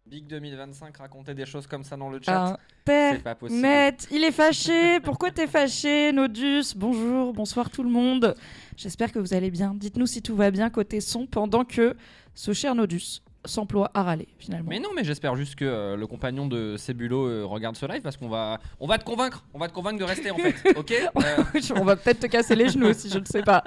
Big 2025, raconter des choses comme ça dans le chat, c'est pas possible. Internet, il est fâché. Pourquoi t'es fâché, Nodus? Bonjour, bonsoir tout le monde. J'espère que vous allez bien. Dites-nous si tout va bien côté son pendant que ce cher Nodus s'emploie à râler finalement. Mais non, mais j'espère juste que le compagnon de Cébulo regarde ce live parce qu'on va te convaincre. On va te convaincre de rester en fait, ok On va peut-être te casser les genoux aussi, je ne sais pas.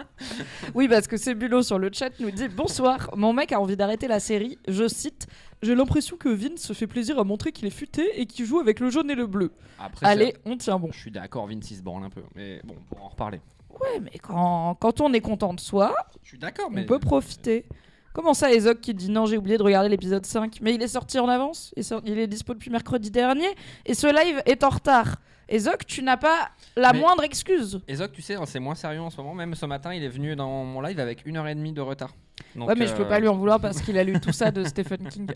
Oui, parce que Cébulo sur le chat nous dit: bonsoir, mon mec a envie d'arrêter la série. Je cite: j'ai l'impression que Vince se fait plaisir à montrer qu'il est futé et qu'il joue avec le jaune et le bleu. Après, allez, on tient bon. Je suis d'accord, Vince il se branle un peu, mais bon, pour en reparler. Ouais, mais quand on est content de soi, je suis d'accord, mais on peut profiter. Comment ça, Ezok qui dit non, j'ai oublié de regarder l'épisode 5? Mais il est sorti en avance, il est dispo depuis mercredi dernier, et ce live est en retard. Ezok, tu n'as pas la moindre excuse. Ezok, tu sais, c'est moins sérieux en ce moment. Même ce matin, il est venu dans mon live avec 1h30 de retard. Donc, ouais, mais je peux pas lui en vouloir parce qu'il a lu tout ça de Stephen King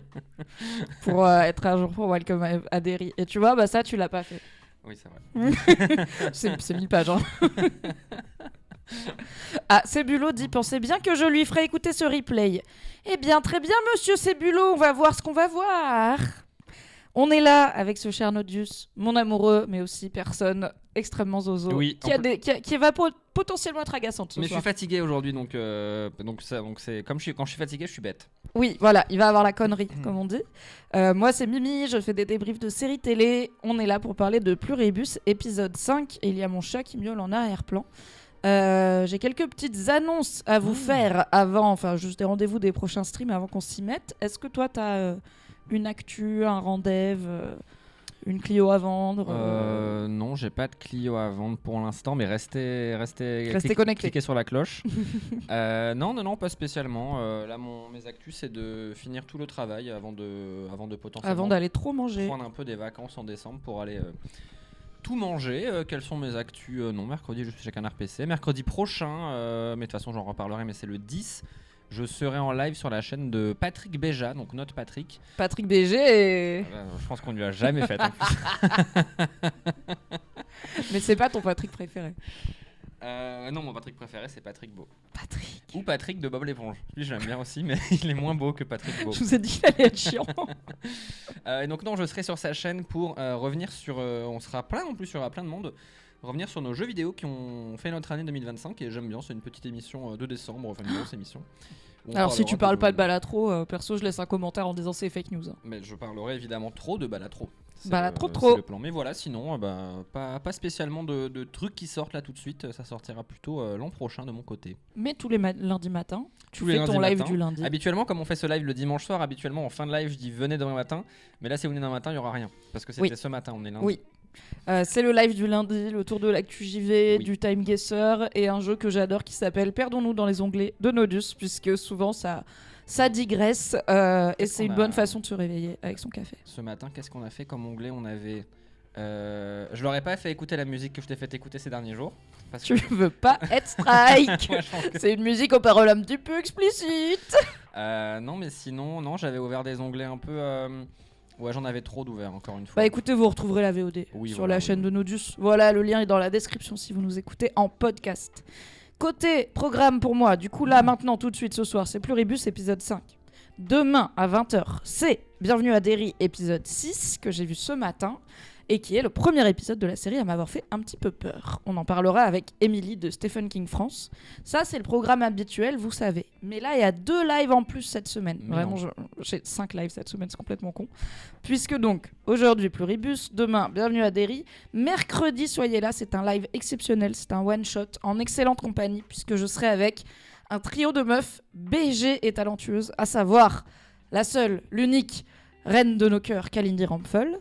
pour être un jour pour Welcome à Derry. Et tu vois, bah ça, tu l'as pas fait. Oui, c'est vrai. c'est 1000 pages. Hein. Ah, Cébulo dit: pensez bien que je lui ferai écouter ce replay. Eh bien, très bien, monsieur Cébulo, on va voir ce qu'on va voir. On est là avec ce cher Nodius, mon amoureux, mais aussi personne extrêmement zozo, oui, qui va potentiellement être agaçante ce mais soir. Je suis fatigué aujourd'hui, donc c'est comme quand je suis fatigué, je suis bête. Oui, voilà, il va avoir la connerie, comme on dit. Moi, c'est Mimi, je fais des débriefs de séries télé. On est là pour parler de Pluribus, épisode 5, et il y a mon chat qui miaule en arrière-plan. J'ai quelques petites annonces à vous faire avant, enfin juste des rendez-vous des prochains streams avant qu'on s'y mette. Est-ce que toi t'as une actu, un rendez-vous, une Clio à vendre Non, j'ai pas de Clio à vendre pour l'instant, mais restez connectés. Cliquez sur la cloche. Non, pas spécialement. Là, mes actus, c'est de finir tout le travail avant de potentiellement avant d'aller trop manger. Prendre un peu des vacances en décembre pour aller tout manger. Quelles sont mes actus? Non, mercredi je suis chez Canard PC. Mercredi prochain, mais de toute façon j'en reparlerai, mais c'est le 10. Je serai en live sur la chaîne de Patrick Béja, donc notre Patrick. Patrick BG je pense qu'on lui a jamais fait. Mais c'est pas ton Patrick préféré? Non, mon Patrick préféré c'est Patrick Beau. Patrick. Ou Patrick de Bob l'éponge. Lui j'aime bien aussi, mais il est moins beau que Patrick Beau. Je vous ai dit qu'il allait être chiant. Et donc non, je serai sur sa chaîne pour revenir sur... on sera plein en plus, il y aura plein de monde. Revenir sur nos jeux vidéo qui ont fait notre année 2025, et j'aime bien, c'est une petite émission de décembre, enfin une grosse émission. Alors si tu parles pas de Balatro, perso je laisse un commentaire en disant c'est fake news. Mais je parlerai évidemment trop de Balatro. Balatro trop. C'est le plan. Mais voilà, sinon pas spécialement de trucs qui sortent là tout de suite, ça sortira plutôt l'an prochain de mon côté. Mais tous les lundis matins, tu fais ton live du lundi. Habituellement, comme on fait ce live le dimanche soir, habituellement en fin de live je dis venez demain matin, mais là si vous venez demain matin il y aura rien, parce que c'était ce matin, on est lundi. Oui. C'est le live du lundi, le tour de l'actu JV, du Time Guesser et un jeu que j'adore qui s'appelle Perdons-nous dans les onglets de Nodus, puisque souvent ça digresse et c'est une bonne façon de se réveiller avec son café. Ce matin, qu'est-ce qu'on a fait comme onglet? On avait... je leur ai pas fait écouter la musique que je t'ai fait écouter ces derniers jours. Parce tu veux pas être strike. C'est une musique aux paroles un petit peu explicites. Non, mais sinon, non, j'avais ouvert des onglets un peu... Ouais, j'en avais trop d'ouvert encore une fois. Bah écoutez, vous retrouverez la VOD sur la chaîne de Nodus. Voilà, le lien est dans la description si vous nous écoutez en podcast. Côté programme pour moi, du coup là maintenant tout de suite ce soir, c'est Pluribus épisode 5. Demain à 20h, c'est Bienvenue à Derry épisode 6 que j'ai vu ce matin et qui est le premier épisode de la série à m'avoir fait un petit peu peur. On en parlera avec Émilie de Stephen King France. Ça, c'est le programme habituel, vous savez. Mais là, il y a 2 lives en plus cette semaine. Vraiment, j'ai 5 lives cette semaine, c'est complètement con. Puisque donc, aujourd'hui, Pluribus, demain, Bienvenue à Derry. Mercredi, soyez là, c'est un live exceptionnel, c'est un one-shot en excellente compagnie, puisque je serai avec un trio de meufs BG et talentueuses, à savoir la seule, l'unique, reine de nos cœurs, Kalindi Rampfel,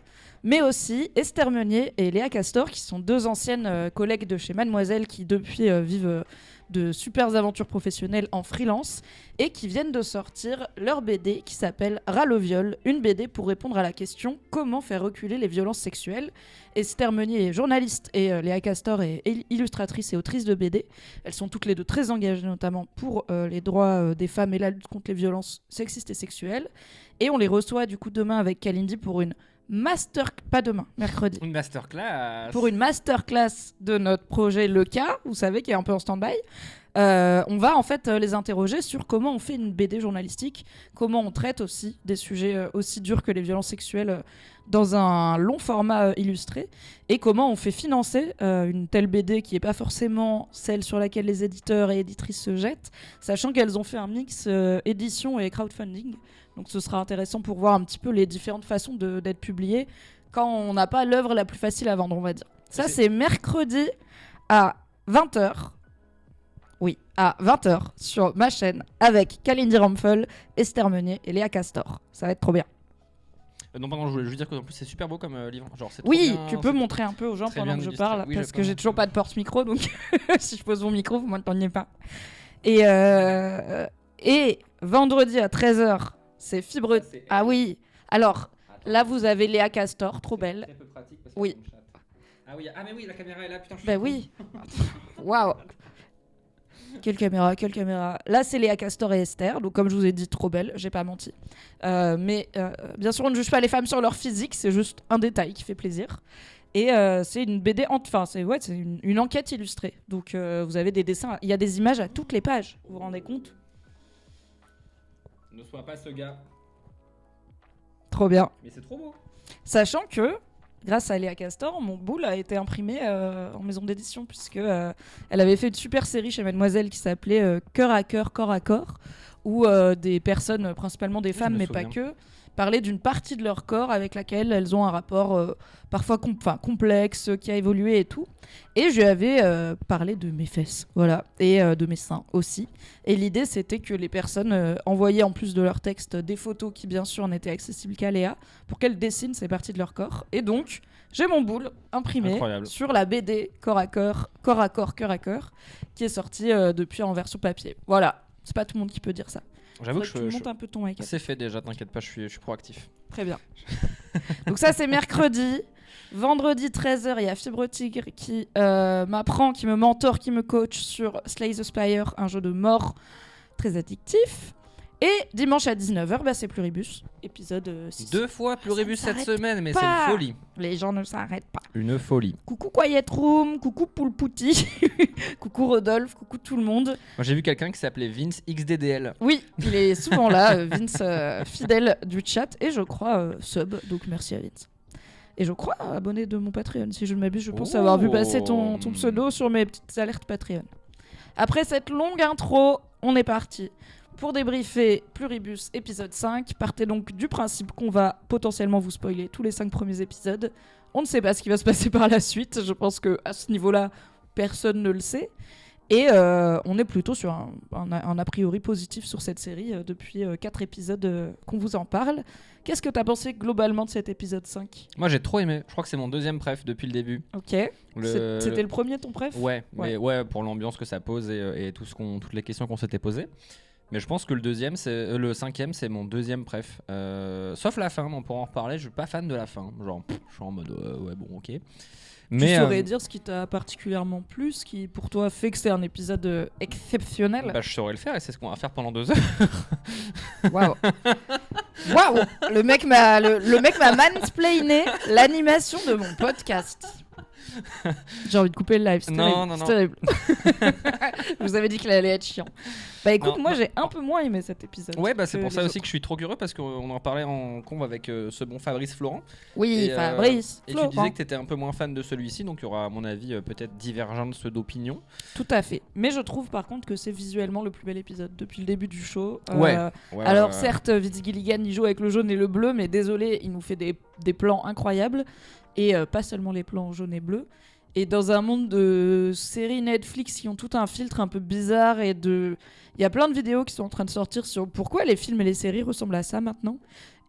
mais aussi Esther Meunier et Léa Castor, qui sont 2 anciennes collègues de chez Mademoiselle, qui depuis vivent de super aventures professionnelles en freelance, et qui viennent de sortir leur BD qui s'appelle Ras le viol, une BD pour répondre à la question comment faire reculer les violences sexuelles. Esther Meunier est journaliste et Léa Castor est illustratrice et autrice de BD. Elles sont toutes les 2 très engagées notamment pour les droits des femmes et la lutte contre les violences sexistes et sexuelles. Et on les reçoit du coup demain avec Kalindi pour une mercredi. Une masterclass. Pour une masterclass de notre projet Le Cas, vous savez, qui est un peu en stand-by. on va en fait les interroger sur comment on fait une BD journalistique, comment on traite aussi des sujets aussi durs que les violences sexuelles dans un long format illustré, et comment on fait financer une telle BD qui n'est pas forcément celle sur laquelle les éditeurs et éditrices se jettent, sachant qu'elles ont fait un mix édition et crowdfunding. Donc ce sera intéressant pour voir un petit peu les différentes façons d'être publiées quand on n'a pas l'œuvre la plus facile à vendre, on va dire. Ça, c'est mercredi à 20h. Oui, à 20h sur ma chaîne avec Kalindi Ramphel, Esther Meunier et Léa Castor. Ça va être trop bien. Non, pardon, je voulais juste dire que en plus, c'est super beau comme livre. Genre, c'est oui, trop bien, tu peux montrer un peu aux gens pendant que je parle, parce que j'ai toujours pas de porte-micro, donc si je pose mon micro, vous m'entendiez pas. Et vendredi à 13h, c'est Fibre... Ah oui, alors, là, vous avez Léa Castor, trop belle. C'est un peu pratique parce que oui. Ah oui, mais oui, la caméra est là, putain, je suis... Bah oui. Waouh. Quelle caméra. Là, c'est Léa Castor et Esther. Donc, comme je vous ai dit, trop belle. J'ai pas menti. Mais bien sûr, on ne juge pas les femmes sur leur physique. C'est juste un détail qui fait plaisir. Et c'est une BD... Enfin, c'est une enquête illustrée. Donc, vous avez des dessins. Il y a des images à toutes les pages. Vous vous rendez compte ? Ne sois pas ce gars. Trop bien. Mais c'est trop beau. Sachant que... grâce à Léa Castor, mon boule a été imprimé en maison d'édition, puisque elle avait fait une super série chez Mademoiselle qui s'appelait Cœur à cœur, corps à corps, où des personnes, principalement des femmes, mais pas que, parlaient d'une partie de leur corps avec laquelle elles ont un rapport parfois complexe, qui a évolué et tout. Et je lui avais parlé de mes fesses, voilà, et de mes seins aussi. Et l'idée, c'était que les personnes envoyaient en plus de leur texte des photos qui, bien sûr, n'étaient accessibles qu'à Léa, pour qu'elle dessine ces parties de leur corps. Et donc, j'ai mon boule imprimé sur la BD Corps à corps, cœur à cœur, qui est sortie depuis en version papier. Voilà, c'est pas tout le monde qui peut dire ça. J'avoue que tu montes un peu ton make-up. C'est fait déjà, t'inquiète pas, je suis proactif. Très bien. Donc ça, c'est mercredi. Vendredi 13h, il y a Fibre Tigre qui m'apprend, qui me mentor, qui me coach sur Slay the Spire, un jeu de mort très addictif. Et dimanche à 19h, c'est Pluribus, épisode 6. 2 fois Pluribus cette semaine, mais c'est une folie. Les gens ne s'arrêtent pas. Une folie. Coucou Quiet Room, coucou Poulpouti, coucou Rodolphe, coucou tout le monde. Moi j'ai vu quelqu'un qui s'appelait Vince XDDL. Oui, il est souvent là, Vince, fidèle du chat, et je crois sub, donc merci à Vince. Et je crois abonné de mon Patreon, si je ne m'abuse, je pense avoir vu passer ton pseudo sur mes petites alertes Patreon. Après cette longue intro, on est parti pour débriefer Pluribus épisode 5. Partez donc du principe qu'on va potentiellement vous spoiler tous les 5 premiers épisodes. On ne sait pas ce qui va se passer par la suite. Je pense qu'à ce niveau-là, personne ne le sait. Et on est plutôt sur un a priori positif sur cette série depuis 4 épisodes qu'on vous en parle. Qu'est-ce que tu as pensé globalement de cet épisode 5 ? Moi j'ai trop aimé, je crois que c'est mon deuxième préf depuis le début. Ok, c'était le premier ton préf ? Ouais, mais ouais, pour l'ambiance que ça pose et toutes les questions qu'on s'était posées. Mais je pense que le cinquième, c'est mon deuxième préf. Sauf la fin, on pourra en reparler. Je suis pas fan de la fin. Genre, je suis en mode ouais, bon, ok. Mais, tu saurais dire ce qui t'a particulièrement plu, ce qui pour toi fait que c'est un épisode exceptionnel ? Je saurais le faire et c'est ce qu'on va faire pendant 2 heures. Waouh. Le mec m'a mansplainé l'animation de mon podcast. J'ai envie de couper le live, c'est terrible. Je vous avais dit qu'il allait être chiant. Écoute, moi j'ai un peu moins aimé cet épisode. Ouais, c'est pour ça aussi que je suis trop curieux parce qu'on en parlait en conv avec ce bon Fabrice Florent. Oui, Fabrice Florent. Et tu disais que t'étais un peu moins fan de celui-ci, donc il y aura à mon avis peut-être divergence d'opinion. Tout à fait. Mais je trouve par contre que c'est visuellement le plus bel épisode depuis le début du show. Certes, Vince Gilligan il joue avec le jaune et le bleu, mais désolé, il nous fait des plans incroyables. Et pas seulement les plans jaunes et bleus. Et dans un monde de séries Netflix qui ont tout un filtre un peu bizarre il y a plein de vidéos qui sont en train de sortir sur pourquoi les films et les séries ressemblent à ça maintenant.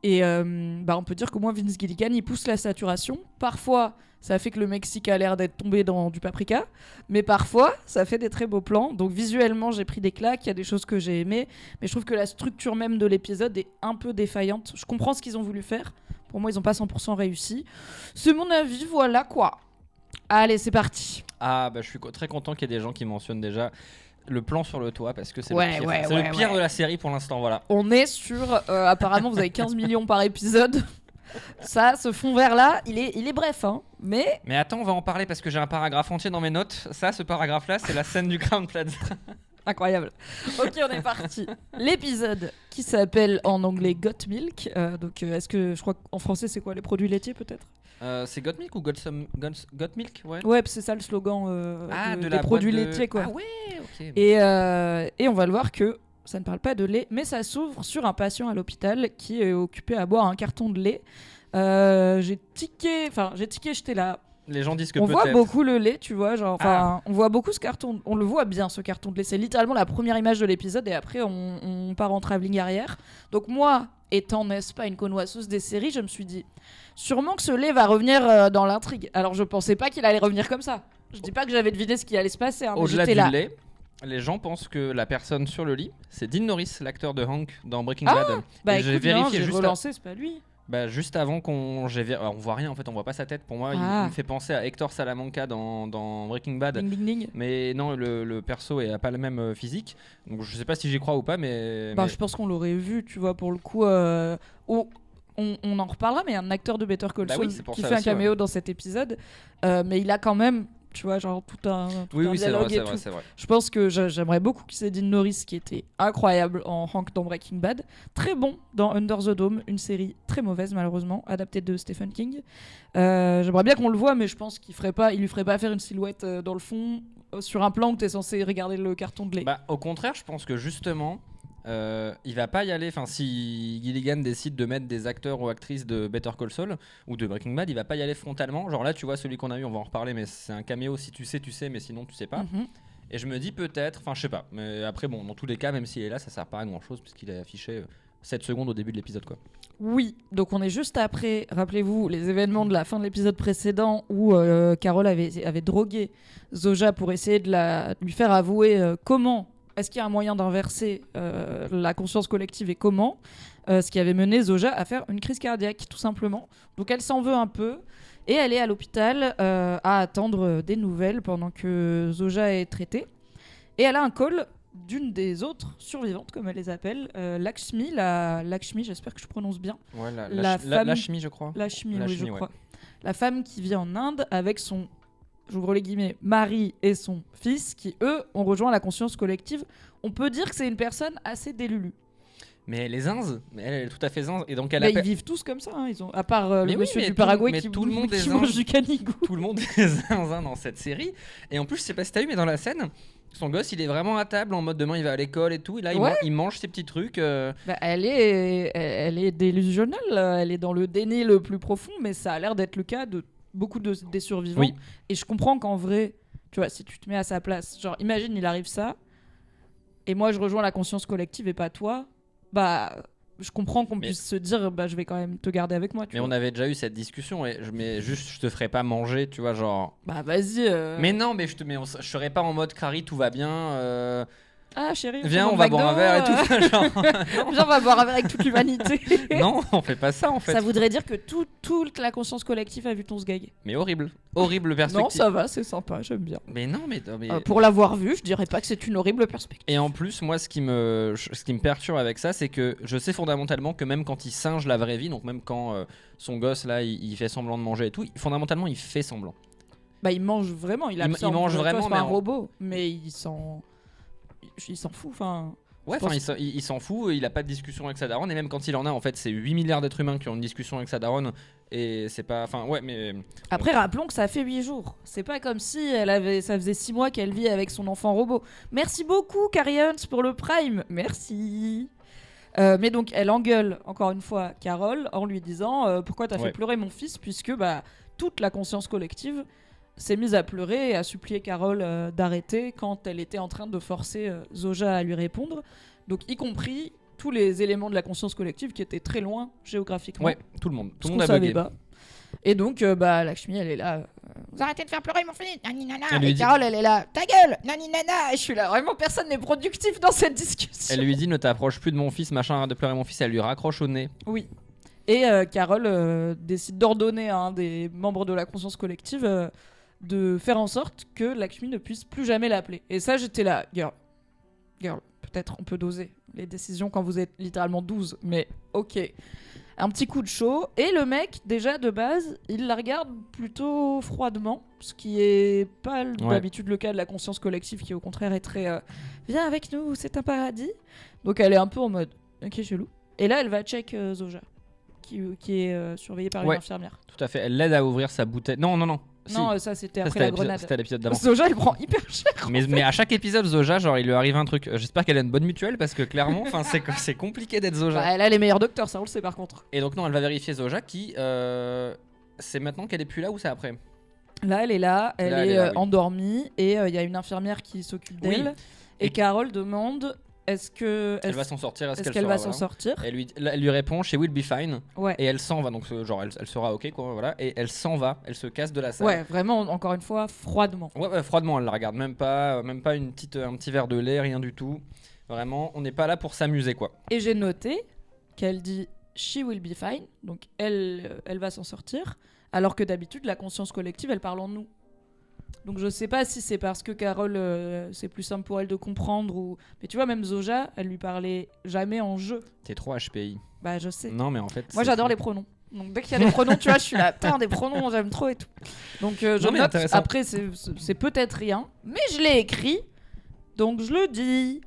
Et on peut dire qu'au moins Vince Gilligan il pousse la saturation. Parfois ça fait que le Mexique a l'air d'être tombé dans du paprika, mais parfois ça fait des très beaux plans. Donc visuellement j'ai pris des claques, il y a des choses que j'ai aimées, mais je trouve que la structure même de l'épisode est un peu défaillante. Je comprends ce qu'ils ont voulu faire. Pour moi, ils n'ont pas 100% réussi. C'est mon avis, voilà quoi. Allez, c'est parti. Je suis très content qu'il y ait des gens qui mentionnent déjà le plan sur le toit parce que c'est le pire de la série pour l'instant, voilà. On est sur... apparemment, vous avez 15 millions par épisode. Ça, ce fond vert-là, il est bref, hein. Mais attends, on va en parler parce que j'ai un paragraphe entier dans mes notes. Ça, ce paragraphe-là, c'est la scène du Crown Plaza. Incroyable. Ok, on est parti. L'épisode qui s'appelle en anglais Got Milk. Est-ce que je crois qu'en français c'est quoi, les produits laitiers peut-être? C'est Got Milk ou Got Milk, ouais. Ouais, c'est ça le slogan des produits laitiers quoi. Ah ouais, ok. Et on va le voir que ça ne parle pas de lait, mais ça s'ouvre sur un patient à l'hôpital qui est occupé à boire un carton de lait. J'ai tiqué, j'étais là. Les gens disent que on peut-être. voit beaucoup le lait, tu vois, on voit beaucoup ce carton, on le voit bien ce carton de lait, c'est littéralement la première image de l'épisode et après on part en travelling arrière. Donc moi, étant n'est-ce pas une connoisseuse des séries, je me suis dit sûrement que ce lait va revenir dans l'intrigue. Alors je pensais pas qu'il allait revenir comme ça. Je dis pas que j'avais deviné ce qui allait se passer, mais au-delà j'étais du là. lait, les gens pensent que la personne sur le lit, c'est Dean Norris, l'acteur de Hank dans Breaking Bad. Bah j'ai écoute, vérifié j'ai relancé, c'est pas lui. Bah juste avant on voit rien en fait, on voit pas sa tête. Pour moi, il me fait penser à Hector Salamanca dans Breaking Bad. Ding, ding, ding. Mais non, le perso a pas le même physique. Donc je sais pas si j'y crois ou pas, mais. Je pense qu'on l'aurait vu, tu vois, pour le coup. On en reparlera, mais il y a un acteur de Better Call Saul qui fait un caméo dans cet épisode. Mais il a quand même, tu vois, genre tout un dialogue et tout. C'est vrai. Je pense que j'aimerais beaucoup que c'est Dean Norris qui était incroyable en Hank dans Breaking Bad, très bon dans Under the Dome, une série très mauvaise malheureusement, adaptée de Stephen King. J'aimerais bien qu'on le voit, mais je pense qu'il lui ferait pas faire une silhouette dans le fond sur un plan où t'es censé regarder le carton de lait. Au contraire, je pense que justement. Il va pas y aller. Enfin, si Gilligan décide de mettre des acteurs ou actrices de Better Call Saul ou de Breaking Bad, il va pas y aller frontalement. Genre là, tu vois, celui qu'on a eu, on va en reparler, mais c'est un caméo. Si tu sais, mais sinon, tu sais pas. Et je me dis peut-être, enfin, je sais pas. Mais après, bon, dans tous les cas, même s'il est là, ça sert pas à grand chose puisqu'il est affiché 7 secondes au début de l'épisode, quoi. Oui, donc on est juste après, rappelez-vous, les événements de la fin de l'épisode précédent où Carole avait drogué Zoja pour essayer de lui faire avouer comment. Est-ce qu'il y a un moyen d'inverser la conscience collective et comment ce qui avait mené Zoja à faire une crise cardiaque, tout simplement. Donc elle s'en veut un peu et elle est à l'hôpital à attendre des nouvelles pendant que Zoja est traitée. Et elle a un call d'une des autres survivantes, comme elle les appelle, Lakshmi, Lakshmi, j'espère que je prononce bien. Ouais, Lakshmi, je crois. Lakshmi, oui, je crois. La femme qui vit en Inde avec son... j'ouvre les guillemets, mari et son fils, qui eux ont rejoint la conscience collective. On peut dire que c'est une personne assez délulue. Mais elle est zinze, elle est tout à fait zinze. Et donc ils vivent tous comme ça, hein. Ils ont... à part le monsieur du Paraguay qui mange du canigou. Tout le monde est zinzin dans cette série. Et en plus, je sais pas si t'as vu, mais dans la scène, son gosse il est vraiment à table en mode demain il va à l'école et tout. Et là il mange ses petits trucs. Elle est délusionnelle, elle est dans le déni le plus profond, mais ça a l'air d'être le cas de beaucoup des survivants. Oui. Et je comprends qu'en vrai, tu vois, si tu te mets à sa place, genre imagine il arrive ça, et moi je rejoins la conscience collective et pas toi, je comprends qu'on puisse se dire je vais quand même te garder avec moi. Mais on avait déjà eu cette discussion et je te ferai pas manger, tu vois, genre. Vas-y. Mais non, mais je serais pas en mode Crary, tout va bien. Ah chérie, viens, on va boire un verre et tout. Genre... Viens, on va boire un verre avec toute l'humanité. Non, on fait pas ça en fait. Ça voudrait dire que toute la conscience collective a vu ton sgag. Mais horrible perspective. Non, ça va, c'est sympa, j'aime bien. Mais non, mais... pour l'avoir vu, je dirais pas que c'est une horrible perspective. Et en plus, moi, ce qui me perturbe avec ça, c'est que je sais fondamentalement que même quand il singe la vraie vie, donc même quand son gosse là, il fait semblant de manger et tout, fondamentalement, il fait semblant. Il mange vraiment, il mange vraiment, c'est pas un robot, mais il s'en fout, enfin... Ouais, il s'en fout, il a pas de discussion avec sa daronne, et même quand il en a, en fait, c'est 8 milliards d'êtres humains qui ont une discussion avec sa daronne, et c'est pas... Enfin, ouais, mais... Après, rappelons que ça fait 8 jours. C'est pas comme si ça faisait 6 mois qu'elle vit avec son enfant robot. Merci beaucoup, Carrie Hunt, pour le Prime. Merci. Mais donc, elle engueule, encore une fois, Carole, en lui disant pourquoi t'as fait pleurer mon fils, puisque toute la conscience collective s'est mise à pleurer et à supplier Carole d'arrêter quand elle était en train de forcer Zoja à lui répondre. Donc, y compris tous les éléments de la conscience collective qui étaient très loin géographiquement. Ouais, tout le monde a bugué. Et donc, Lakshmi, elle est là. Vous arrêtez de faire pleurer mon fils, nani nana. Et Carole, elle est là. Ta gueule, nani nana. Et je suis là. Vraiment, personne n'est productif dans cette discussion. Elle lui dit ne t'approche plus de mon fils, machin, arrête de pleurer mon fils. Elle lui raccroche au nez. Oui. Et Carole décide d'ordonner à un des membres de la conscience collective de faire en sorte que Lakshmi ne puisse plus jamais l'appeler. Et ça, j'étais là. Girl, peut-être on peut doser les décisions quand vous êtes littéralement 12, mais ok. Un petit coup de chaud. Et le mec, déjà de base, il la regarde plutôt froidement, ce qui est pas d'habitude le cas de la conscience collective, qui au contraire est très viens avec nous, c'est un paradis. Donc elle est un peu en mode ok, chelou. Et là, elle va check Zoja, qui est surveillée par une infirmière. Tout à fait. Elle l'aide à ouvrir sa bouteille. Non. Non, ça c'était après la grenade. C'était l'épisode d'avant. Zoja, elle prend hyper cher. Mais à chaque épisode, Zoja, genre, il lui arrive un truc. J'espère qu'elle a une bonne mutuelle parce que clairement, c'est compliqué d'être Zoja. Bah, elle a les meilleurs docteurs, ça on le sait par contre. Et donc, non, elle va vérifier Zoja qui. C'est maintenant qu'elle est plus là ou c'est après ? Là, elle est là, elle est endormie et il y a une infirmière qui s'occupe d'elle. Et Carol demande. Est-ce qu'elle va s'en sortir ? Est-ce qu'elle va s'en sortir ? Elle lui répond She will be fine. Ouais. Et elle s'en va, donc genre elle sera ok quoi, voilà. Et elle s'en va, elle se casse de la salle. Ouais, vraiment, encore une fois, froidement. Ouais, froidement, elle la regarde même pas un petit verre de lait, rien du tout. Vraiment, on n'est pas là pour s'amuser quoi. Et j'ai noté qu'elle dit She will be fine, donc elle va s'en sortir, alors que d'habitude la conscience collective elle parle en nous. Donc je sais pas si c'est parce que Carol c'est plus simple pour elle de comprendre ou mais tu vois même Zoja elle lui parlait jamais en jeu. T'es trop HPI. Bah je sais. Non mais en fait moi j'adore les pronoms. Donc dès qu'il y a des pronoms tu vois je suis là putain des pronoms j'aime trop et tout. Donc je note après c'est peut-être rien mais je l'ai écrit donc je le dis.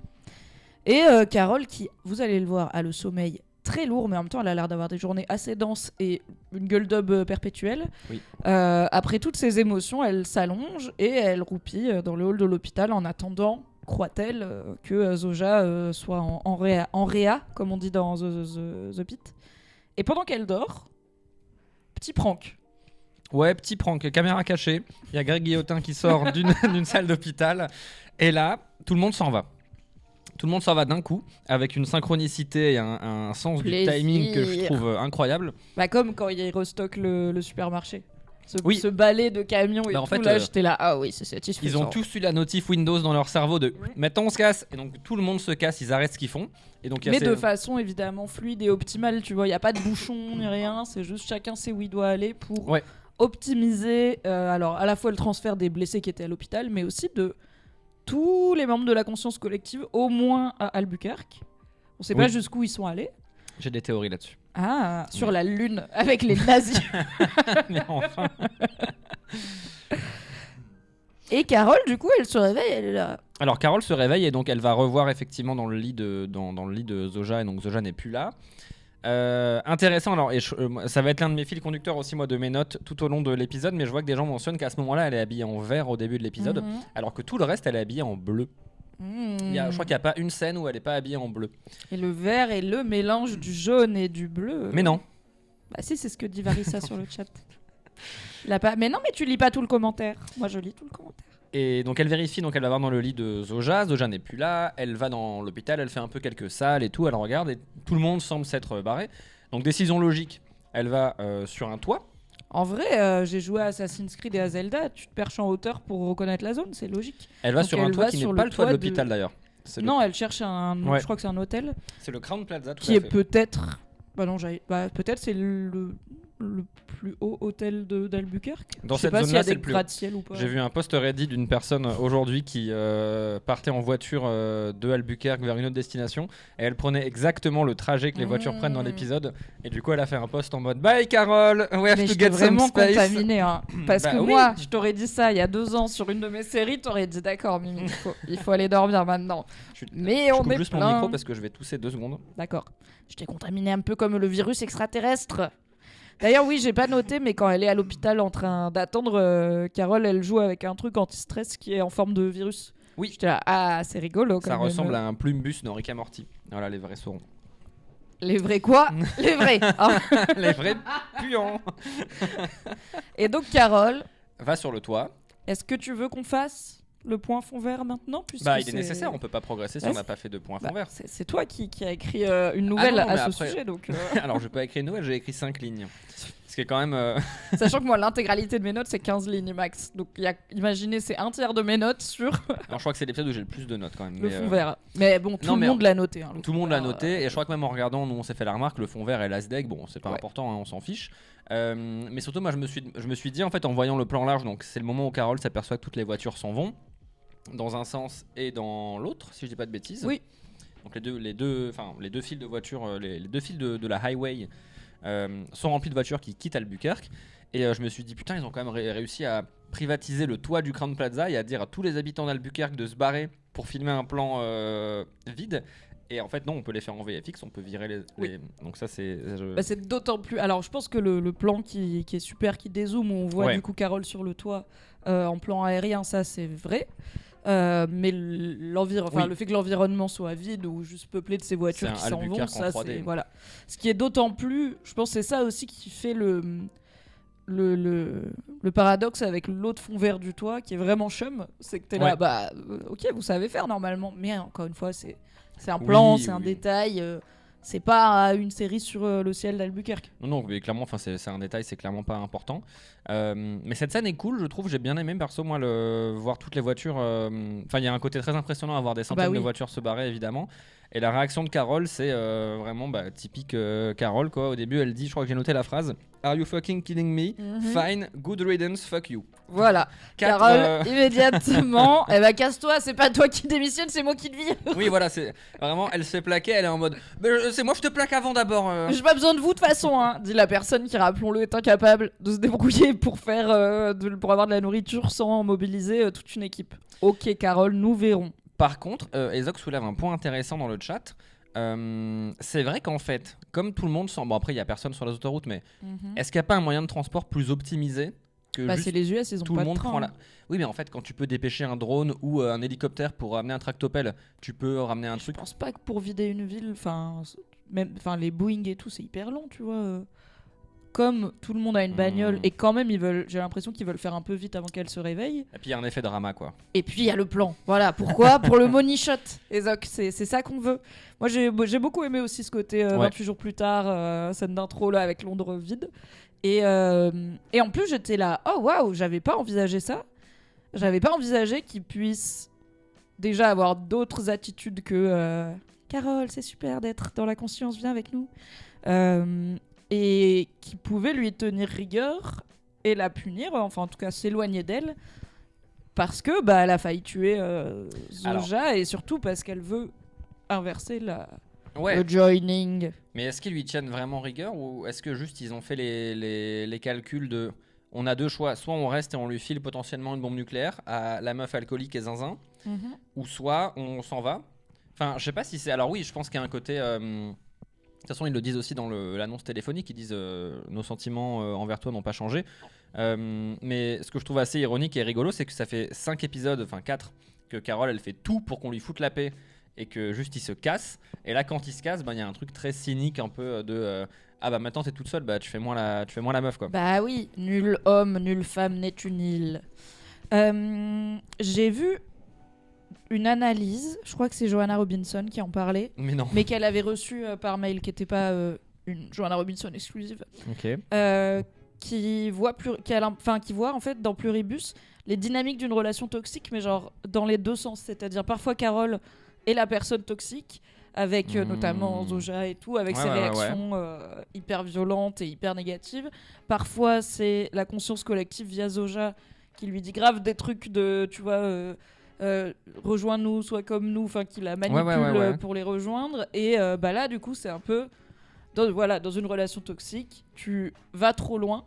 Et Carol qui vous allez le voir a le sommeil très lourd, mais en même temps elle a l'air d'avoir des journées assez denses et une gueule d'ob perpétuelle. Oui. Après toutes ces émotions, elle s'allonge et elle roupille dans le hall de l'hôpital en attendant, croit-elle, que Zoja soit en réa, comme on dit dans The Pit. Et pendant qu'elle dort, petit prank. Ouais, petit prank, caméra cachée. Il y a Greg Guillotin qui sort d'une salle d'hôpital et là, tout le monde s'en va. Tout le monde s'en va d'un coup, avec une synchronicité et un sens du timing que je trouve incroyable. Bah comme quand il restock le supermarché. Ce balai de camions et en tout, fait, là j'étais là, ah oui, c'est satisfaisant. Ils ont tous eu la notif Windows dans leur cerveau de maintenant on se casse. Et donc tout le monde se casse, ils arrêtent ce qu'ils font. Et donc, mais de façon évidemment fluide et optimale, tu vois, il n'y a pas de bouchon ni rien, c'est juste chacun sait où il doit aller pour optimiser alors à la fois le transfert des blessés qui étaient à l'hôpital, mais aussi de tous les membres de la conscience collective, au moins à Albuquerque. On sait pas jusqu'où ils sont allés. J'ai des théories là-dessus. Ah, sur la Lune, avec les nazis. Mais enfin. Et Carole, du coup, elle se réveille, elle est là. Alors Carole se réveille et donc elle va revoir effectivement dans le lit de Zoja, et donc Zoja n'est plus là. Intéressant, alors ça va être l'un de mes fils conducteurs aussi moi de mes notes tout au long de l'épisode, mais je vois que des gens mentionnent qu'à ce moment-là elle est habillée en vert au début de l'épisode, alors que tout le reste elle est habillée en bleu. Je crois qu'il n'y a pas une scène où elle n'est pas habillée en bleu. Et le vert est le mélange du jaune et du bleu. Mais non. Bah si, c'est ce que dit Varissa sur le chat. Mais non, mais tu lis pas tout le commentaire. Moi je lis tout le commentaire. Et donc elle vérifie, donc elle va voir dans le lit de Zoja n'est plus là, elle va dans l'hôpital, elle fait un peu quelques salles et tout, elle regarde et tout le monde semble s'être barré. Donc décision logique, elle va sur un toit. En vrai, j'ai joué à Assassin's Creed et à Zelda, tu te perches en hauteur pour reconnaître la zone, c'est logique. Elle va sur un toit qui n'est pas le toit de l'hôpital d'ailleurs. Non, elle cherche je crois que c'est un hôtel. C'est le Crown Plaza, tout qui est peut-être... peut-être c'est le plus haut hôtel d'Albuquerque. Dans je sais cette pas s'il y a zone-là, des gratte-ciel ou pas. J'ai vu un post Reddit d'une personne aujourd'hui qui partait en voiture de Albuquerque vers une autre destination et elle prenait exactement le trajet que les voitures prennent dans l'épisode et du coup elle a fait un post en mode Bye Carole, we have to get some vraiment space. Contaminé, hein. Parce que moi, je t'aurais dit ça il y a 2 ans sur une de mes séries, t'aurais dit d'accord Mimi, il faut aller dormir maintenant. Mais on est juste mon micro parce que je vais tousser 2 secondes. D'accord. Je t'ai contaminé un peu comme le virus extraterrestre. D'ailleurs, oui, j'ai pas noté, mais quand elle est à l'hôpital en train d'attendre, Carole, elle joue avec un truc anti-stress qui est en forme de virus. Oui. J'étais là, c'est rigolo. Ça ressemble à un plumbus dans Rick et Morty. Voilà, les vrais sauront. Les vrais quoi? Les vrais. Les vrais puants. Et donc, Carole va sur le toit. Est-ce que tu veux qu'on fasse le point fond vert maintenant il est nécessaire, on peut pas progresser si on n'a pas fait de point fond vert. C'est toi qui a écrit une nouvelle à ce sujet. Donc, Alors je peux écrire une nouvelle, j'ai écrit 5 lignes. Ce qui est quand même... Sachant que moi l'intégralité de mes notes c'est 15 lignes max. Donc imaginez c'est un tiers de mes notes sur... Alors je crois que c'est l'épisode où j'ai le plus de notes quand même. Le fond vert. Mais bon, tout le monde l'a noté. Hein, tout le monde l'a noté et je crois que même en regardant, nous on s'est fait la remarque, le fond vert et l'ASDEC, bon c'est pas important, hein, on s'en fiche. Mais surtout moi je me suis dit en fait en voyant le plan large, donc c'est le moment où Carole s'aperçoit que toutes les voitures s'en vont. Dans un sens et dans l'autre, si je dis pas de bêtises. Oui. Donc les deux fils de voiture, les deux fils de la highway sont remplis de voitures qui quittent Albuquerque. Et je me suis dit, putain, ils ont quand même réussi à privatiser le toit du Crowne Plaza et à dire à tous les habitants d'Albuquerque de se barrer pour filmer un plan vide. Et en fait, non, on peut les faire en VFX, on peut virer les... Donc ça, c'est... c'est d'autant plus... Alors, je pense que le plan qui est super, qui dézoome, où on voit du coup Carole sur le toit en plan aérien, ça, c'est vrai. Mais le fait que l'environnement soit vide ou juste peuplé de ces voitures qui s'en vont, ça, c'est... Voilà. Ce qui est d'autant plus... Je pense que c'est ça aussi qui fait le paradoxe avec l'autre fond vert du toit, qui est vraiment chum. C'est que t'es là, ok, vous savez faire normalement. Mais encore une fois, c'est un plan, c'est un détail. C'est pas une série sur le ciel d'Albuquerque. Non, mais clairement, c'est un détail, c'est clairement pas important. Mais cette scène est cool, je trouve. J'ai bien aimé, perso, moi, voir toutes les voitures. Enfin, il y a un côté très impressionnant à voir des centaines de voitures se barrer, évidemment. Et la réaction de Carole, c'est vraiment typique Carole, quoi. Au début, elle dit, je crois que j'ai noté la phrase, Are you fucking kidding me? Fine, good riddance, fuck you. Voilà. Carole, immédiatement, casse-toi, c'est pas toi qui démissionne, c'est moi qui te vire. Oui, voilà, c'est vraiment, elle se fait plaquer, elle est en mode, c'est moi, je te plaque avant d'abord. J'ai pas besoin de vous de toute façon, hein, dit la personne qui, rappelons-le, est incapable de se débrouiller pour pour avoir de la nourriture sans mobiliser toute une équipe. Ok, Carole, nous verrons. Par contre, Ezok soulève un point intéressant dans le chat. C'est vrai qu'en fait, comme tout le monde sent... Bon, après, il n'y a personne sur les autoroutes, mais est-ce qu'il n'y a pas un moyen de transport plus optimisé que c'est les US, ils ont tout pas le monde de train. prend Oui, mais en fait, quand tu peux dépêcher un drone ou un hélicoptère pour ramener un tractopelle, tu peux ramener un truc... Je pense pas que pour vider une ville, même les Boeing et tout, c'est hyper long, tu vois. Comme tout le monde a une bagnole et quand même j'ai l'impression qu'ils veulent faire un peu vite avant qu'elle se réveille. Et puis il y a un effet drama, quoi. Et puis il y a le plan. Voilà, pourquoi? Pour le money shot, Ezok, c'est ça qu'on veut. Moi j'ai beaucoup aimé aussi ce côté 28 jours plus tard, scène d'intro là avec Londres vide. Et en plus j'étais là, oh waouh, j'avais pas envisagé ça. J'avais pas envisagé qu'ils puissent déjà avoir d'autres attitudes que Carole, c'est super d'être dans la conscience, viens avec nous. Et qui pouvait lui tenir rigueur et la punir, enfin en tout cas s'éloigner d'elle, parce que elle a failli tuer Zoja, et surtout parce qu'elle veut inverser le joining. Mais est-ce qu'ils lui tiennent vraiment rigueur, ou est-ce que juste ils ont fait les calculs de... On a deux choix, soit on reste et on lui file potentiellement une bombe nucléaire à la meuf alcoolique et zinzin, ou soit on s'en va. Enfin, je sais pas si c'est... Alors oui, je pense qu'il y a un côté... De toute façon, ils le disent aussi dans l'annonce téléphonique, ils disent nos sentiments envers toi n'ont pas changé. Mais ce que je trouve assez ironique et rigolo, c'est que ça fait 5 épisodes, enfin 4, que Carole, elle fait tout pour qu'on lui foute la paix et que juste il se casse. Et là, quand il se casse, il y a un truc très cynique un peu de maintenant t'es toute seule, tu fais moins la meuf, quoi. Bah oui, nul homme, nulle femme n'est une île. J'ai vu une analyse, je crois que c'est Joanna Robinson qui en parlait, mais qu'elle avait reçue par mail, qui n'était pas une Joanna Robinson exclusive, qui voit en fait dans Pluribus les dynamiques d'une relation toxique, mais genre dans les deux sens, c'est-à-dire parfois Carole est la personne toxique, avec notamment Zoja et tout, avec ses réactions hyper violentes et hyper négatives. Parfois c'est la conscience collective via Zoja qui lui dit grave des trucs de, tu vois... rejoins-nous, sois comme nous, enfin qui la manipule pour les rejoindre. Et là du coup c'est un peu dans une relation toxique, tu vas trop loin,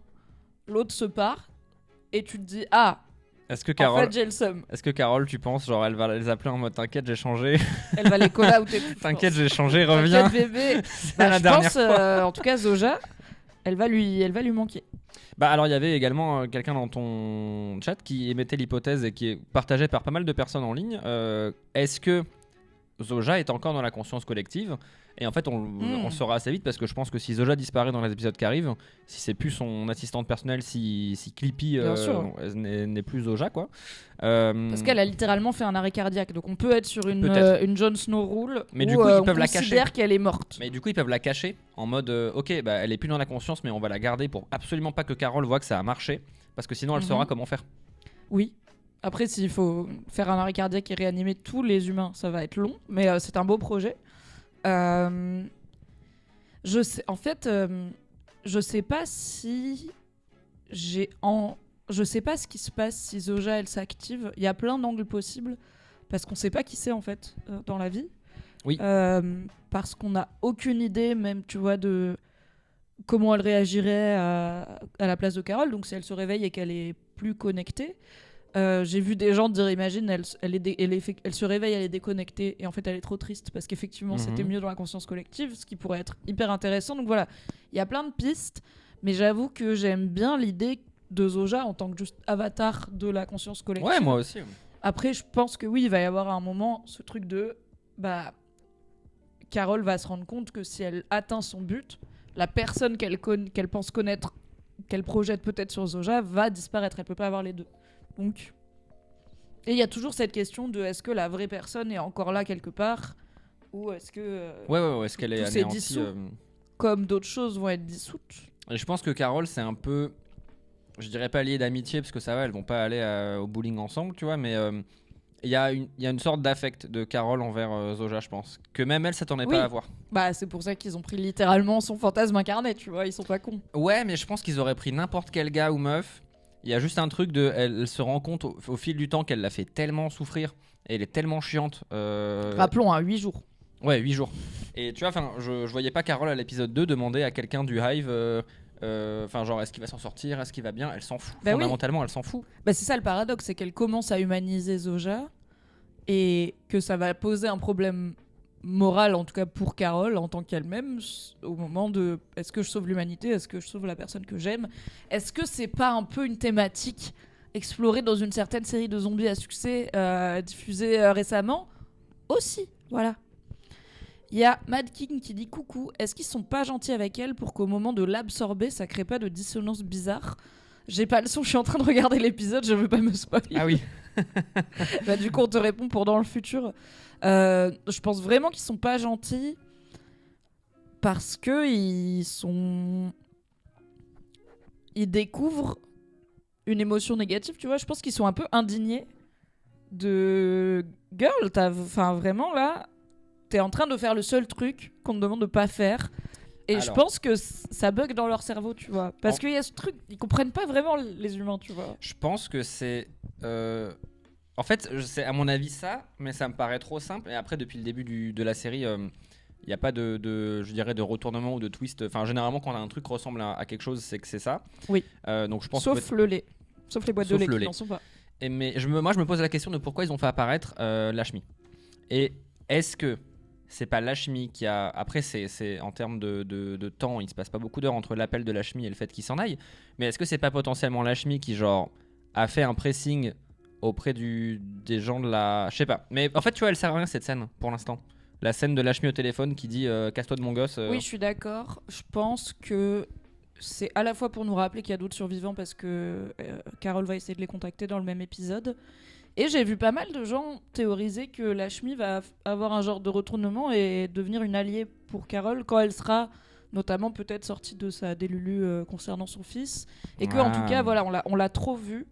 l'autre se part et tu te dis est-ce que Carole, en fait j'ai le seum. Est-ce que Carole, tu penses, genre elle va les appeler en mode t'inquiète j'ai changé, elle va les call-outer. T'inquiète j'ai changé, reviens. T'inquiète bébé. Je pense en tout cas Zoja, elle va lui manquer. Alors il y avait également quelqu'un dans ton chat qui émettait l'hypothèse et qui est partagée par pas mal de personnes en ligne. Est-ce que Zoja est encore dans la conscience collective? Et en fait on le saura assez vite, parce que je pense que si Zoja disparaît dans les épisodes qui arrivent, si c'est plus son assistante personnelle, si Clippy n'est plus Zoja, quoi. Parce qu'elle a littéralement fait un arrêt cardiaque, donc on peut être sur une Jon Snow rule, mais du coup ils peuvent la cacher. On considère qu'elle est morte. Mais du coup ils peuvent la cacher en mode elle est plus dans la conscience, mais on va la garder pour absolument pas que Carole voit que ça a marché, parce que sinon elle saura comment faire. Oui. Après, s'il faut faire un arrêt cardiaque et réanimer tous les humains, ça va être long, mais c'est un beau projet. Je sais pas si je sais pas ce qui se passe si Zoja elle s'active. Il y a plein d'angles possibles parce qu'on sait pas qui c'est en fait dans la vie. Oui. Parce qu'on n'a aucune idée, même tu vois, de comment elle réagirait à la place de Carole, donc si elle se réveille et qu'elle est plus connectée. J'ai vu des gens dire, imagine, elle se réveille, elle est déconnectée et en fait elle est trop triste parce qu'effectivement c'était mieux dans la conscience collective, ce qui pourrait être hyper intéressant. Donc voilà, il y a plein de pistes, mais j'avoue que j'aime bien l'idée de Zoja en tant que juste avatar de la conscience collective. Ouais, moi aussi. Après, je pense que oui, il va y avoir à un moment ce truc de Carole va se rendre compte que si elle atteint son but, la personne qu'elle pense connaître, qu'elle projette peut-être sur Zoja, va disparaître. Elle peut pas avoir les deux. Donc, et il y a toujours cette question de est-ce que la vraie personne est encore là quelque part ou est-ce que est-ce qu'elle est anéantie dissous, comme d'autres choses vont être dissoutes. Et je pense que Carole c'est un peu, je dirais pas lié d'amitié parce que ça va, elles vont pas aller au bowling ensemble, tu vois, mais il y a une sorte d'affect de Carole envers Zoja, je pense, que même elle s'attendait pas à avoir. Bah c'est pour ça qu'ils ont pris littéralement son fantasme incarné, tu vois, ils sont pas cons. Ouais, mais je pense qu'ils auraient pris n'importe quel gars ou meuf. Il y a juste un truc de, elle se rend compte au fil du temps qu'elle l'a fait tellement souffrir et elle est tellement chiante. Rappelons, 8 jours. Ouais, 8 jours. Et tu vois, je voyais pas Carole à l'épisode 2 demander à quelqu'un du Hive, genre est-ce qu'il va s'en sortir, est-ce qu'il va bien, elle s'en fout. Fondamentalement, elle s'en fout. Bah c'est ça le paradoxe, c'est qu'elle commence à humaniser Zoja et que ça va poser un problème moral, en tout cas pour Carole en tant qu'elle-même, au moment de est-ce que je sauve l'humanité, est-ce que je sauve la personne que j'aime, est-ce que c'est pas un peu une thématique explorée dans une certaine série de zombies à succès diffusée récemment aussi, voilà. Il y a Mad King qui dit coucou, est-ce qu'ils sont pas gentils avec elle pour qu'au moment de l'absorber ça crée pas de dissonance bizarre? J'ai pas le son, je suis en train de regarder l'épisode, je veux pas me spoiler. Ah oui. Bah, du coup on te répond pour dans le futur. Je pense vraiment qu'ils sont pas gentils parce que ils découvrent une émotion négative, tu vois. Je pense qu'ils sont un peu indignés de girl, vraiment là t'es en train de faire le seul truc qu'on te demande de pas faire. Et je pense que ça bug dans leur cerveau, tu vois. Parce qu'il y a ce truc, ils comprennent pas vraiment les humains, tu vois. Je pense que c'est... En fait, c'est à mon avis ça, mais ça me paraît trop simple. Et après, depuis le début de la série, il n'y a pas je dirais, de retournement ou de twist. Enfin, généralement, quand un truc ressemble à quelque chose, c'est que c'est ça. Oui. Donc, je pense Sauf le lait. Sauf les boîtes de lait qui n'en sont pas. Mais moi, je me pose la question de pourquoi ils ont fait apparaître Lashmi. Et est-ce que c'est pas Lashmi qui a... Après, c'est en termes de temps, il se passe pas beaucoup d'heures entre l'appel de Lashmi et le fait qu'il s'en aille. Mais est-ce que c'est pas potentiellement Lashmi qui, genre, a fait un pressing auprès des gens de la... Je sais pas. Mais en fait, tu vois, elle sert à rien cette scène, pour l'instant. La scène de Lashmi au téléphone qui dit casse-toi de mon gosse. Oui, je suis d'accord. Je pense que c'est à la fois pour nous rappeler qu'il y a d'autres survivants parce que Carole va essayer de les contacter dans le même épisode. Et j'ai vu pas mal de gens théoriser que Lashmi va avoir un genre de retournement et devenir une alliée pour Carole quand elle sera notamment peut-être sortie de sa délulu concernant son fils. Et que, en tout cas, voilà, on l'a trop vue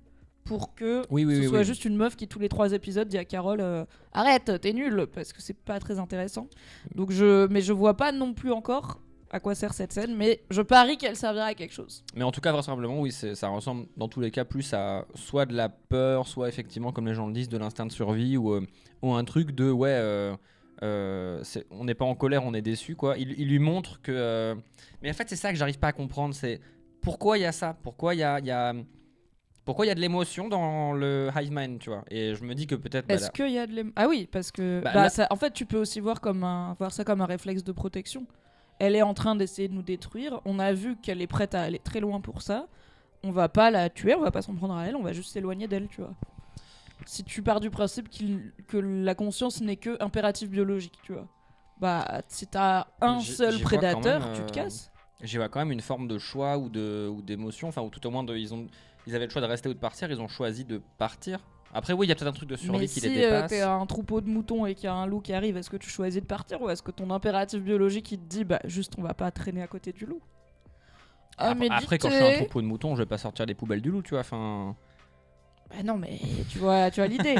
pour que ce soit juste une meuf qui, tous les 3 épisodes, dit à Carole arrête, t'es nulle, parce que c'est pas très intéressant. Donc mais je vois pas non plus encore à quoi sert cette scène, mais je parie qu'elle servira à quelque chose. Mais en tout cas, vraisemblablement, oui, ça ressemble dans tous les cas plus à soit de la peur, soit effectivement, comme les gens le disent, de l'instinct de survie ou un truc de on n'est pas en colère, on est déçu, quoi. Il lui montre que. Mais en fait, c'est ça que j'arrive pas à comprendre, c'est pourquoi il y a ça, pourquoi il y a de l'émotion dans le Hive Mind, tu vois. Et je me dis que peut-être... Est-ce qu'il y a de l'émotion ? Ah oui, parce que... en fait, tu peux aussi voir ça comme un réflexe de protection. Elle est en train d'essayer de nous détruire. On a vu qu'elle est prête à aller très loin pour ça. On va pas la tuer, on va pas s'en prendre à elle, on va juste s'éloigner d'elle, tu vois. Si tu pars du principe que la conscience n'est que impératif biologique, tu vois. Bah, si t'as un seul prédateur, tu te casses. J'y vois quand même une forme de choix ou d'émotion, enfin, ou tout au moins ils avaient le choix de rester ou de partir, ils ont choisi de partir. Après, oui, il y a peut-être un truc de survie qui les dépasse. Mais si t'es un troupeau de moutons et qu'il y a un loup qui arrive, est-ce que tu choisis de partir ou est-ce que ton impératif biologique il te dit juste on va pas traîner à côté du loup? Après, quand je suis un troupeau de moutons, je vais pas sortir les poubelles du loup, tu vois. Enfin. Bah non, mais tu vois l'idée.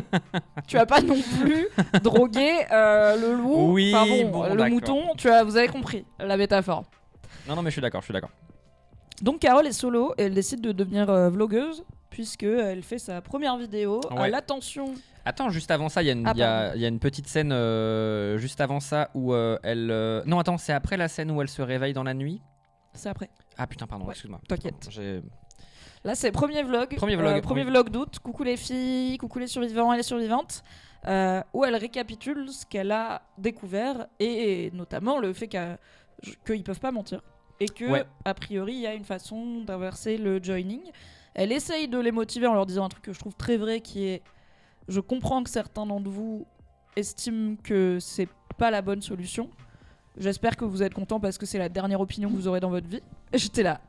Tu vas pas non plus droguer le loup. Oui, le mouton. Vous avez compris la métaphore. Non, mais je suis d'accord. Donc Carole est solo et elle décide de devenir vlogueuse puisqu'elle fait sa première vidéo à l'attention. Attends, juste avant ça, il y a une petite scène juste avant ça où elle... Non, attends, c'est après la scène où elle se réveille dans la nuit. C'est après. Ah putain, pardon, Ouais, excuse-moi. t'inquiète. J'ai... Là, c'est premier vlog. Premier Premier oui. vlog d'août. Coucou les filles, coucou les survivants et les survivantes. Où elle récapitule ce qu'elle a découvert et notamment le fait qu'ils peuvent pas mentir. Et que, a priori, il y a une façon d'inverser le joining. Elle essaye de les motiver en leur disant un truc que je trouve très vrai qui est... Je comprends que certains d'entre vous estiment que c'est pas la bonne solution. J'espère que vous êtes contents parce que c'est la dernière opinion que vous aurez dans votre vie. Et j'étais là.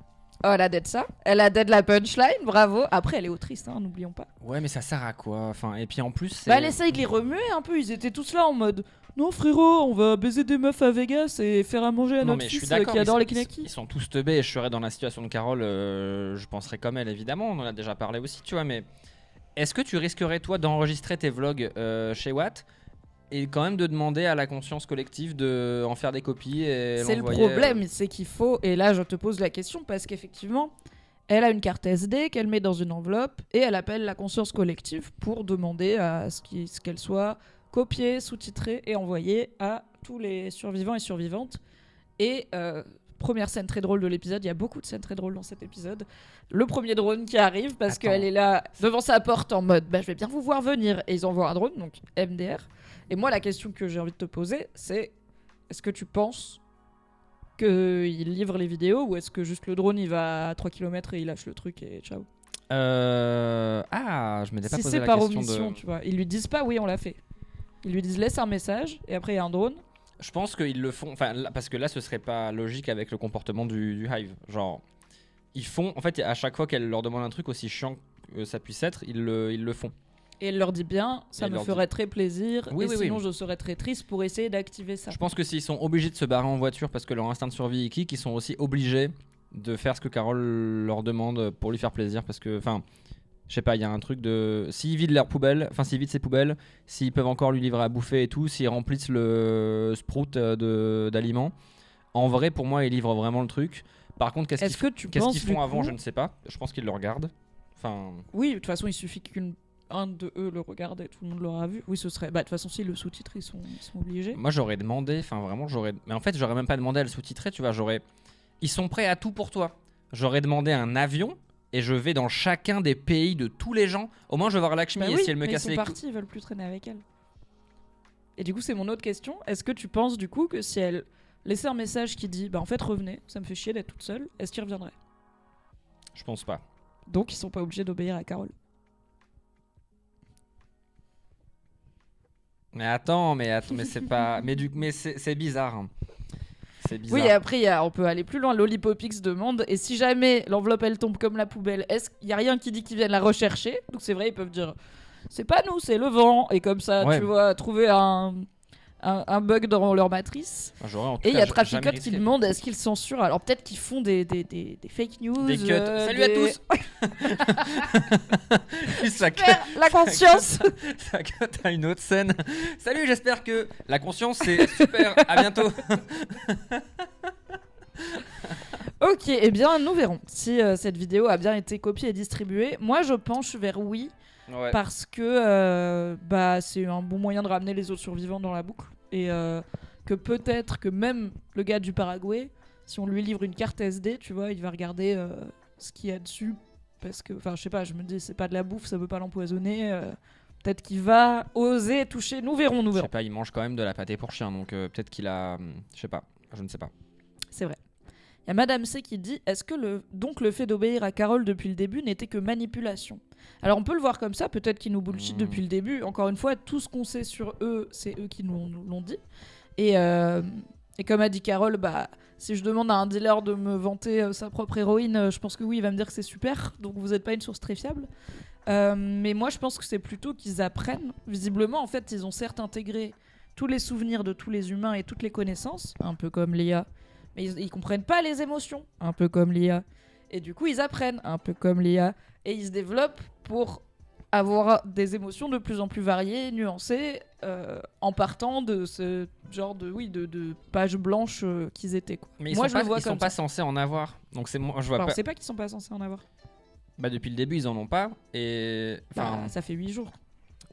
Oh, elle a dead ça. Elle a dead la punchline, bravo. Après, elle est autrice, hein, n'oublions pas. Ouais, mais ça sert à quoi? Enfin, et puis en plus, c'est... Bah, elle essaye de les remuer un peu. Ils étaient tous là en mode non, frérot, on va baiser des meufs à Vegas et faire à manger à notre fils qui adore les knackis. Ils sont tous teubés et je serais dans la situation de Carole, je penserais comme elle, évidemment. On en a déjà parlé aussi, tu vois, mais est-ce que tu risquerais, toi, d'enregistrer tes vlogs chez Watt et quand même de demander à la conscience collective de en faire des copies et c'est l'envoyer, le problème, c'est qu'il faut... Et là, je te pose la question parce qu'effectivement, elle a une carte SD qu'elle met dans une enveloppe et elle appelle la conscience collective pour demander à ce qu'elle soit copiée, sous-titrée et envoyée à tous les survivants et survivantes. Et première scène très drôle de l'épisode, il y a beaucoup de scènes très drôles dans cet épisode. Le premier drone qui arrive parce qu'elle est là devant sa porte en mode bah, je vais bien vous voir venir. Et ils envoient un drone, donc MDR. Et moi, la question que j'ai envie de te poser, c'est est-ce que tu penses qu'il livre les vidéos ou est-ce que juste le drone il va à 3 km et il lâche le truc et ciao? Ah, je m'étais pas posé la question. Si c'est par omission, tu vois. Ils lui disent pas oui, on l'a fait. Ils lui disent laisse un message et après il y a un drone. Je pense qu'ils le font, parce que là ce serait pas logique avec le comportement du Hive. Genre, ils font, en fait, à chaque fois qu'elle leur demande un truc aussi chiant que ça puisse être, ils le font. Et elle leur dit bien, ça me ferait très plaisir, sinon je serais très triste pour essayer d'activer ça. Je pense que s'ils sont obligés de se barrer en voiture parce que leur instinct de survie est kick, ils sont aussi obligés de faire ce que Carole leur demande pour lui faire plaisir. Parce que, enfin, je sais pas, il y a un truc de... S'ils vident leurs poubelles, enfin s'ils vident ses poubelles, s'ils peuvent encore lui livrer à bouffer et tout, s'ils remplissent le sprout d'aliments, en vrai, pour moi, ils livrent vraiment le truc. Par contre, qu'est-ce qu'ils font avant, je ne sais pas. Je pense qu'ils le regardent. Enfin... Oui, de toute façon, il suffit qu'un de eux le regarde et tout le monde l'aura vu. Oui, ce serait... Bah, de toute façon, si le sous-titre, ils sont obligés. Moi, j'aurais demandé, enfin vraiment, mais en fait, j'aurais même pas demandé à le sous-titrer, tu vois, ils sont prêts à tout pour toi. J'aurais demandé un avion et je vais dans chacun des pays de tous les gens. Au moins, je vais voir Lakshmi et si elle me casse les couilles. Ils sont partis, ils veulent plus traîner avec elle. Et du coup, c'est mon autre question. Est-ce que tu penses du coup que si elle laissait un message qui dit bah en fait revenez, ça me fait chier d'être toute seule, est-ce qu'ils reviendraient? Je pense pas. Donc ils sont pas obligés d'obéir à Carole. Mais attends, mais c'est pas, mais c'est bizarre. Hein. C'est bizarre. Oui, et après on peut aller plus loin. Lollipopix demande et si jamais l'enveloppe elle tombe comme la poubelle, est-ce qu'il y a rien qui dit qu'ils viennent la rechercher? Donc c'est vrai, ils peuvent dire c'est pas nous, c'est le vent et comme ça tu vois trouver un bug dans leur matrice. Et il y a Traficote qui demande est-ce qu'ils censurent. Alors peut-être qu'ils font des fake news. Des cuts. Salut à tous. La conscience. Traficote a une autre scène. Salut, j'espère que la conscience c'est super. À bientôt. Ok, eh bien nous verrons si cette vidéo a bien été copiée et distribuée. Moi je penche vers oui. Ouais. Parce que c'est un bon moyen de ramener les autres survivants dans la boucle et que peut-être que même le gars du Paraguay, si on lui livre une carte SD, tu vois, il va regarder ce qu'il y a dessus parce que, enfin, je sais pas, je me dis c'est pas de la bouffe, ça veut pas l'empoisonner. Peut-être qu'il va oser toucher. Nous verrons. Je sais pas, il mange quand même de la pâtée pour chien, donc peut-être qu'il a, je sais pas, je ne sais pas. C'est vrai. Il y a Madame C qui dit est-ce que le fait d'obéir à Carole depuis le début n'était que manipulation? Alors on peut le voir comme ça, peut-être qu'ils nous bullshit depuis le début. Encore une fois, tout ce qu'on sait sur eux, c'est eux qui nous l'ont dit. Et comme a dit Carole, si je demande à un dealer de me vanter sa propre héroïne, je pense que oui, il va me dire que c'est super. Donc vous n'êtes pas une source très fiable. Mais moi je pense que c'est plutôt qu'ils apprennent. Visiblement, en fait, ils ont certes intégré tous les souvenirs de tous les humains et toutes les connaissances, un peu comme Léa. Mais ils comprennent pas les émotions, un peu comme Léa. Et du coup, ils apprennent, un peu comme Léa. Et ils se développent pour avoir des émotions de plus en plus variées, nuancées, en partant de ce genre de pages blanches qu'ils étaient. Quoi. Mais moi, ils sont pas censés en avoir. Donc c'est moi, je vois pas. C'est pas qu'ils sont pas censés en avoir. Depuis le début, ils en ont pas. Et ça fait 8 jours.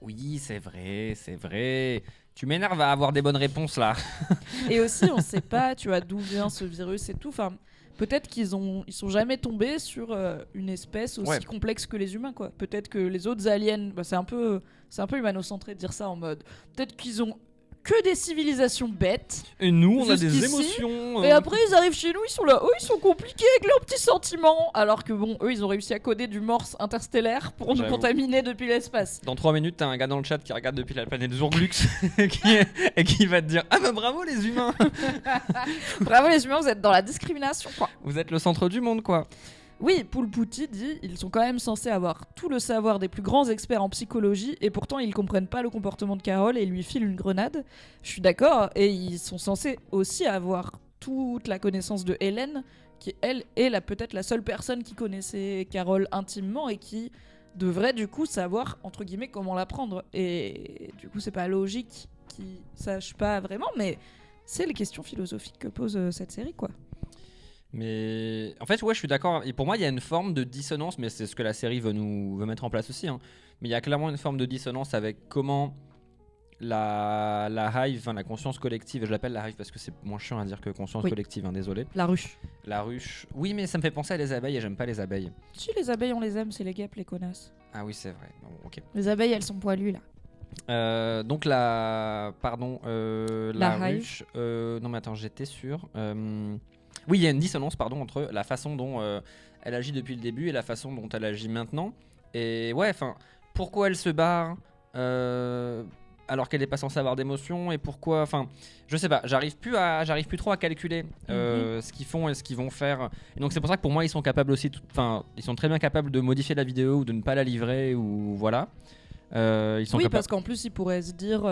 Oui, c'est vrai. Tu m'énerves à avoir des bonnes réponses là. Et aussi, on sait pas, tu vois, d'où vient ce virus et tout. Enfin, Peut-être ils sont jamais tombés sur une espèce aussi complexe que les humains, quoi. Peut-être que les autres aliens, c'est un peu humanocentré de dire ça en mode. Peut-être qu'ils ont que des civilisations bêtes. Et nous, on a des émotions. Et après, ils arrivent chez nous, ils sont là. Eux, ils sont compliqués avec leurs petits sentiments. Alors que bon, eux, ils ont réussi à coder du morse interstellaire pour nous contaminer depuis l'espace. Dans 3 minutes, t'as un gars dans le chat qui regarde depuis la planète Zurglux et qui va te dire ah bah bravo les humains. Bravo les humains, vous êtes dans la discrimination, quoi. Vous êtes le centre du monde, quoi. Oui, Poulpouti dit ils sont quand même censés avoir tout le savoir des plus grands experts en psychologie et pourtant ils comprennent pas le comportement de Carole et lui filent une grenade. Je suis d'accord, et ils sont censés aussi avoir toute la connaissance de Hélène, qui elle est peut-être la seule personne qui connaissait Carole intimement et qui devrait du coup savoir entre guillemets comment la prendre. Et du coup c'est pas logique qu'ils sachent pas vraiment, mais c'est les questions philosophiques que pose cette série, quoi. Mais en fait, ouais, je suis d'accord. Et pour moi, il y a une forme de dissonance, mais c'est ce que la série veut mettre en place aussi. Hein. Mais il y a clairement une forme de dissonance avec comment la hive, enfin la conscience collective, et je l'appelle la hive parce que c'est moins chiant à dire que conscience collective, hein, désolé. La ruche. La ruche. Oui, mais ça me fait penser à les abeilles et j'aime pas les abeilles. Si, les abeilles, on les aime, c'est les guêpes, les connasses. Ah oui, c'est vrai. Bon, ok. Les abeilles, elles sont poilues là. Donc la ruche. Non mais attends, j'étais sûr. Oui, il y a une dissonance entre la façon dont elle agit depuis le début et la façon dont elle agit maintenant. Et ouais, enfin, pourquoi elle se barre alors qu'elle n'est pas censée avoir d'émotions, et pourquoi, enfin, je sais pas, j'arrive plus trop à calculer ce qu'ils font et ce qu'ils vont faire. Et donc c'est pour ça que pour moi ils sont capables aussi, ils sont très bien capables de modifier la vidéo ou de ne pas la livrer ou voilà. Ils sont parce qu'en plus ils pourraient se dire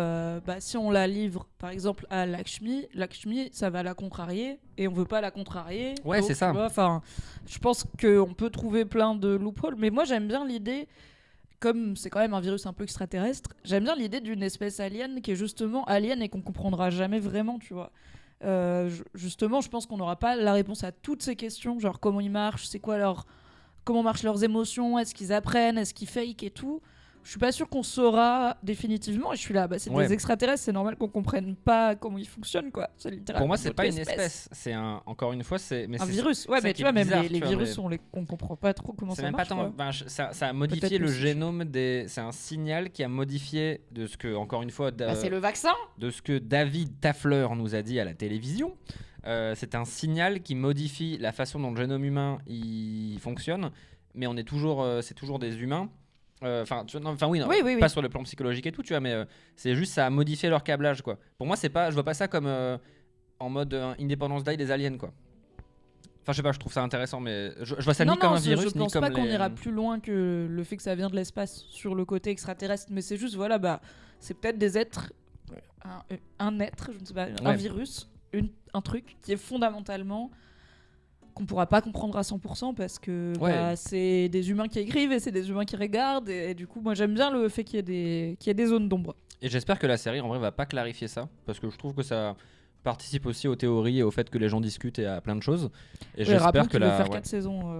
si on la livre par exemple à Lakshmi, ça va la contrarier et on veut pas la contrarier. Ouais, donc, c'est ça. Enfin, je pense qu'on peut trouver plein de loopholes, mais moi j'aime bien l'idée, comme c'est quand même un virus un peu extraterrestre, j'aime bien l'idée d'une espèce alien qui est justement alien et qu'on comprendra jamais vraiment, tu vois. Justement, je pense qu'on n'aura pas la réponse à toutes ces questions, genre comment ils marchent, c'est quoi comment marchent leurs émotions, est-ce qu'ils apprennent, est-ce qu'ils fake et tout. Je suis pas sûr qu'on saura définitivement, et je suis là, c'est des extraterrestres, c'est normal qu'on comprenne pas comment ils fonctionnent, quoi. C'est littéralement pour moi, c'est pas une espèce, c'est encore une fois, c'est un virus. Ouais, mais tu vois, même les virus, on comprend pas trop comment ça marche. Ça a modifié le génome c'est un signal qui a modifié de ce que, encore une fois, c'est le vaccin. De ce que David Tafler nous a dit à la télévision. C'est un signal qui modifie la façon dont le génome humain il fonctionne, mais c'est toujours des humains. Oui. Pas sur le plan psychologique et tout, tu vois, mais c'est juste ça a modifié leur câblage, quoi. Pour moi, je vois pas ça comme en mode Independence Day des aliens, quoi. Enfin, je sais pas, je trouve ça intéressant, mais je vois ça ni comme un virus, ni comme. Je pense pas qu'on ira plus loin que le fait que ça vient de l'espace sur le côté extraterrestre, mais c'est juste, c'est peut-être des êtres, un être, je ne sais pas, un virus, un truc qui est fondamentalement qu'on pourra pas comprendre à 100% parce que c'est des humains qui écrivent et c'est des humains qui regardent, et du coup moi j'aime bien le fait qu'il y ait des zones d'ombre. Et j'espère que la série en vrai va pas clarifier ça, parce que je trouve que ça participe aussi aux théories et au fait que les gens discutent et à plein de choses. Et j'espère que veut faire 4 saisons,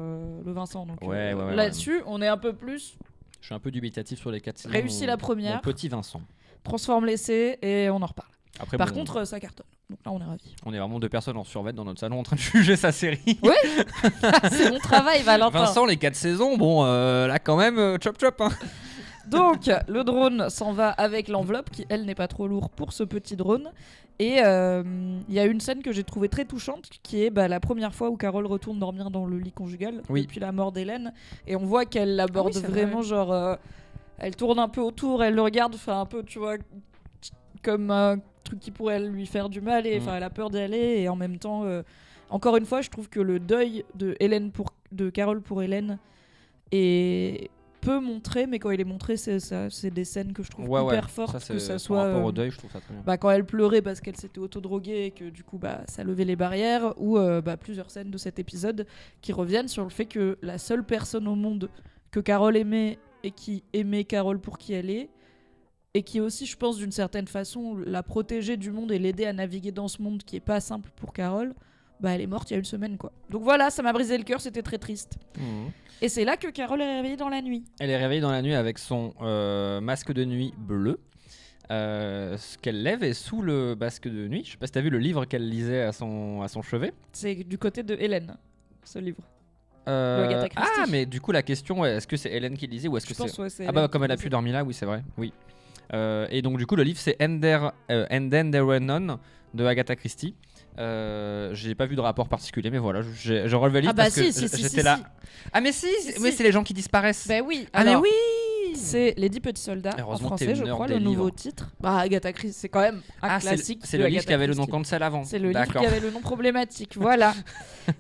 le Vincent, donc là-dessus on est un peu plus. Je suis un peu dubitatif sur les 4 saisons. Réussi la première. Mon petit Vincent. Transforme l'essai et on en reparle. Après, par contre, ça cartonne. Donc là, on est ravis. On est vraiment 2 personnes en survêt dans notre salon en train de juger sa série. Oui, c'est mon travail, Valentin. Vincent, les 4 saisons, bon, là quand même, chop chop. Hein. Donc, le drone s'en va avec l'enveloppe qui, elle, n'est pas trop lourde pour ce petit drone. Et il y a une scène que j'ai trouvée très touchante, qui est la première fois où Carole retourne dormir dans le lit conjugal depuis la mort d'Hélène. Et on voit qu'elle l'aborde vraiment, genre... elle tourne un peu autour, elle le regarde, enfin un peu, tu vois, comme un truc qui pourrait lui faire du mal, et elle a peur d'y aller, et en même temps, encore une fois, je trouve que le deuil de Carole pour Hélène est peu montré, mais quand il est montré, c'est des scènes que je trouve hyper fortes, que ça soit par rapport au deuil, je trouve ça très bien. Quand elle pleurait parce qu'elle s'était autodroguée et que du coup ça levait les barrières, ou plusieurs scènes de cet épisode qui reviennent sur le fait que la seule personne au monde que Carole aimait et qui aimait Carole pour qui elle est, et qui aussi, je pense, d'une certaine façon, la protéger du monde et l'aider à naviguer dans ce monde qui est pas simple pour Carole, elle est morte il y a une semaine, quoi. Donc voilà, ça m'a brisé le cœur, c'était très triste. Et c'est là que Carole est réveillée dans la nuit. Elle est réveillée dans la nuit avec son masque de nuit bleu, ce qu'elle lève est sous le masque de nuit. Je sais pas si t'as vu le livre qu'elle lisait à son chevet. C'est du côté de Hélène. ce livre. Ah, mais du coup, la question, est-ce que c'est Hélène qui le lisait ou est-ce que pense, ouais, c'est Ah bah comme elle a pu dormir là, oui, c'est vrai. Oui. Et donc du coup, le livre c'est And Then There Were None de Agatha Christie. J'ai pas vu de rapport particulier, mais voilà, je relevais le livre parce que j'étais là. Ah mais mais c'est les gens qui disparaissent. Bah oui. Ah mais oui. C'est Les 10 petits soldats en français, je crois, le nouveau titre. Bah Agatha Christie, c'est quand même un classique. C'est le livre qui avait le nom cancel avant. C'est le livre qui avait le nom problématique, voilà.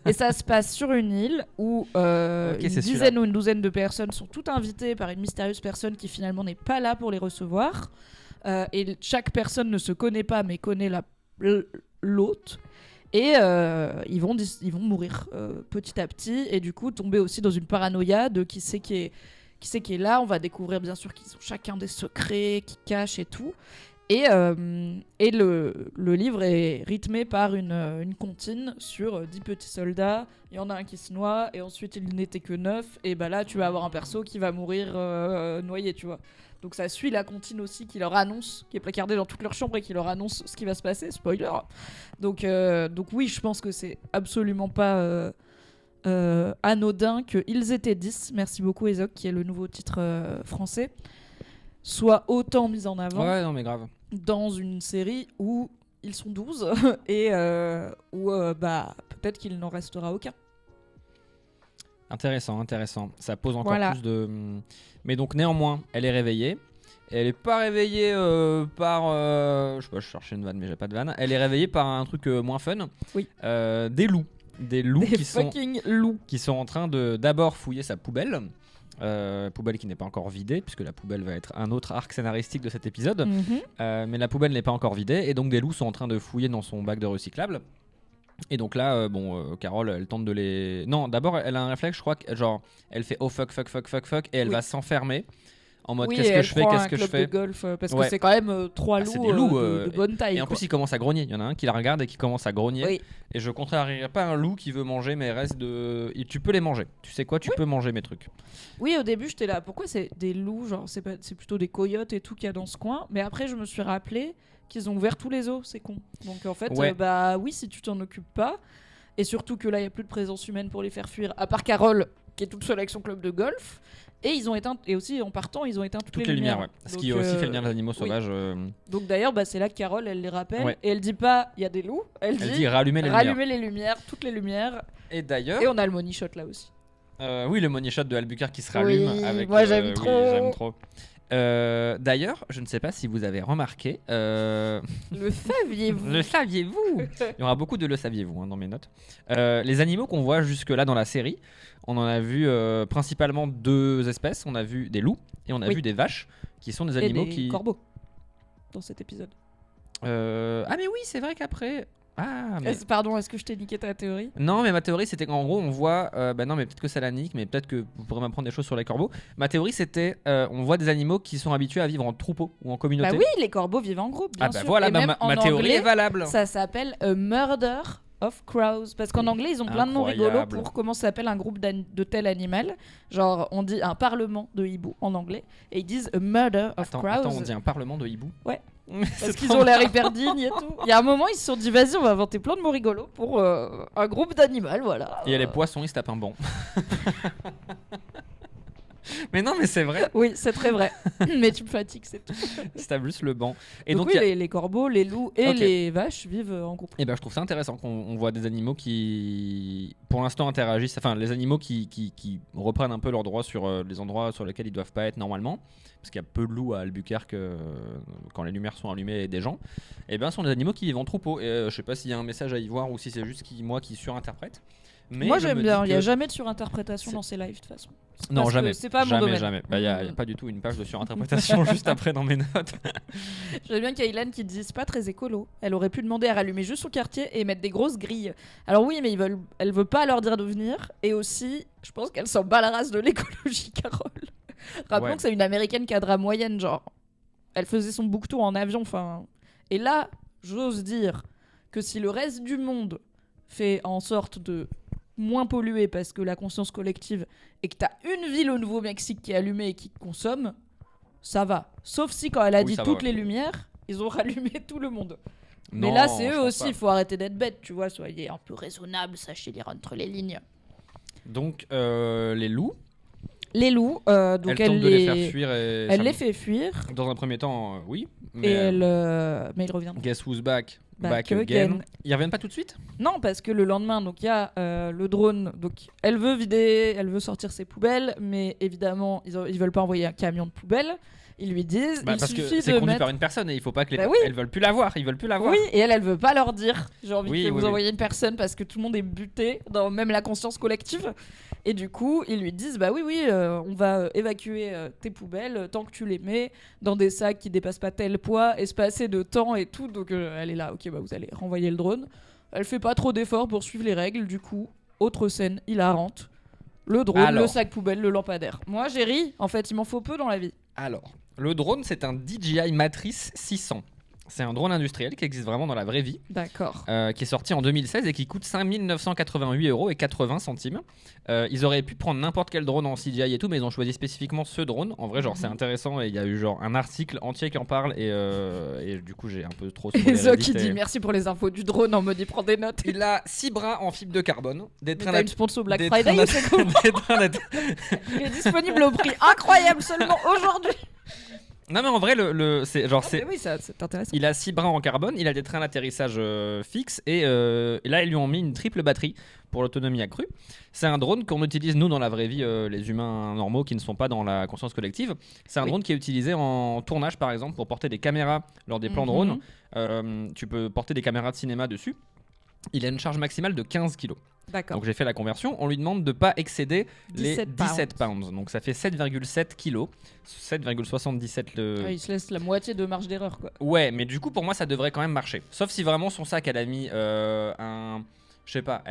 Et ça se passe sur une île où une dizaine ou une douzaine de personnes sont toutes invitées par une mystérieuse personne qui finalement n'est pas là pour les recevoir. Et chaque personne ne se connaît pas mais connaît l'autre. Et ils vont mourir petit à petit et du coup tomber aussi dans une paranoïa de qui c'est qui est là. On va découvrir bien sûr qu'ils ont chacun des secrets qu'ils cachent et tout. Et le livre est rythmé par une comptine sur 10 petits soldats. Il y en a un qui se noie et ensuite il n'était que 9. Et bah là tu vas avoir un perso qui va mourir noyé, tu vois. Donc ça suit la comptine aussi qui leur annonce, qui est placardée dans toute leur chambre et qui leur annonce ce qui va se passer, spoiler. Donc oui, je pense que c'est absolument pas anodin que Ils étaient 10, merci beaucoup Ezoc, qui est le nouveau titre français, soit autant mis en avant. Ouais, non mais grave. Dans une série où ils sont 12 et où peut-être qu'il n'en restera aucun. Intéressant. Ça pose encore plus de... Mais donc néanmoins, elle est réveillée. Elle est pas réveillée par... je sais pas, je cherchais une vanne, mais j'ai pas de vanne. Elle est réveillée par un truc moins fun. Oui. Des loups. Des fucking loups. Qui sont en train de d'abord fouiller sa poubelle. Poubelle qui n'est pas encore vidée, puisque la poubelle va être un autre arc scénaristique de cet épisode. Mais la poubelle n'est pas encore vidée. Et donc des loups sont en train de fouiller dans son bac de recyclable. Et donc là, Carole, elle tente de les... Non, d'abord, elle a un réflexe, je crois, genre, elle fait oh fuck, et elle va s'enfermer en mode qu'est-ce que je fais de golf, parce que c'est quand même 3 loups, des loups de bonne taille. Et en plus, ils commencent à grogner. Il y en a un qui la regarde et qui commence à grogner. Oui. Et je contrarierais pas un loup qui veut manger mes restes de... Et tu peux les manger. Tu sais quoi, tu peux manger mes trucs. Oui, au début, j'étais là. Pourquoi c'est des loups, genre, c'est plutôt des coyotes et tout qu'il y a dans ce coin. Mais après, je me suis rappelé qu'ils ont ouvert tous les os, c'est con. Donc en fait, oui, si tu t'en occupes pas, et surtout que là, il n'y a plus de présence humaine pour les faire fuir, à part Carole, qui est toute seule avec son club de golf, et ils ont éteint, et aussi en partant, ils ont éteint toutes les lumières. Ouais. Ce qui aussi fait le bien des animaux sauvages. Donc d'ailleurs, c'est là que Carole, elle les rappelle, et elle dit pas, il y a des loups, elle dit rallumer les lumières, toutes les lumières. Et d'ailleurs... Et on a le money shot là aussi. Oui, le money shot de Albuquerque qui se rallume. Avec, moi j'aime trop. Oui, j'aime trop. D'ailleurs, je ne sais pas si vous avez remarqué. Le saviez-vous ? Le saviez-vous ? Il y aura beaucoup de le saviez-vous dans mes notes. Les animaux qu'on voit jusque-là dans la série, on en a vu principalement 2 espèces. On a vu des loups et on a vu des vaches, qui sont des animaux et des corbeaux dans cet épisode. Ah mais oui, c'est vrai qu'après... Ah, mais... Pardon, est-ce que je t'ai niqué ta théorie ? Non, mais ma théorie c'était qu'en gros on voit... non, mais peut-être que ça la nique, mais peut-être que vous pourrez m'apprendre des choses sur les corbeaux. Ma théorie c'était on voit des animaux qui sont habitués à vivre en troupeau ou en communauté. Bah oui, les corbeaux vivent en groupe, bien sûr. Voilà, ma théorie est valable. Ça s'appelle a murder of crows. Parce qu'en anglais, ils ont plein de noms rigolos pour comment ça s'appelle un groupe de tel animal. Genre, on dit un parlement de hibou en anglais. Et ils disent a murder of crows. Attends, on dit un parlement de hibou ? Ouais. Parce qu'ils ont l'air hyper dignes et tout. Il y a un moment, ils se sont dit, vas-y, on va inventer plein de mots rigolos pour un groupe d'animaux, voilà. Et il y a les poissons, ils se tapent un banc. Mais non, mais c'est vrai. Oui, c'est très vrai. Mais tu me fatigues, c'est tout. C'est juste le banc. Et donc oui, les corbeaux, les loups et les vaches vivent en groupe. Et je trouve ça intéressant qu'on voit des animaux qui, pour l'instant, interagissent. Enfin, les animaux qui reprennent un peu leurs droits sur les endroits sur lesquels ils doivent pas être normalement. Parce qu'il y a peu de loups à Albuquerque quand les lumières sont allumées et des gens. Et sont des animaux qui vivent en troupeau. Et je sais pas s'il y a un message à y voir ou si c'est juste moi qui surinterprète. Mais moi j'aime bien, il n'y a jamais de surinterprétation dans ces lives de toute façon. Non, jamais. C'est pas mon domaine. Jamais. Il n'y a pas du tout une page de surinterprétation juste après dans mes notes. J'aime bien qu'Aylan qui dit c'est pas très écolo. Elle aurait pu demander à rallumer juste son quartier et mettre des grosses grilles. Alors oui, mais elle veut pas leur dire de venir. Et aussi, je pense qu'elle s'en bat la race de l'écologie, Carole. Rappelons que c'est une américaine cadre moyenne, genre. Elle faisait son book tour en avion, enfin. Et là, j'ose dire que si le reste du monde fait en sorte de moins polluer parce que la conscience collective et que t'as une ville au Nouveau-Mexique qui est allumée et qui consomme, ça va. Sauf si quand elle a dit toutes les lumières, ils ont rallumé tout le monde. Non, mais là, c'est eux aussi, il faut arrêter d'être bêtes, tu vois, soyez un peu raisonnable, sachez lire entre les lignes. Donc les loups. Les loups, donc elle tente de les faire fuir. Elle les fait fuir. Dans un premier temps, oui. Mais mais ils reviennent. Guess who's back? Back again. Ils reviennent pas tout de suite? Non, parce que le lendemain, donc il y a le drone. Donc elle veut sortir ses poubelles, mais évidemment ils veulent pas envoyer un camion de poubelles. Ils lui disent, parce que c'est conduit par une personne et il faut pas que les elles veulent plus la voir, ils veulent plus la voir. Oui, et elle veut pas leur dire. J'ai envie que vous envoyiez une personne parce que tout le monde est buté dans même la conscience collective. Et du coup, ils lui disent on va évacuer tes poubelles tant que tu les mets dans des sacs qui dépassent pas tel poids, espacés de temps et tout. Donc elle est là, ok, vous allez renvoyer le drone. Elle fait pas trop d'efforts pour suivre les règles. Du coup, autre scène hilarante. Le drone, le sac poubelle, le lampadaire. Moi, j'ai ri. En fait, il m'en faut peu dans la vie. Alors, le drone, c'est un DJI Matrice 600. C'est un drone industriel qui existe vraiment dans la vraie vie. D'accord. Qui est sorti en 2016 et qui coûte 5 988 € et 80 centimes. Ils auraient pu prendre n'importe quel drone en CGI et tout, mais ils ont choisi spécifiquement ce drone. En vrai, c'est intéressant et il y a eu un article entier qui en parle et du coup, j'ai un peu trop. Et Zo qui dit merci pour les infos du drone en mode il prend des notes. Il a 6 bras en fibre de carbone. T'as une sponsor Black Friday ou c'est quoi? Il est disponible au prix incroyable seulement aujourd'hui. Non mais en vrai c'est intéressant. Il a 6 bras en carbone, il a des trains d'atterrissage fixes et là ils lui ont mis une triple batterie pour l'autonomie accrue. C'est un drone qu'on utilise nous dans la vraie vie, les humains normaux qui ne sont pas dans la conscience collective. C'est un drone qui est utilisé en tournage par exemple pour porter des caméras lors des plans drone. Tu peux porter des caméras de cinéma dessus. Il a une charge maximale de 15 kg. D'accord. Donc j'ai fait la conversion. On lui demande de ne pas excéder 17 les 17 pounds. Donc ça fait 7,7 kg. 7,77 le. Il se laisse la moitié de marge d'erreur quoi. Ouais, mais du coup pour moi ça devrait quand même marcher. Sauf si vraiment son sac elle a mis elle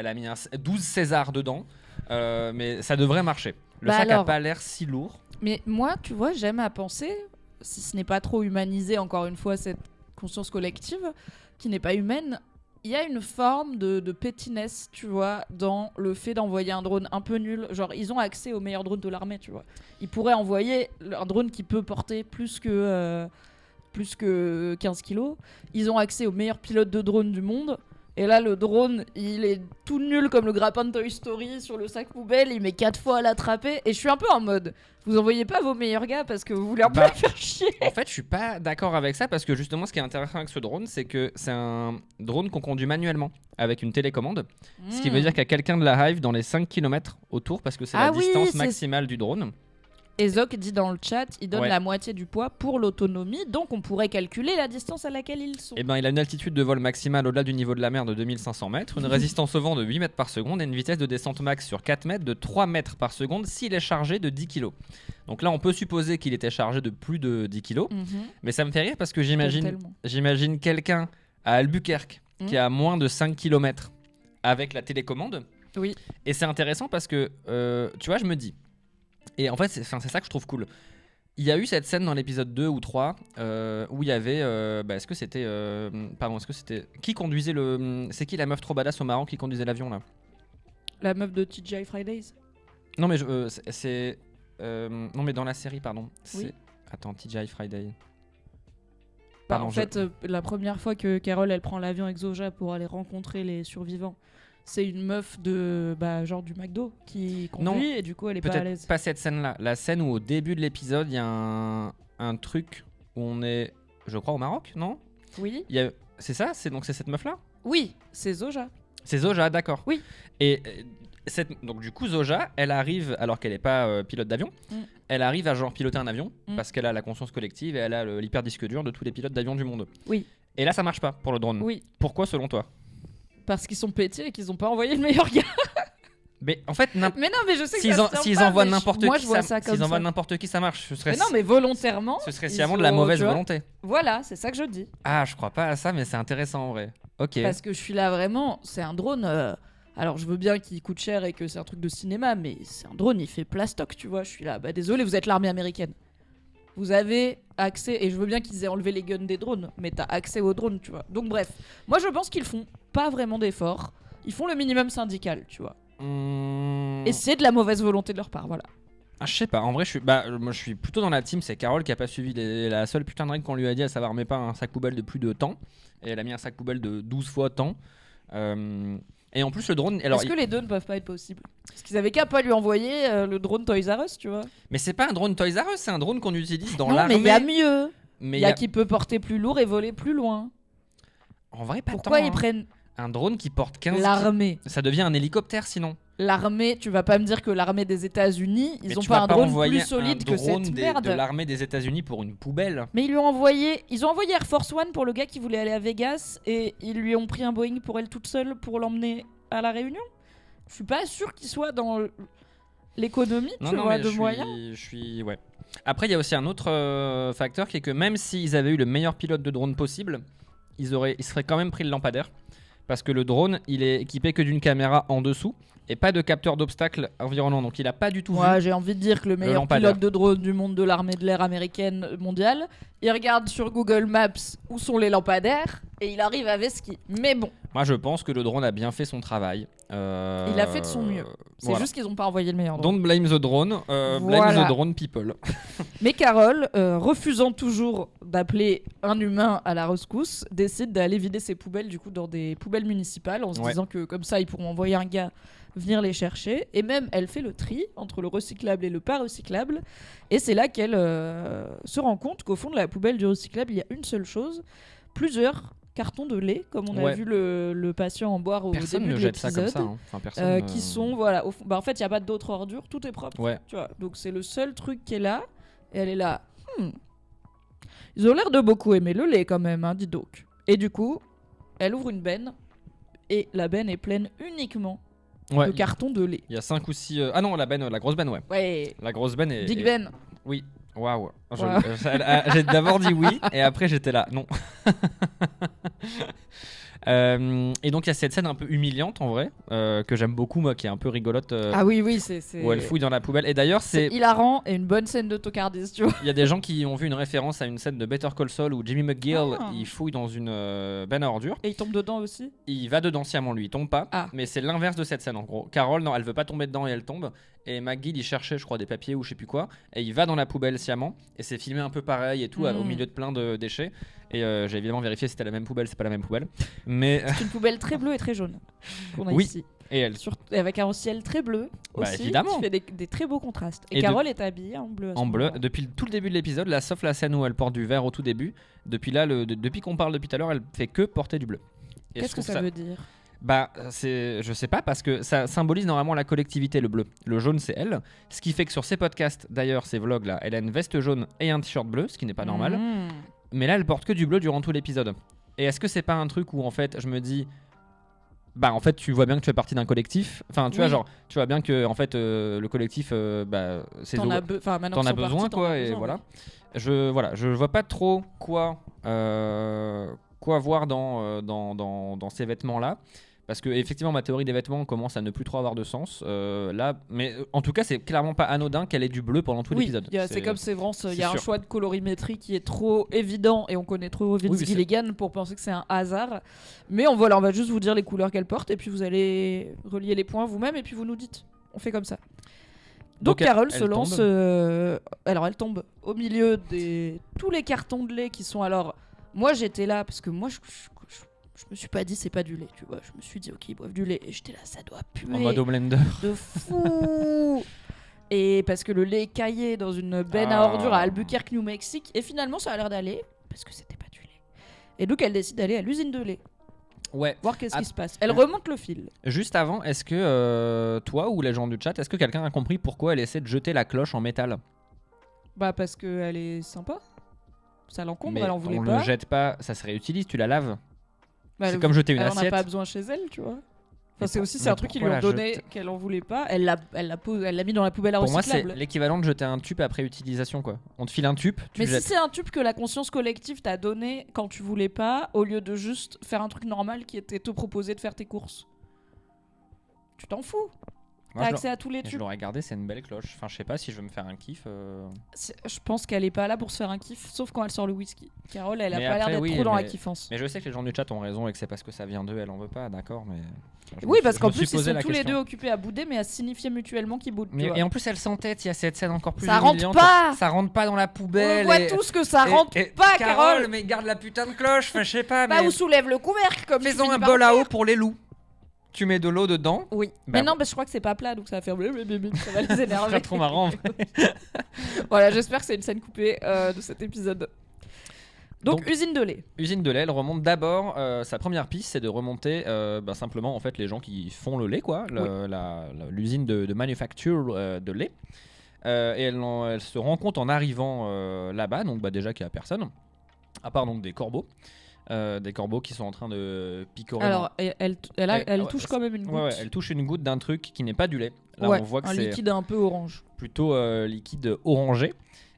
a mis 12 César dedans. Mais ça devrait marcher. Le sac a pas l'air si lourd. Mais moi, tu vois, j'aime à penser, si ce n'est pas trop humanisé, encore une fois, cette conscience collective qui n'est pas humaine. Il y a une forme de pétinesse, tu vois, dans le fait d'envoyer un drone un peu nul. Genre, ils ont accès aux meilleurs drones de l'armée, tu vois. Ils pourraient envoyer un drone qui peut porter plus que 15 kilos. Ils ont accès aux meilleurs pilotes de drone du monde. Et là, le drone, il est tout nul comme le grappin de Toy Story sur le sac poubelle. Il met 4 fois à l'attraper. Et je suis un peu en mode, vous envoyez pas vos meilleurs gars parce que vous voulez un peu les faire chier. En fait, je suis pas d'accord avec ça parce que justement, ce qui est intéressant avec ce drone, c'est que c'est un drone qu'on conduit manuellement avec une télécommande. Ce qui veut dire qu'il y a quelqu'un de la Hive dans les 5 km autour parce que c'est la distance maximale du drone. Et Zoc dit dans le chat, il donne la moitié du poids pour l'autonomie, donc on pourrait calculer la distance à laquelle ils sont. Eh ben, il a une altitude de vol maximale au-delà du niveau de la mer de 2500 mètres, une résistance au vent de 8 mètres par seconde et une vitesse de descente max sur 4 mètres de 3 mètres par seconde s'il est chargé de 10 kg. Donc là, on peut supposer qu'il était chargé de plus de 10 kg, mais ça me fait rire parce que j'imagine quelqu'un à Albuquerque qui a moins de 5 km avec la télécommande. Oui. Et c'est intéressant parce que, tu vois, je me dis... Et en fait, c'est ça que je trouve cool. Il y a eu cette scène dans l'épisode 2 ou 3 où il y avait... est-ce que c'était... Qui conduisait le... C'est qui la meuf trop badass au Maroc qui conduisait l'avion là? La meuf de TGI Fridays? Non mais c'est... non mais dans la série, pardon. Oui. Attends, TGI Friday. Pardon, en fait, la première fois que Carole elle prend l'avion avec Zoja pour aller rencontrer les survivants, c'est une meuf de genre du McDo qui conduit et du coup elle est pas à l'aise. Pas cette scène là, la scène où au début de l'épisode il y a un truc où on est, je crois, au Maroc, non? Oui. C'est ça, c'est cette meuf là? Oui, c'est Zoja. C'est Zoja, d'accord. Oui. Et donc du coup Zoja, elle arrive alors qu'elle est pas pilote d'avion, elle arrive à piloter un avion parce qu'elle a la conscience collective et elle a l'hyper-disque dur de tous les pilotes d'avion du monde. Oui. Et là ça marche pas pour le drone. Oui. Pourquoi selon toi? Parce qu'ils sont pétés et qu'ils ont pas envoyé le meilleur gars. Mais en fait, mais non, mais je sais que s'ils envoient n'importe qui, s'ils envoient n'importe qui, ça marche. Mais non, mais volontairement. Ce serait sciemment de la mauvaise volonté. Voilà, c'est ça que je dis. Ah, je crois pas à ça, mais c'est intéressant en vrai. Ok. Parce que je suis là vraiment, c'est un drone. Alors je veux bien qu'il coûte cher et que c'est un truc de cinéma, mais c'est un drone, il fait plastoc, tu vois. Je suis là, désolé, vous êtes l'armée américaine. Vous avez accès, et je veux bien qu'ils aient enlevé les guns des drones, mais t'as accès aux drones, tu vois. Donc bref, moi je pense qu'ils font pas vraiment d'efforts. Ils font le minimum syndical, tu vois. Et c'est de la mauvaise volonté de leur part, voilà. Ah, je sais pas, en vrai, moi je suis plutôt dans la team, c'est Carole qui a pas suivi la seule putain de règle qu'on lui a dit, à savoir mets pas un sac poubelle de plus de temps. Et elle a mis un sac poubelle de 12 fois temps. Et en plus, le drone. Est-ce que les deux ne peuvent pas être possibles? Parce qu'ils avaient qu'à pas lui envoyer le drone Toys R Us, tu vois. Mais c'est pas un drone Toys R Us, c'est un drone qu'on utilise dans Non, l'armée. mais il y a mieux. Il y a qui peut porter plus lourd et voler plus loin. En vrai, pas tant. Pourquoi ils prennent un drone qui porte 15 l'armée? Ça devient un hélicoptère sinon. L'armée, tu vas pas me dire que l'armée des États-Unis, ils ont pas un drone plus solide que cette merde. De l'armée des États-Unis pour une poubelle. Mais ils ont envoyé Air Force One pour le gars qui voulait aller à Vegas et ils lui ont pris un Boeing pour elle toute seule pour l'emmener à la Réunion. Je suis pas sûr qu'il soit dans l'économie, tu vois, de moyens. Ouais. Après, il y a aussi un autre facteur qui est que même s'ils avaient eu le meilleur pilote de drone possible, ils seraient quand même pris le lampadaire. Parce que le drone, il est équipé que d'une caméra en dessous et pas de capteur d'obstacles environnants. Donc il a pas du tout vu. J'ai envie de dire que le meilleur pilote de drone du monde de l'armée de l'air américaine mondiale, il regarde sur Google Maps où sont les lampadaires et il arrive à Veski. Mais bon. Moi je pense que le drone a bien fait son travail. Il a fait de son mieux. C'est juste qu'ils ont pas envoyé le meilleur drone. Don't blame the drone, blame the drone people. Mais Carole, refusant toujours d'appeler un humain à la rescousse, décide d'aller vider ses poubelles du coup dans des poubelles municipales en se disant que comme ça ils pourront envoyer un gars venir les chercher. Et même elle fait le tri entre le recyclable et le pas recyclable. Et c'est là qu'elle se rend compte qu'au fond de la poubelle du recyclable, il y a une seule chose, plusieurs cartons de lait, comme on a vu le patient en boire au début de l'épisode, ça comme ça, hein. qui sont en fait il n'y a pas d'autres ordures, tout est propre, tu vois. Donc c'est le seul truc qui est là et elle est là. Ils ont l'air de beaucoup aimer le lait quand même, hein, dis donc. Et du coup elle ouvre une benne et la benne est pleine uniquement de cartons de lait. Il y a 5 ou 6 ah non, la grosse benne, la grosse benne est Big Ben. Oui. Waouh. J'ai d'abord dit oui et après j'étais là non. Et donc il y a cette scène un peu humiliante en vrai que j'aime beaucoup moi, qui est un peu rigolote. Ah oui, c'est où elle fouille dans la poubelle. Et d'ailleurs c'est hilarant et une bonne scène de tocardise, tu vois. Il y a des gens qui ont vu une référence à une scène de Better Call Saul où Jimmy McGill il fouille dans une benne à ordures. Et il tombe dedans aussi. Il va dedans sciemment, lui il tombe pas. Mais c'est l'inverse de cette scène en gros. Carole non, elle veut pas tomber dedans et elle tombe. Et McGill il cherchait je crois des papiers ou je sais plus quoi et il va dans la poubelle sciemment et c'est filmé un peu pareil et tout au milieu de plein de déchets. Et j'ai évidemment vérifié si c'était la même poubelle, c'est pas la même poubelle. Mais c'est une poubelle très bleue et très jaune qu'on a ici. Et elle avec un ciel très bleu aussi, évidemment. qui fait des très beaux contrastes. Et Carole est habillée en bleu. En bleu depuis tout le début de l'épisode, là, sauf la scène où elle porte du vert au tout début. Depuis là, depuis qu'on parle depuis tout à l'heure, elle fait que porter du bleu. Et qu'est-ce que ça veut dire? Je sais pas, parce que ça symbolise normalement la collectivité, le bleu. Le jaune, c'est elle. Ce qui fait que sur ses podcasts, d'ailleurs, ces vlogs là, elle a une veste jaune et un t-shirt bleu, ce qui n'est pas normal. Mais là, elle porte que du bleu durant tout l'épisode. Et est-ce que c'est pas un truc où en fait, je me dis, en fait, tu vois bien que tu fais partie d'un collectif. Enfin, tu vois, genre, tu vois bien que en fait, le collectif, c'est t'en as besoin, quoi. Et voilà. Je vois pas trop quoi voir dans ces vêtements là. Parce que effectivement ma théorie des vêtements commence à ne plus trop avoir de sens là, mais en tout cas c'est clairement pas anodin qu'elle ait du bleu pendant tout l'épisode. C'est comme Sévrance, il y a un choix de colorimétrie qui est trop évident et on connaît trop Vince Gilligan pour penser que c'est un hasard. Mais on va juste vous dire les couleurs qu'elle porte et puis vous allez relier les points vous-même et puis vous nous dites. On fait comme ça. Donc Carole se lance. Alors elle tombe au milieu de tous les cartons de lait qui sont. Alors moi j'étais là parce que moi je me suis pas dit c'est pas du lait, tu vois. Je me suis dit ok, ils boivent du lait. Et j'étais là, ça doit puer. En mode au blender. De fou. Et parce que le lait est caillé dans une benne à ordures à Albuquerque, New Mexico. Et finalement, ça a l'air d'aller parce que c'était pas du lait. Et donc, elle décide d'aller à l'usine de lait. Ouais. Voir qu'est-ce qui se passe. Elle remonte le fil. Juste avant, est-ce que toi ou les gens du chat, est-ce que quelqu'un a compris pourquoi elle essaie de jeter la cloche en métal? Parce qu'elle est sympa. Ça l'encombre, elle en voulait pas. On ne jette pas, ça se réutilise, tu la laves. C'est comme jeter une assiette. Elle en a pas besoin chez elle, tu vois. Enfin, c'est un truc qu'ils lui ont donné, qu'elle en voulait pas. Elle l'a mis dans la poubelle à recyclable. Pour moi, c'est l'équivalent de jeter un tube après utilisation, quoi. On te file un tube, tu Mais jettes. Si c'est un tube que la conscience collective t'a donné quand tu voulais pas, au lieu de juste faire un truc normal qui était te proposer de faire tes courses, tu t'en fous. T'as accès à tous les tubes. Je l'aurais gardé, c'est une belle cloche. Enfin, je sais pas si je veux me faire un kiff. Je pense qu'elle est pas là pour se faire un kiff, sauf quand elle sort le whisky. Carole, elle a pas l'air d'être trop dans la kiffance. Mais je sais que les gens du chat ont raison et que c'est parce que ça vient d'eux, elle en veut pas, d'accord. Mais parce qu'en plus ils sont tous les deux occupés à bouder, mais à signifier mutuellement qu'ils boudent. Et en plus, elle s'entête. Il y a cette scène encore plus. Ça rentre pas. Ça rentre pas dans la poubelle. On voit tous que ça rentre pas, Carole. Mais garde la putain de cloche. Enfin, je sais pas. Ou soulève le couvercle comme. Faisons un bol à eau pour les loups. Tu mets de l'eau dedans. Oui. Mais non, je crois que c'est pas plat, donc ça va faire ça va les énerver. C'est trop marrant. Voilà, j'espère que c'est une scène coupée de cet épisode. Donc usine de lait. Usine de lait, elle remonte d'abord. Sa première piste, c'est de remonter simplement en fait les gens qui font le lait, quoi, l'usine de manufacture de lait. Et elle se rend compte en arrivant là-bas, donc déjà qu'il n'y a personne, à part donc des corbeaux. Des corbeaux qui sont en train de picorer. Alors, elle touche quand même une goutte. Ouais, elle touche une goutte d'un truc qui n'est pas du lait. Là, on voit que c'est liquide un peu orange. Plutôt liquide orangé.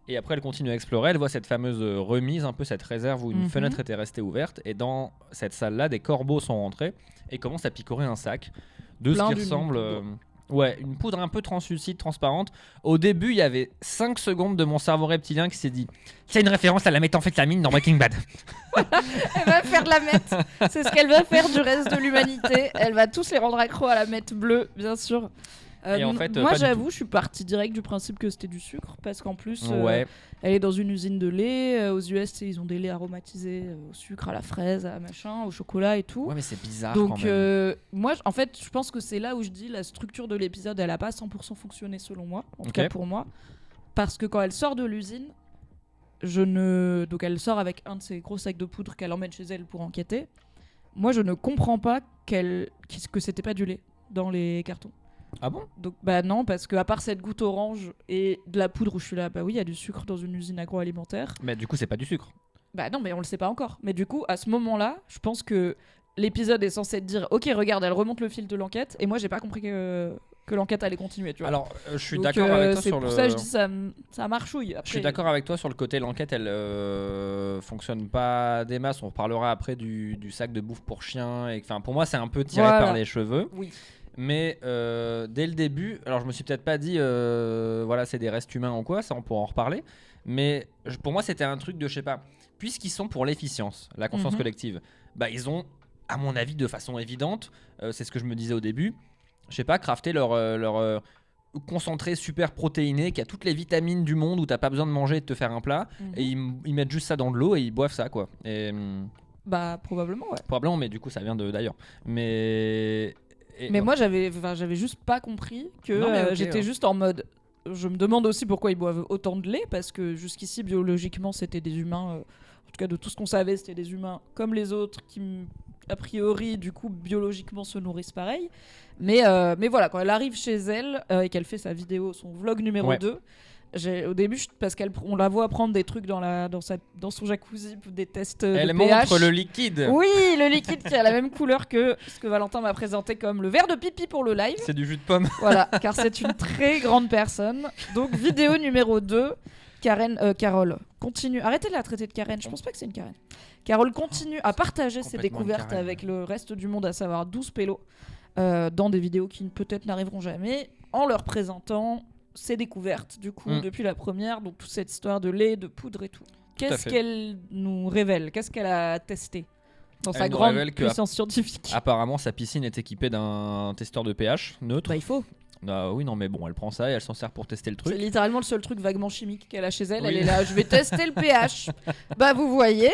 Et après, elle continue à explorer. Elle voit cette fameuse remise, un peu cette réserve où une fenêtre était restée ouverte. Et dans cette salle-là, des corbeaux sont rentrés et commencent à picorer un sac de ce qui ressemble. Une poudre un peu translucide, transparente. Au début, il y avait 5 secondes de mon cerveau reptilien qui s'est dit c'est une référence à la méthamphétamine dans Breaking Bad. Elle va faire de la meth. C'est ce qu'elle va faire du reste de l'humanité. Elle va tous les rendre accros à la meth bleue, bien sûr. Et en fait, moi, j'avoue, je suis partie direct du principe que c'était du sucre parce qu'en plus, elle est dans une usine de lait. Aux US, ils ont des laits aromatisés au sucre, à la fraise, à machin, au chocolat et tout. Ouais, mais c'est bizarre. Donc, quand même. moi, en fait, je pense que c'est là où je dis la structure de l'épisode, elle a pas 100% fonctionné selon moi, en tout cas pour moi, parce que quand elle sort de l'usine, donc elle sort avec un de ces gros sacs de poudre qu'elle emmène chez elle pour enquêter. Moi, je ne comprends pas que c'était pas du lait dans les cartons. Ah bon ? Donc non, parce qu'à part cette goutte orange et de la poudre où je suis là, oui, il y a du sucre dans une usine agroalimentaire. Mais du coup, c'est pas du sucre. Non, mais on le sait pas encore. Mais du coup, à ce moment-là, je pense que l'épisode est censé te dire ok, regarde, elle remonte le fil de l'enquête, et moi j'ai pas compris que l'enquête allait continuer, tu vois. Alors, je suis d'accord avec toi sur le. C'est pour ça que je dis ça marchouille. Après, je suis d'accord avec toi sur le côté l'enquête, elle fonctionne pas des masses. On reparlera après du sac de bouffe pour chien. Enfin, pour moi, c'est un peu tiré par les cheveux. Oui. Mais dès le début, alors je me suis peut-être pas dit c'est des restes humains ou quoi, ça on pourra en reparler. Mais pour moi, c'était un truc de je sais pas. Puisqu'ils sont pour l'efficience, la conscience collective, ils ont, à mon avis, de façon évidente, c'est ce que je me disais au début, je sais pas, crafter leur concentré super protéiné qui a toutes les vitamines du monde où t'as pas besoin de manger et de te faire un plat, et ils mettent juste ça dans de l'eau et ils boivent ça, quoi. Et, probablement, ouais. Probablement, mais du coup ça vient d'ailleurs. Mais moi j'avais juste pas compris que j'étais juste en mode. Je me demande aussi pourquoi ils boivent autant de lait, parce que jusqu'ici biologiquement c'était des humains, en tout cas de tout ce qu'on savait c'était des humains comme les autres qui a priori du coup biologiquement se nourrissent pareil. Mais voilà, quand elle arrive chez elle et qu'elle fait sa vidéo, son vlog numéro 2, au début, parce qu'on la voit prendre des trucs dans son jacuzzi, des tests de pH. Elle montre le liquide. Oui, le liquide qui a la même couleur que ce que Valentin m'a présenté comme le verre de pipi pour le live. C'est du jus de pomme. Voilà, car c'est une très grande personne. Donc, vidéo numéro 2, Carole continue. Arrêtez de la traiter de Karen, je pense pas que c'est une Karen. Carole continue à partager ses découvertes avec le reste du monde, à savoir 12 pélos, dans des vidéos qui peut-être n'arriveront jamais, en leur présentant ses découvertes, du coup, depuis la première, donc toute cette histoire de lait, de poudre et tout. Qu'est-ce qu'elle nous révèle ? Qu'est-ce qu'elle a testé dans sa grande puissance scientifique ? Apparemment, sa piscine est équipée d'un testeur de pH neutre. Il faut. Oui, non, mais bon, elle prend ça et elle s'en sert pour tester le truc. C'est littéralement le seul truc vaguement chimique qu'elle a chez elle. Oui. Elle est là, je vais tester le pH. Vous voyez.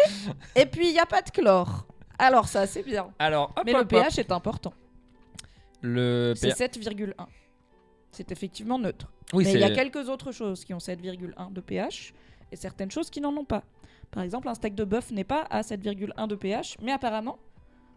Et puis, il n'y a pas de chlore. Alors, ça, c'est bien. Mais le pH est important. C'est 7,1. C'est effectivement neutre. Oui, mais il y a quelques autres choses qui ont 7,1 de pH et certaines choses qui n'en ont pas. Par exemple, un steak de bœuf n'est pas à 7,1 de pH, mais apparemment,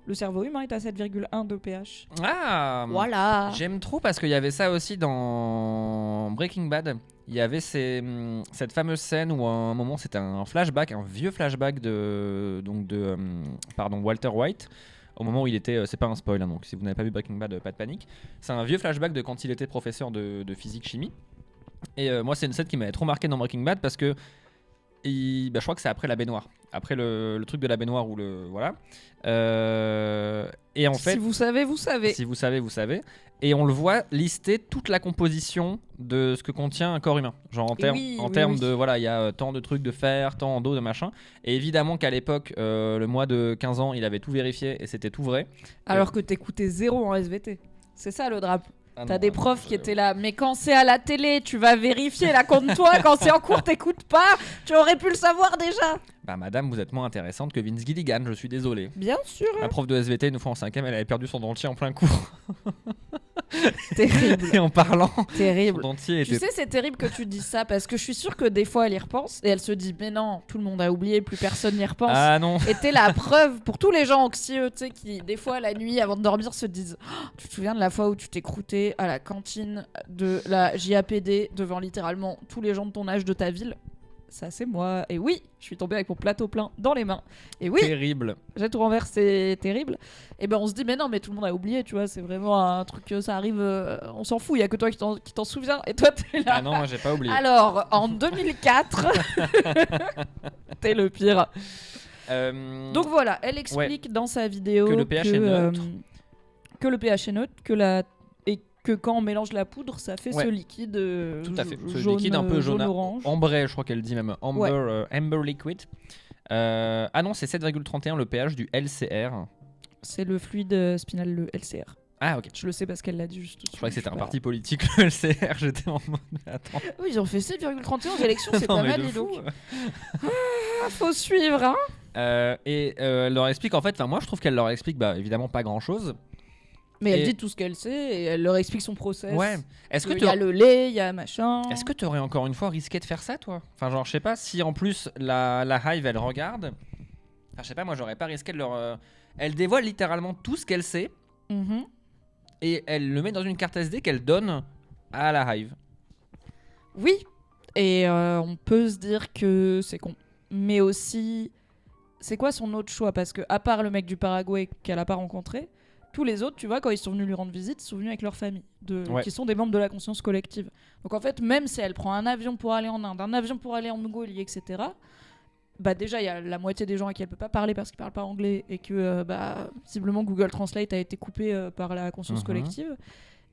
le cerveau humain est à 7,1 de pH. Ah, voilà. J'aime trop parce qu'il y avait ça aussi dans Breaking Bad. Il y avait cette fameuse scène où à un moment c'était un flashback, un vieux flashback de Walter White. Au moment où il était, c'est pas un spoil, hein, donc si vous n'avez pas vu Breaking Bad, pas de panique. C'est un vieux flashback de quand il était professeur de physique-chimie. Et moi, c'est une scène qui m'avait trop marqué dans Breaking Bad parce que je crois que c'est après la baignoire. Après le truc de la baignoire où voilà. Et en fait, si vous savez, vous savez. Si vous savez, vous savez. Et on le voit lister toute la composition de ce que contient un corps humain. Genre en termes de voilà, il y a tant de trucs de fer, tant d'eau, de machin. Et évidemment qu'à l'époque, le mois de 15 ans, il avait tout vérifié et c'était tout vrai. Alors que t'écoutais 0 en SVT. C'est ça le drame. T'as des profs qui étaient là, mais quand c'est à la télé, tu vas vérifier, là, compte-toi, quand c'est en cours, t'écoutes pas, tu aurais pu le savoir déjà. Bah madame, vous êtes moins intéressante que Vince Gilligan, je suis désolé. Bien sûr. La prof de SVT, une fois en 5ème, elle avait perdu son dentier en plein cours. Terrible. Et en parlant, Terrible. son dentier Tu sais, c'est terrible que tu dises ça parce que je suis sûre que des fois elle y repense et elle se dit mais non, tout le monde a oublié, plus personne n'y repense. Ah non. Et t'es la preuve pour tous les gens anxieux, tu sais, qui des fois la nuit avant de dormir se disent oh, tu te souviens de la fois où tu t'es croûté à la cantine de la JAPD devant littéralement tous les gens de ton âge de ta ville. Ça c'est moi. Et oui, je suis tombée avec mon plateau plein dans les mains. Et oui, terrible. j'ai tout renversé, terrible. Et ben on se dit mais non, mais tout le monde a oublié, tu vois, c'est vraiment un truc ça arrive, on s'en fout, il y a que toi qui t'en souviens et toi t'es là. Ah non, moi j'ai pas oublié. Alors, en 2004, t'es le pire. Donc voilà, elle explique dans sa vidéo que le pH est neutre. Que le pH est neutre, que quand on mélange la poudre, ça fait ce liquide tout à fait. Ce jaune, liquide un peu jaune orange. ambré, je crois qu'elle dit même amber liquid. Ah non, c'est 7,31 le pH du LCR. C'est le fluide spinal, le LCR. Ah ok. Je le sais parce qu'elle l'a dit juste tout de suite. Je croyais que c'était un parti politique, le LCR. J'étais en mode attends. Oui, ils ont fait 7,31 aux élections, c'est pas mal, dis donc. Faut suivre, hein. Et elle leur explique en fait, moi je trouve qu'elle leur explique évidemment pas grand chose. Mais elle dit tout ce qu'elle sait et elle leur explique son process. Ouais. Est-ce que il y a le lait, il y a machin. Est-ce que tu aurais encore une fois risqué de faire ça, toi? Enfin, genre, je sais pas si en plus la Hive elle regarde. Enfin, je sais pas, moi j'aurais pas risqué de leur. Elle dévoile littéralement tout ce qu'elle sait et elle le met dans une carte SD qu'elle donne à la Hive. Oui. Et on peut se dire que c'est con. Mais aussi, c'est quoi son autre choix? Parce que à part le mec du Paraguay qu'elle a pas rencontré. Tous les autres, tu vois, quand ils sont venus lui rendre visite, ils sont venus avec leur famille, qui sont des membres de la conscience collective. Donc en fait, même si elle prend un avion pour aller en Inde, un avion pour aller en Mongolie, etc., bah déjà, il y a la moitié des gens à qui elle peut pas parler parce qu'ils parlent pas anglais et que, visiblement, Google Translate a été coupé par la conscience collective.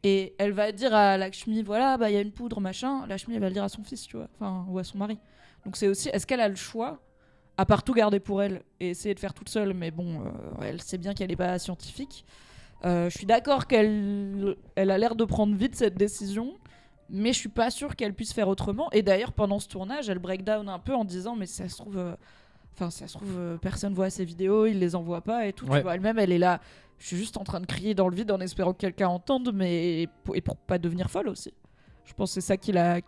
Et elle va dire à Lakshmi, voilà, il y a une poudre, machin. Lakshmi, elle va le dire à son fils, tu vois, ou à son mari. Donc c'est aussi, est-ce qu'elle a le choix à part tout garder pour elle et essayer de faire toute seule, mais bon, elle sait bien qu'elle est pas scientifique. Je suis d'accord qu'elle a l'air de prendre vite cette décision, mais je suis pas sûre qu'elle puisse faire autrement. Et d'ailleurs, pendant ce tournage, elle break down un peu en disant mais ça se trouve, personne voit ces vidéos, il les envoie pas et tout. Tu vois, elle-même, elle est là. Je suis juste en train de crier dans le vide en espérant que quelqu'un entende, mais pour pas devenir folle aussi. Je pense que c'est ça qui la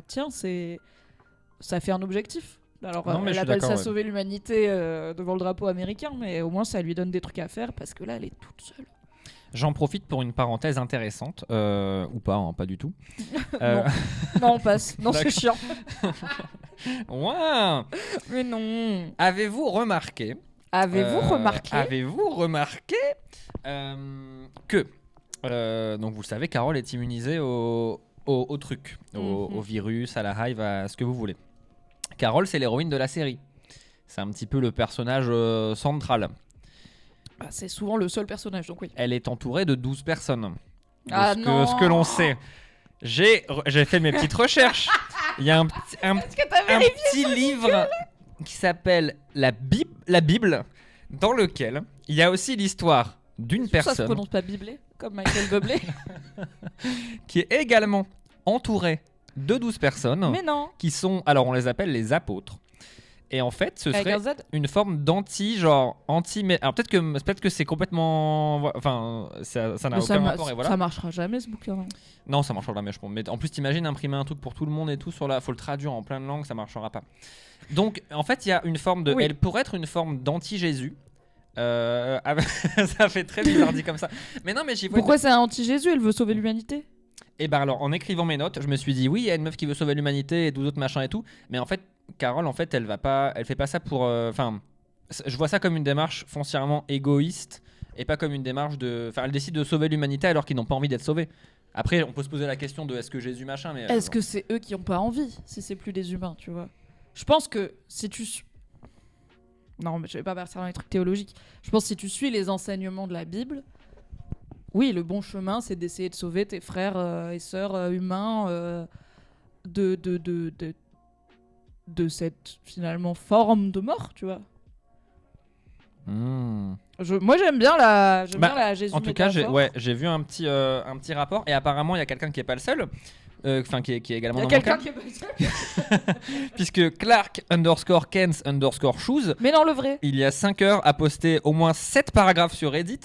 tient, ça fait un objectif. Alors, elle appelle ça sauver l'humanité devant le drapeau américain, mais au moins ça lui donne des trucs à faire parce que là, elle est toute seule. J'en profite pour une parenthèse intéressante, ou pas, hein, pas du tout. Non, on passe. Non, c'est chiant. Ouais. Mais non. Avez-vous remarqué que, donc vous le savez, Carole est immunisée au truc, au virus, à la hive, à ce que vous voulez. Carole, c'est l'héroïne de la série. C'est un petit peu le personnage central. C'est souvent le seul personnage, donc oui. Elle est entourée de 12 personnes. Ce que l'on sait. J'ai fait mes petites recherches. Il y a un petit livre qui s'appelle la Bible, dans lequel il y a aussi l'histoire d'une personne. Ça se prononce pas Biblé, comme Michael Bublé. Qui est également entourée de 12 personnes. Mais non. Qui sont, alors on les appelle les apôtres. Et en fait, ce serait une forme alors peut-être que c'est complètement, enfin, ça n'a aucun rapport et voilà. Ça marchera jamais ce bouquin. Non, ça marchera jamais, je pense. Mais en plus, t'imagines imprimer un truc pour tout le monde et tout faut le traduire en plein de langues, ça marchera pas. Donc, en fait, il y a une forme de, elle pourrait être une forme d'anti-Jésus. Ça fait très bizarre dit comme ça. Mais non, mais j'y vois. Pourquoi c'est un anti-Jésus? Elle veut sauver l'humanité. Et alors, en écrivant mes notes, je me suis dit oui, il y a une meuf qui veut sauver l'humanité et 12 autres machins et tout. Mais en fait, Carole, en fait, elle fait pas ça pour. Je vois ça comme une démarche foncièrement égoïste et pas comme une démarche de. Enfin, elle décide de sauver l'humanité alors qu'ils n'ont pas envie d'être sauvés. Après, on peut se poser la question de est-ce que Jésus machin, mais. Est-ce que c'est eux qui ont pas envie si c'est plus des humains, tu vois? Je pense que si tu. Non, mais je vais pas partir dans les trucs théologiques. Je pense que si tu suis les enseignements de la Bible. Oui, le bon chemin, c'est d'essayer de sauver tes frères et sœurs humains de cette, finalement, forme de mort, tu vois. Moi, j'aime bien la Jésus. En tout cas, j'ai vu un petit rapport, et apparemment, il y a quelqu'un qui est pas le seul, qui est également Il y a dans mon quelqu'un cas. qui est pas seul. Puisque Clark_Kens_Shoes, Mais non, le vrai. il y a 5 heures, a posté au moins 7 paragraphes sur Reddit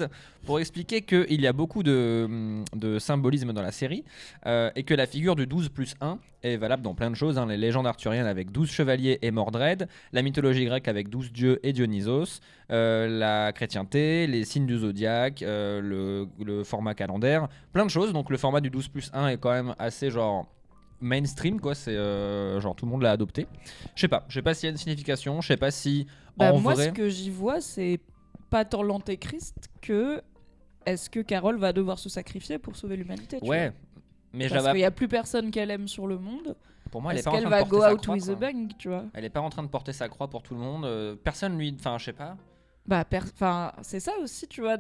pour expliquer qu'il y a beaucoup de symbolisme dans la série et que la figure du 12+1 est valable dans plein de choses. Les légendes arthuriennes avec 12 chevaliers et Mordred, la mythologie grecque avec 12 dieux et Dionysos, la chrétienté, les signes du zodiaque, le format calendaire, plein de choses. Donc le format du 12+1 est quand même assez genre mainstream, quoi. C'est genre tout le monde l'a adopté. Je sais pas s'il y a une signification, je sais pas si en moi, vrai... ce que j'y vois, c'est pas tant l'antéchrist que est-ce que Carole va devoir se sacrifier pour sauver l'humanité, tu vois. Mais Parce qu'il y a plus personne qu'elle aime sur le monde. Pour moi, elle est est-ce pas en qu'elle train de va porter go sa out croix, with quoi. a bang, tu vois. Elle est pas en train de porter sa croix pour tout le monde. Personne lui... Enfin, je sais pas. Bah, c'est ça aussi, tu vois,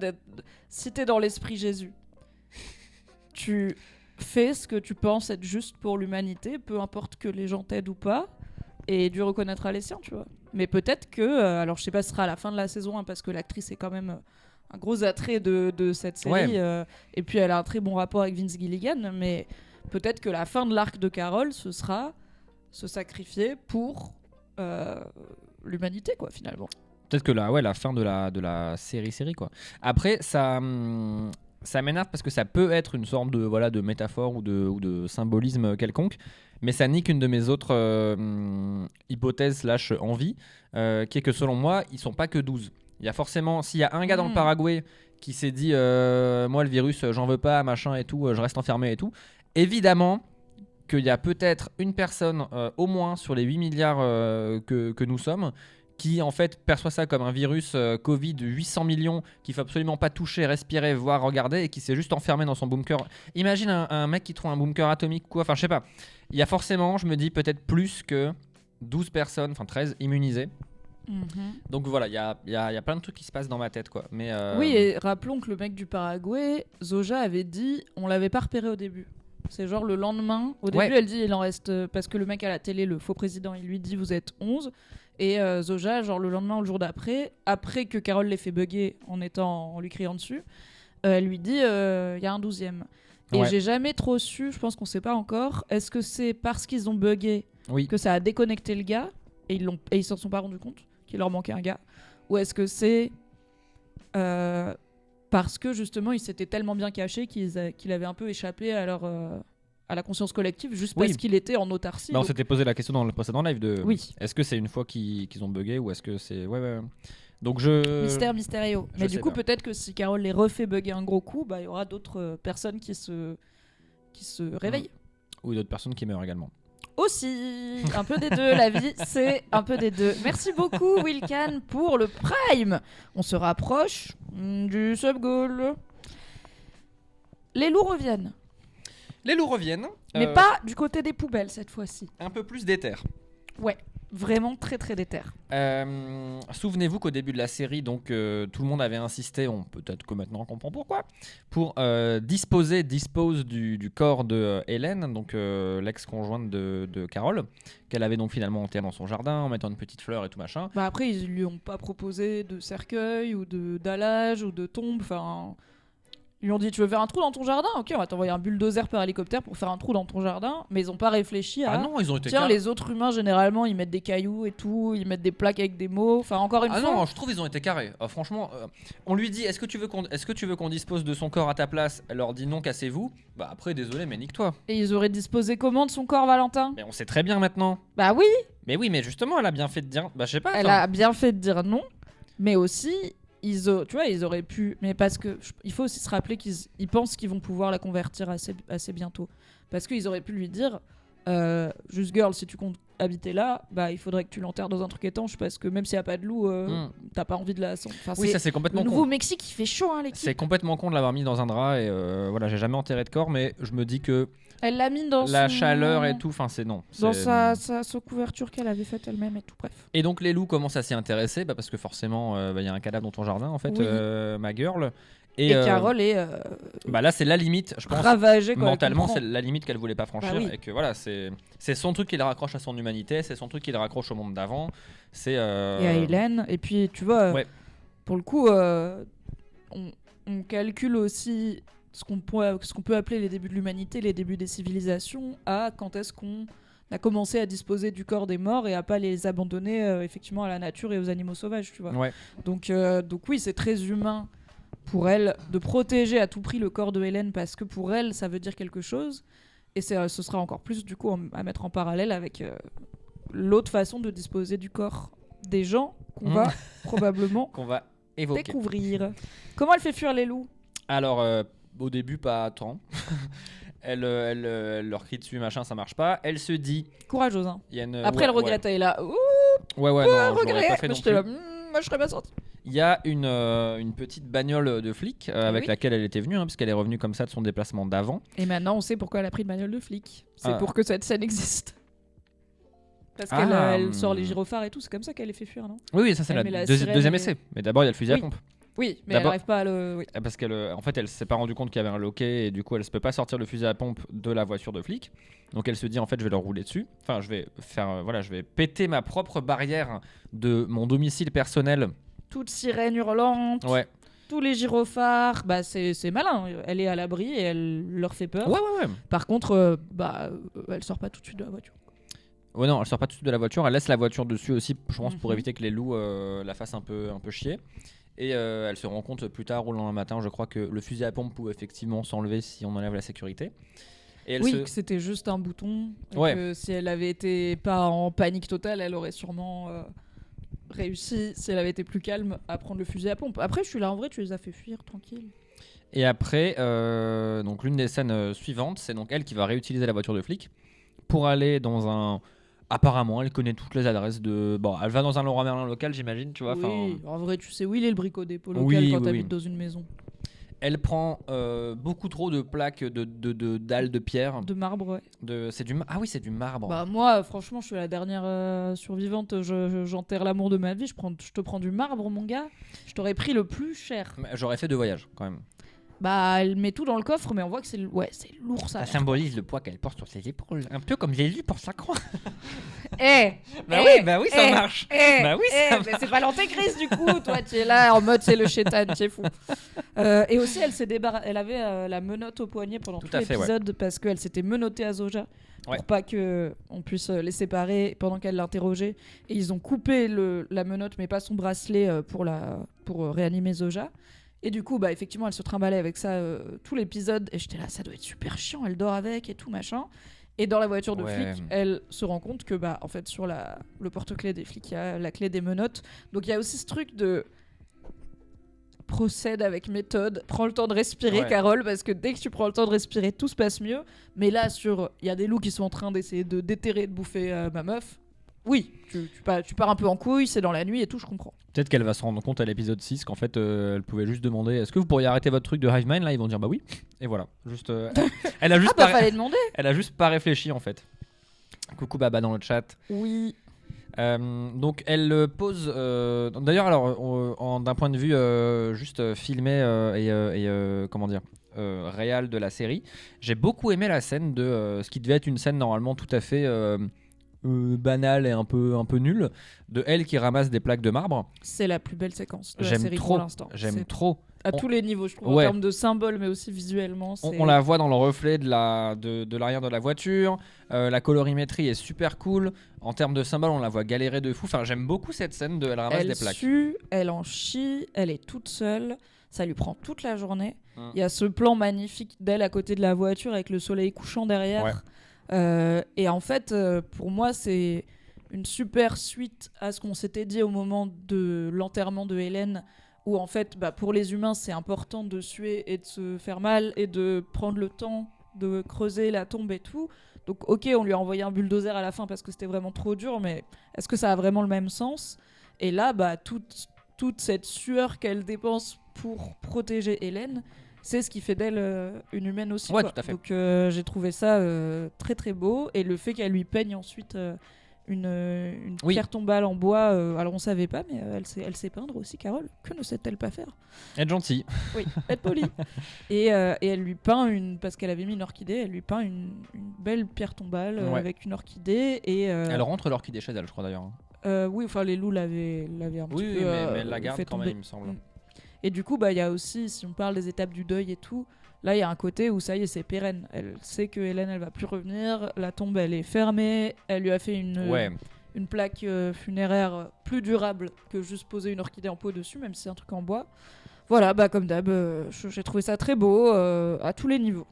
si t'es dans l'esprit Jésus, tu fais ce que tu penses être juste pour l'humanité, peu importe que les gens t'aident ou pas, et Dieu reconnaîtra les siens, tu vois. Mais peut-être que, alors je sais pas, ce sera à la fin de la saison 1, parce que l'actrice est quand même un gros attrait de cette série, et puis elle a un très bon rapport avec Vince Gilligan, mais peut-être que la fin de l'arc de Carole, ce sera se sacrifier pour l'humanité, quoi, finalement. Peut-être que la fin de la série, quoi. Après, ça m'énerve parce que ça peut être une sorte de métaphore ou de symbolisme quelconque, mais ça nique une de mes autres hypothèses / envies, qui est que selon moi, ils sont pas que 12. Il y a forcément, s'il y a un gars dans le Paraguay qui s'est dit moi le virus j'en veux pas, machin et tout, je reste enfermé et tout, évidemment qu'il y a peut-être une personne au moins sur les 8 milliards que nous sommes qui en fait perçoit ça comme un virus Covid 800 millions qu'il faut absolument pas toucher, respirer, voir, regarder, et qui s'est juste enfermé dans son bunker. Imagine un mec qui trouve un bunker atomique, quoi. Enfin, je sais pas. Il y a forcément, je me dis, peut-être plus que 12 personnes, enfin 13 immunisées. Donc voilà, il y a plein de trucs qui se passent dans ma tête, quoi. Mais oui, et rappelons que le mec du Paraguay, Zoja avait dit, on l'avait pas repéré au début. C'est genre le lendemain. Au début, elle dit il en reste. Parce que le mec à la télé, le faux président, il lui dit vous êtes 11. Et Zoja, genre le lendemain ou le jour d'après, après que Carole l'ait fait bugger en lui criant dessus, elle lui dit il y a un 12e. Et j'ai jamais trop su, je pense qu'on sait pas encore, est-ce que c'est parce qu'ils ont bugué que ça a déconnecté le gars et ils s'en sont pas rendus compte qu'il leur manquait un gars, ou est-ce que c'est parce que justement il s'était tellement bien caché qu'il avait un peu échappé à la conscience collective juste parce qu'il était en autarcie. On s'était posé la question dans le précédent live de est-ce que c'est une fois qu'ils ont bugué ou est-ce que c'est donc mystérieux. Mais du coup peut-être que si Carole les refait bugger un gros coup, il y aura d'autres personnes qui se réveillent ou d'autres personnes qui meurent également. Aussi, un peu des deux, la vie, c'est un peu des deux. Merci beaucoup, Wilcan, pour le Prime. On se rapproche du sub-goal. Les loups reviennent. Mais pas du côté des poubelles cette fois-ci. Un peu plus d'éther. Ouais, vraiment très très d'éther. Souvenez-vous qu'au début de la série, donc tout le monde avait insisté, peut-être que maintenant on comprend pourquoi, pour dispose du corps de Hélène, donc l'ex-conjointe de Carole, qu'elle avait donc finalement enterré dans son jardin en mettant une petite fleur et tout machin. Après, ils lui ont pas proposé de cercueil ou de dallage ou de tombe, enfin... Ils lui ont dit tu veux faire un trou dans ton jardin ? Ok, on va t'envoyer un bulldozer par hélicoptère pour faire un trou dans ton jardin. Mais ils ont pas réfléchi à... Ah non, ils ont été tiens, les autres humains, généralement, ils mettent des cailloux et tout, ils mettent des plaques avec des mots. Enfin, encore une fois... Ah non, je trouve ils ont été carrés. Franchement, on lui dit est-ce que tu veux qu'on dispose de son corps à ta place ? Elle leur dit non, cassez-vous. Après, désolé, mais nique-toi. Et ils auraient disposé comment de son corps, Valentin ? Mais on sait très bien maintenant. Bah oui. Mais oui, mais justement, elle a bien fait de dire... je sais pas. Elle a bien fait de dire non, mais aussi... ils auraient pu, mais parce que il faut aussi se rappeler qu'ils pensent qu'ils vont pouvoir la convertir assez bientôt, parce qu'ils auraient pu lui dire juste girl, si tu comptes habiter là, il faudrait que tu l'enterres dans un truc étanche, parce que même s'il n'y a pas de loup, t'as pas envie de la... oui, ça c'est complètement con. Le Nouveau-Mexique, il fait chaud, l'équipe. C'est complètement con de l'avoir mis dans un drap, et j'ai jamais enterré de corps, mais je me dis que elle l'a mis dans la chaleur et tout, c'est non. Dans sa couverture qu'elle avait faite elle-même et tout, bref. Et donc les loups commencent à s'y intéresser, parce que forcément, y a un cadavre dans ton jardin, en fait, ma girl. Et Carole est... là, c'est la limite, je pense. Ravagée, mentalement, c'est la limite qu'elle voulait pas franchir. Oui. Et que voilà, c'est son truc qui le raccroche à son humanité, c'est son truc qui le raccroche au monde d'avant. Et à Hélène. Et puis, tu vois, pour le coup, on calcule aussi ce qu'on peut appeler les débuts de l'humanité, les débuts des civilisations, à quand est-ce qu'on a commencé à disposer du corps des morts et à pas les abandonner effectivement à la nature et aux animaux sauvages, tu vois. Ouais. Donc oui, c'est très humain pour elle de protéger à tout prix le corps de Hélène parce que pour elle, ça veut dire quelque chose. Et ce sera encore plus du coup à mettre en parallèle avec l'autre façon de disposer du corps des gens qu'on va probablement qu'on va évoquer. Découvrir. Comment elle fait fuir les loups? Alors, au début, pas tant. Elle leur crie dessus, machin, ça marche pas. Elle se dit... Courageuse, hein. Après, elle elle regrette, elle est là. Ouh, non, je l'aurais pas fait non plus. Là, moi, je serais pas sortie. Il y a une petite bagnole de flic avec laquelle elle était venue, parce qu'elle est revenue comme ça de son déplacement d'avant. Et maintenant, on sait pourquoi elle a pris une bagnole de flic. C'est pour que cette scène existe. Parce qu'elle sort les gyrophares et tout, c'est comme ça qu'elle les fait fuir, non? Oui, ça c'est le deuxième essai. Mais d'abord, il y a le fusil à pompe. Oui, mais elle n'arrive pas à le... Oui. Parce qu'en fait, elle s'est pas rendu compte qu'il y avait un loquet et du coup, elle ne peut pas sortir le fusil à pompe de la voiture de flic. Donc elle se dit, en fait, je vais leur rouler dessus. Enfin, je vais péter ma propre barrière de mon domicile personnel. Toute sirène hurlante. Ouais. Tous les gyrophares, c'est malin. Elle est à l'abri et elle leur fait peur. Ouais. Par contre, elle sort pas tout de suite de la voiture. Ouais, non, elle sort pas tout de suite de la voiture. Elle laisse la voiture dessus aussi, je pense, pour éviter que les loups la fassent un peu chier. Et elle se rend compte plus tard, au lendemain matin, je crois que le fusil à pompe pouvait effectivement s'enlever si on enlève la sécurité. Et que c'était juste un bouton. Et que si elle avait été pas en panique totale, elle aurait sûrement réussi, si elle avait été plus calme, à prendre le fusil à pompe. Après, je suis là, en vrai, tu les as fait fuir, tranquille. Et après, donc l'une des scènes suivantes, c'est donc elle qui va réutiliser la voiture de flic pour aller dans un... Apparemment, elle connaît toutes les adresses de... Bon, elle va dans un Leroy Merlin local, j'imagine, tu vois. Oui, en vrai, tu sais où il est le Bricot Dépôt local quand t'habites dans une maison. Elle prend beaucoup trop de plaques de dalles de pierre. De marbre, ouais. Ah oui, c'est du marbre. Bah moi, franchement, je suis la dernière survivante. J'enterre l'amour de ma vie. Je te prends du marbre, mon gars. Je t'aurais pris le plus cher. J'aurais fait 2 voyages, quand même. Bah, elle met tout dans le coffre, mais on voit que c'est lourd, ça. Ça symbolise le poids qu'elle porte sur ses épaules. Un peu comme Jésus pour sa croix. Bah oui, ça marche. Mais c'est pas l'antéchrist du coup. Toi, tu es là en mode c'est le chétan, tu es fou. Et aussi, elle avait la menotte au poignet pendant tout l'épisode parce qu'elle s'était menottée à Zoja pour pas qu'on puisse les séparer pendant qu'elle l'interrogeait. Et ils ont coupé la menotte, mais pas son bracelet pour réanimer Zoja. Et du coup, effectivement, elle se trimballait avec ça tout l'épisode. Et j'étais là, ça doit être super chiant. Elle dort avec et tout, machin. Et dans la voiture de flic, elle se rend compte que, en fait, sur le porte-clés des flics, il y a la clé des menottes. Donc, il y a aussi ce truc de procède avec méthode. Prends le temps de respirer, Carole, parce que dès que tu prends le temps de respirer, tout se passe mieux. Mais là, il y a des loups qui sont en train d'essayer de déterrer, de bouffer ma meuf. Oui, tu pars un peu en couille, c'est dans la nuit et tout, je comprends. Peut-être qu'elle va se rendre compte à l'épisode 6 qu'en fait, elle pouvait juste demander est-ce que vous pourriez arrêter votre truc de Hive Mind? Là, ils vont dire bah oui. Et voilà. Juste, elle a juste fallait demander. Elle a juste pas réfléchi en fait. Coucou Baba dans le chat. Oui. Donc elle pose. D'ailleurs, alors, d'un point de vue juste filmé et comment dire, réel de la série, j'ai beaucoup aimé la scène de ce qui devait être une scène normalement tout à fait. Banal et un peu nul de elle qui ramasse des plaques de marbre. C'est la plus belle séquence de la série pour l'instant. J'aime trop. À tous les niveaux, je trouve, en termes de symboles, mais aussi visuellement. On la voit dans le reflet de l'arrière de la voiture. La colorimétrie est super cool. En termes de symboles, on la voit galérer de fou. Enfin, j'aime beaucoup cette scène de elle ramasse des plaques. Elle en chie, elle est toute seule. Ça lui prend toute la journée. Il y a ce plan magnifique d'elle à côté de la voiture avec le soleil couchant derrière. Ouais. Et en fait, pour moi, c'est une super suite à ce qu'on s'était dit au moment de l'enterrement de Hélène, où en fait, pour les humains, c'est important de suer et de se faire mal et de prendre le temps de creuser la tombe et tout. Donc, ok, on lui a envoyé un bulldozer à la fin parce que c'était vraiment trop dur, mais est-ce que ça a vraiment le même sens? Et là, toute cette sueur qu'elle dépense pour protéger Hélène, c'est ce qui fait d'elle une humaine aussi. Ouais, tout à fait. Donc j'ai trouvé ça très très beau. Et le fait qu'elle lui peigne ensuite une pierre tombale en bois, alors on savait pas, mais elle sait peindre aussi, Carole. Que ne sait-elle pas faire? Être gentille. Oui, être polie. et elle lui peint parce qu'elle avait mis une orchidée, elle lui peint une belle pierre tombale avec une orchidée. Et, elle rentre l'orchidée chez elle, je crois d'ailleurs. Oui, enfin les loups l'avaient un petit peu mais elle la garde quand même, il me semble. Et du coup, il y a aussi, si on parle des étapes du deuil et tout, Là, il y a un côté où ça y est, c'est pérenne. Elle sait que Hélène, elle va plus revenir. La tombe, elle est fermée. Elle lui a fait une plaque funéraire plus durable que juste poser une orchidée en pot dessus, même si c'est un truc en bois. Voilà, bah comme d'hab, j'ai trouvé ça très beau à tous les niveaux.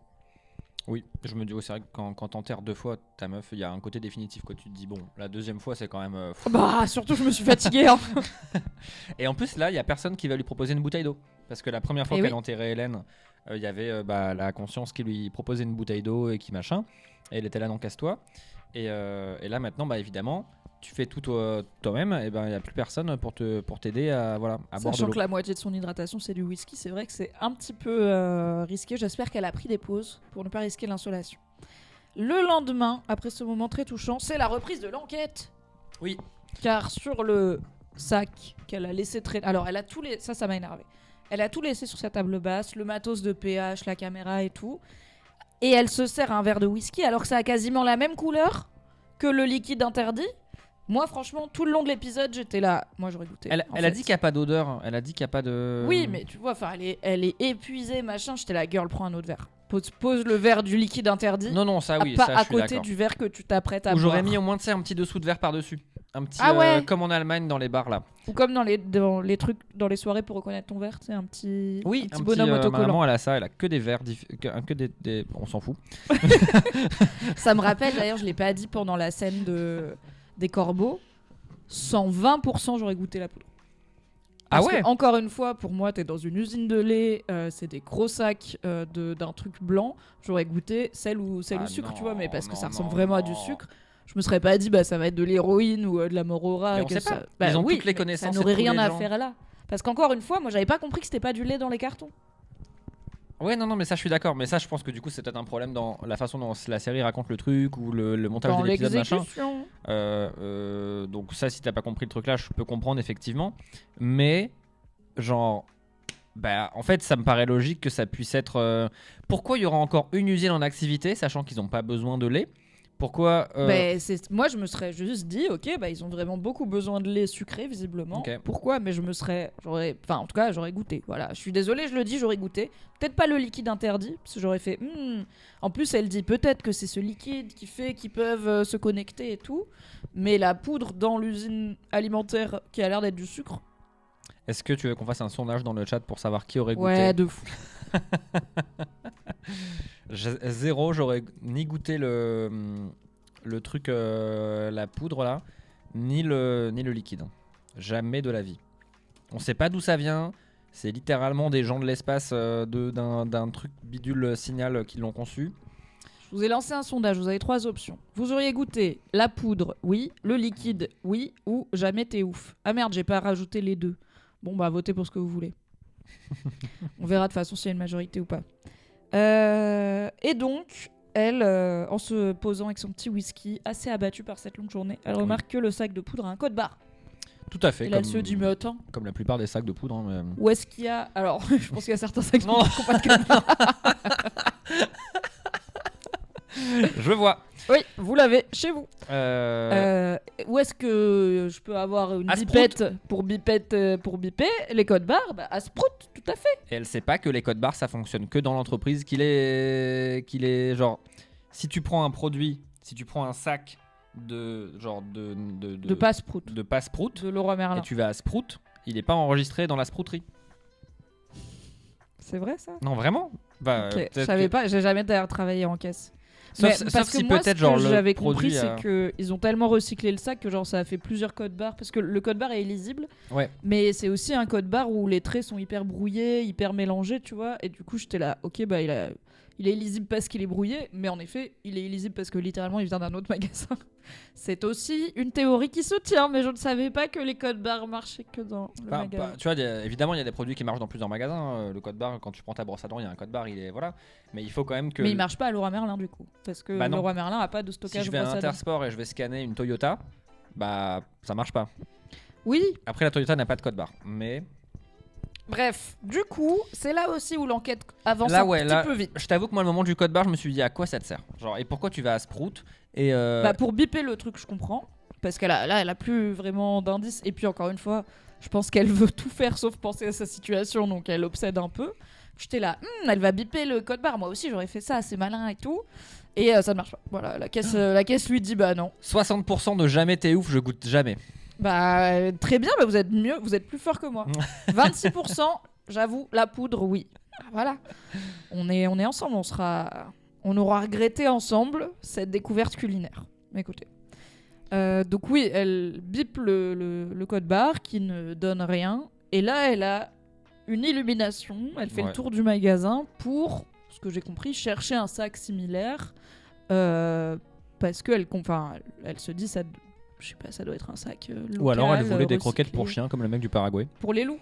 Oui, je me dis, c'est vrai que quand t'enterres 2 fois ta meuf, il y a un côté définitif, quoi. Tu te dis, bon, la deuxième fois, c'est quand même... Bah, surtout, je me suis fatiguée. Hein. Et en plus, là, il y a personne qui va lui proposer une bouteille d'eau. Parce que la première fois qu'elle enterrait Hélène, il y avait la conscience qui lui proposait une bouteille d'eau et qui machin. Et elle était là, non, casse-toi. Et là, maintenant, bah évidemment, tu fais tout toi-même. Et ben, il n'y a plus personne pour t'aider à boire de l'eau. Sachant que la moitié de son hydratation, c'est du whisky. C'est vrai que c'est un petit peu risqué. J'espère qu'elle a pris des pauses pour ne pas risquer l'insolation. Le lendemain, après ce moment très touchant, c'est la reprise de l'enquête. Oui. Car sur le sac qu'elle a laissé traîner... Alors, elle a tout laissé... Ça m'a énervé. Elle a tout laissé sur sa table basse, le matos de PH, la caméra et tout. Et elle se sert un verre de whisky alors que ça a quasiment la même couleur que le liquide interdit. Moi, franchement, tout le long de l'épisode, j'étais là. Moi, j'aurais goûté. Elle a dit qu'il n'y a pas d'odeur. Elle a dit qu'il n'y a pas de... Oui, mais tu vois, elle est épuisée, machin. J'étais là, girl, prends un autre verre. Pose le verre du liquide interdit. Non, ça oui, pas ça, à côté du verre que tu t'apprêtes à boire. J'aurais mis au moins un petit dessous de verre par-dessus. Un petit, comme en Allemagne dans les bars là. Ou comme dans les trucs, dans les soirées pour reconnaître ton verre, c'est un petit bonhomme autocollant. Ma maman, elle a ça, elle a que des verres, que des... On s'en fout. Ça me rappelle, d'ailleurs, je l'ai pas dit pendant la scène des corbeaux, 120% j'aurais goûté la poudre. Parce que, encore une fois, pour moi, t'es dans une usine de lait, c'est des gros sacs d'un truc blanc. J'aurais goûté sel ou sucre, tu vois, mais parce que ça ressemble vraiment à du sucre. Je me serais pas dit, ça va être de l'héroïne ou de la morora. Mais on sait pas. Ils ont toutes les connaissances. Ça n'aurait rien à faire là. Parce qu'encore une fois, moi, j'avais pas compris que c'était pas du lait dans les cartons. Ouais, non, mais ça, je suis d'accord. Mais ça, je pense que du coup, c'est peut-être un problème dans la façon dont la série raconte le truc ou le montage de l'épisode, machin. Donc ça, si t'as pas compris le truc là, je peux comprendre effectivement. Mais genre, en fait, ça me paraît logique que ça puisse être. Pourquoi il y aura encore une usine en activité, sachant qu'ils n'ont pas besoin de lait? Pourquoi moi, je me serais juste dit, ok, ils ont vraiment beaucoup besoin de lait sucré, visiblement. Okay. Pourquoi? Mais je me serais... en tout cas, j'aurais goûté. Voilà, je suis désolée, je le dis, j'aurais goûté. Peut-être pas le liquide interdit, parce que j'aurais fait... En plus, elle dit peut-être que c'est ce liquide qui fait qu'ils peuvent se connecter et tout. Mais la poudre dans l'usine alimentaire qui a l'air d'être du sucre... Est-ce que tu veux qu'on fasse un sondage dans le chat pour savoir qui aurait goûté? Ouais, de fou. Zéro, j'aurais ni goûté le truc, la poudre là, ni le liquide. Jamais de la vie. On sait pas d'où ça vient. C'est littéralement des gens de l'espace d'un truc bidule signal qui l'ont conçu. Je vous ai lancé un sondage, vous avez 3 options. Vous auriez goûté la poudre, oui, le liquide, oui, ou jamais t'es ouf. Ah merde, j'ai pas rajouté les 2. Bon, votez pour ce que vous voulez. On verra de toute façon s'il y a une majorité ou pas. Et donc, elle, en se posant avec son petit whisky, assez abattue par cette longue journée, elle remarque que le sac de poudre a un code barre. Tout à fait. Et là, elle se dit, mais attends. Comme la plupart des sacs de poudre. Hein, mais... Où est-ce qu'il y a... Alors, je pense qu'il y a certains sacs de poudre qui n'ont pas de code barre. Je vois. Oui, vous l'avez chez vous. Où est-ce que je peux avoir une bipette pour biper les codes barres? À Sprout, tout à fait. Et elle sait pas que les codes barres, ça fonctionne que dans l'entreprise, qu'il est genre, si tu prends un produit, si tu prends un sac de Passe-Prout, de Leroy Merlin, et tu vas à Sprout, il est pas enregistré dans la sprouterie. C'est vrai ça? Non, vraiment? Okay. Je savais pas, j'ai jamais d'ailleurs travaillé en caisse. Sauf que si moi, peut-être ce que j'avais compris, c'est qu'ils ont tellement recyclé le sac que genre ça a fait plusieurs codes barres, parce que le code barre est illisible, mais c'est aussi un code barre où les traits sont hyper brouillés, hyper mélangés, tu vois, et du coup j'étais là, ok, il est illisible parce qu'il est brouillé, mais en effet il est illisible parce que littéralement il vient d'un autre magasin. C'est aussi une théorie qui se tient, mais je ne savais pas que les codes barres marchaient que dans le magasin. Tu vois, évidemment il y a des produits qui marchent dans plusieurs magasins. Le code barre, quand tu prends ta brosse à dents, il y a un code barre, mais il faut quand même que... Mais il marche pas à Leroy Merlin du coup, parce que Leroy Merlin a pas de stockage. Si je vais à Intersport et je vais scanner une Toyota, ça marche pas. Oui. Après la Toyota n'a pas de code barre, mais... Bref, du coup, c'est là aussi où l'enquête avance un petit peu vite. Je t'avoue que moi, le moment du code barre, je me suis dit à quoi ça te sert? Genre, et pourquoi tu vas à Sprout et pour biper le truc, je comprends. Parce qu'elle a plus vraiment d'indices. Et puis, encore une fois, je pense qu'elle veut tout faire sauf penser à sa situation. Donc, elle obsède un peu. J'étais là, elle va biper le code barre. Moi aussi, j'aurais fait ça, c'est malin et tout. Et ça ne marche pas. Voilà, la caisse lui dit bah non. 60% de jamais t'es ouf, je goûte jamais. Bah très bien, bah, vous êtes mieux, vous êtes plus fort que moi. 26%, j'avoue, la poudre, oui. Voilà. On est ensemble, on aura regretté ensemble cette découverte culinaire. Écoutez. Donc oui, elle bip le code barre qui ne donne rien. Et là, elle a une illumination. Elle fait le tour du magasin pour, ce que j'ai compris, chercher un sac similaire. Parce qu'elle elle se dit, ça, je sais pas, ça doit être un sac local. Ou alors elle voulait des recyclé. croquettes pour chiens comme le mec du Paraguay. Pour les loups.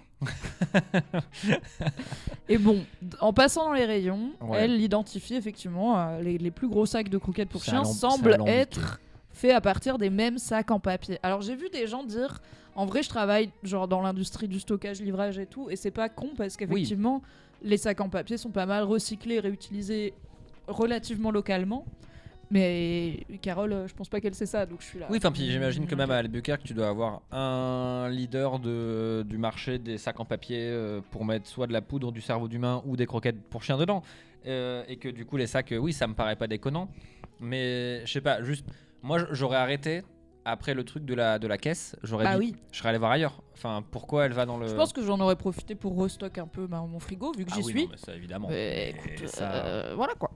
Et bon, en passant dans les rayons, elle identifie effectivement les plus gros sacs de croquettes pour chiens semblent être faits à partir des mêmes sacs en papier. Alors j'ai vu des gens dire, en vrai je travaille genre dans l'industrie du stockage, livrage et tout, et c'est pas con parce qu'effectivement les sacs en papier sont pas mal recyclés, réutilisés relativement localement. Mais Carole, je pense pas qu'elle sait ça, donc je suis là. Oui, enfin, puis j'imagine que même à Albuquerque, tu dois avoir un leader du marché des sacs en papier pour mettre soit de la poudre du cerveau d'humain ou des croquettes pour chiens dedans. Et que du coup, les sacs, oui, ça me paraît pas déconnant. Mais je sais pas, juste, moi j'aurais arrêté après le truc de la caisse. J'aurais dit, je serais allé voir ailleurs. Enfin, pourquoi elle va dans le. Je pense que j'en aurais profité pour restock un peu mon frigo, vu que j'y suis. Non, mais ça, évidemment. Mais écoute, voilà quoi.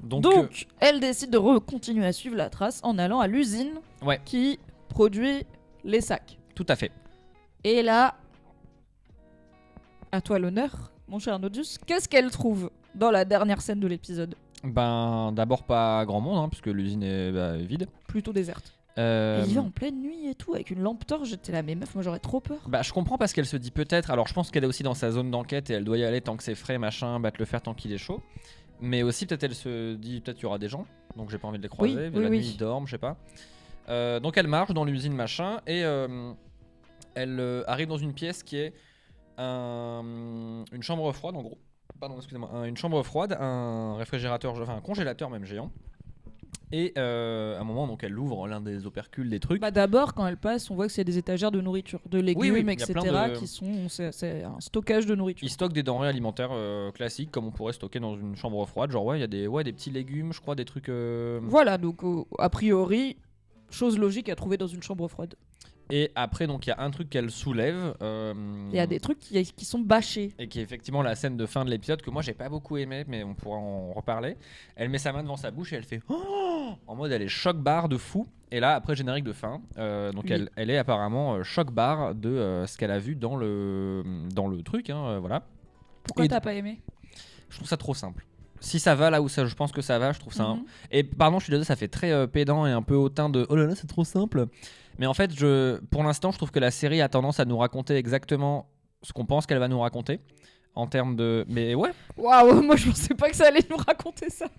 Donc elle décide de continuer à suivre la trace en allant à l'usine qui produit les sacs. Tout à fait. Et là, à toi l'honneur, mon cher Nodus, qu'est-ce qu'elle trouve dans la dernière scène de l'épisode ? Ben, d'abord pas grand monde, puisque l'usine est vide. Plutôt déserte. Elle y va en pleine nuit et tout, avec une lampe torche, j'étais là, mais meuf, moi j'aurais trop peur. Bah je comprends parce qu'elle se dit peut-être, alors je pense qu'elle est aussi dans sa zone d'enquête et elle doit y aller tant que c'est frais, machin, battre le fer tant qu'il est chaud. Mais aussi peut-être elle se dit peut-être qu'il y aura des gens, donc j'ai pas envie de les croiser, la nuit ils dorment, je sais pas. Donc elle marche dans l'usine machin et elle arrive dans une pièce qui est une chambre froide en gros. Pardon, excusez-moi, une chambre froide, un réfrigérateur, enfin un congélateur même géant. Et à un moment, donc elle ouvre l'un des opercules des trucs. Bah d'abord, quand elle passe, on voit que c'est des étagères de nourriture, de légumes, etc. qui sont, c'est un stockage de nourriture. Ils stockent des denrées alimentaires classiques, comme on pourrait stocker dans une chambre froide. Genre il y a des petits légumes, je crois, des trucs. Voilà, donc a priori, chose logique à trouver dans une chambre froide. Et après, donc il y a un truc qu'elle soulève. Il y a des trucs qui sont bâchés. Et qui est effectivement la scène de fin de l'épisode que moi j'ai pas beaucoup aimé, mais on pourra en reparler. Elle met sa main devant sa bouche et elle fait oh en mode elle est choc-barre de fou. Et là, après générique de fin, donc elle est apparemment choc-barre de ce qu'elle a vu dans le truc. Voilà. Pourquoi t'as pas aimé ? Je trouve ça trop simple. Si ça va là où ça, je pense que ça va, je trouve ça. Et pardon, je suis désolé, ça fait très pédant et un peu hautain de oh là là, c'est trop simple. Mais en fait, pour l'instant, je trouve que la série a tendance à nous raconter exactement ce qu'on pense qu'elle va nous raconter en termes de. Mais ouais. Waouh, moi je pensais pas que ça allait nous raconter ça.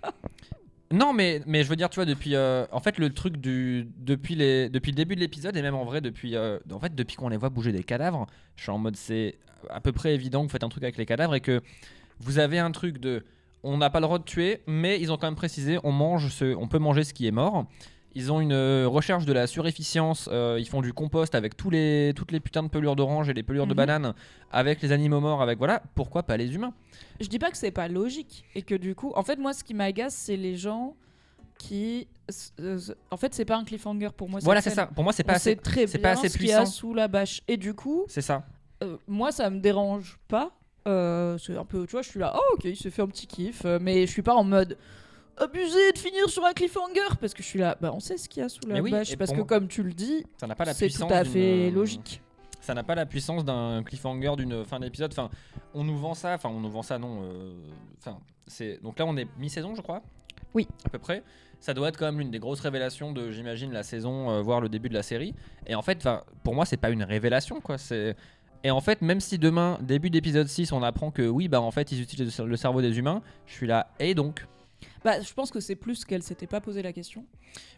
Non, mais je veux dire, tu vois, depuis en fait le truc depuis le début de l'épisode et même en vrai depuis qu'on les voit bouger des cadavres, je suis en mode c'est à peu près évident que vous faites un truc avec les cadavres et que vous avez un truc de on n'a pas le droit de tuer, mais ils ont quand même précisé on peut manger ce qui est mort. Ils ont une recherche de la surefficience, ils font du compost avec toutes les putains de pelures d'orange et les pelures de banane, avec les animaux morts, avec voilà, pourquoi pas les humains ? Je dis pas que c'est pas logique et que du coup, en fait moi ce qui m'agace c'est les gens qui en fait c'est pas un cliffhanger pour moi. Voilà, c'est ça. Pour moi c'est pas assez très c'est bien pas assez ce puissant qu'il y a sous la bâche et du coup, c'est ça. Moi ça me dérange pas. C'est un peu, tu vois, je suis là, oh ok, il s'est fait un petit kiff, mais je suis pas en mode abusé de finir sur un cliffhanger parce que je suis là, bah on sait ce qu'il y a sous la bâche parce que comme tu le dis, ça n'a pas la c'est puissance tout à fait logique. Ça n'a pas la puissance d'un cliffhanger d'une fin d'épisode. Enfin, on nous vend ça non. Donc là on est mi-saison je crois. Oui. À peu près. Ça doit être quand même l'une des grosses révélations de, j'imagine, la saison, voire le début de la série. Et en fait, pour moi c'est pas une révélation quoi. Et en fait, même si demain, début d'épisode 6, on apprend que oui, bah en fait, ils utilisent le cerveau des humains, je suis là, et donc bah, je pense que c'est plus qu'elle s'était pas posé la question.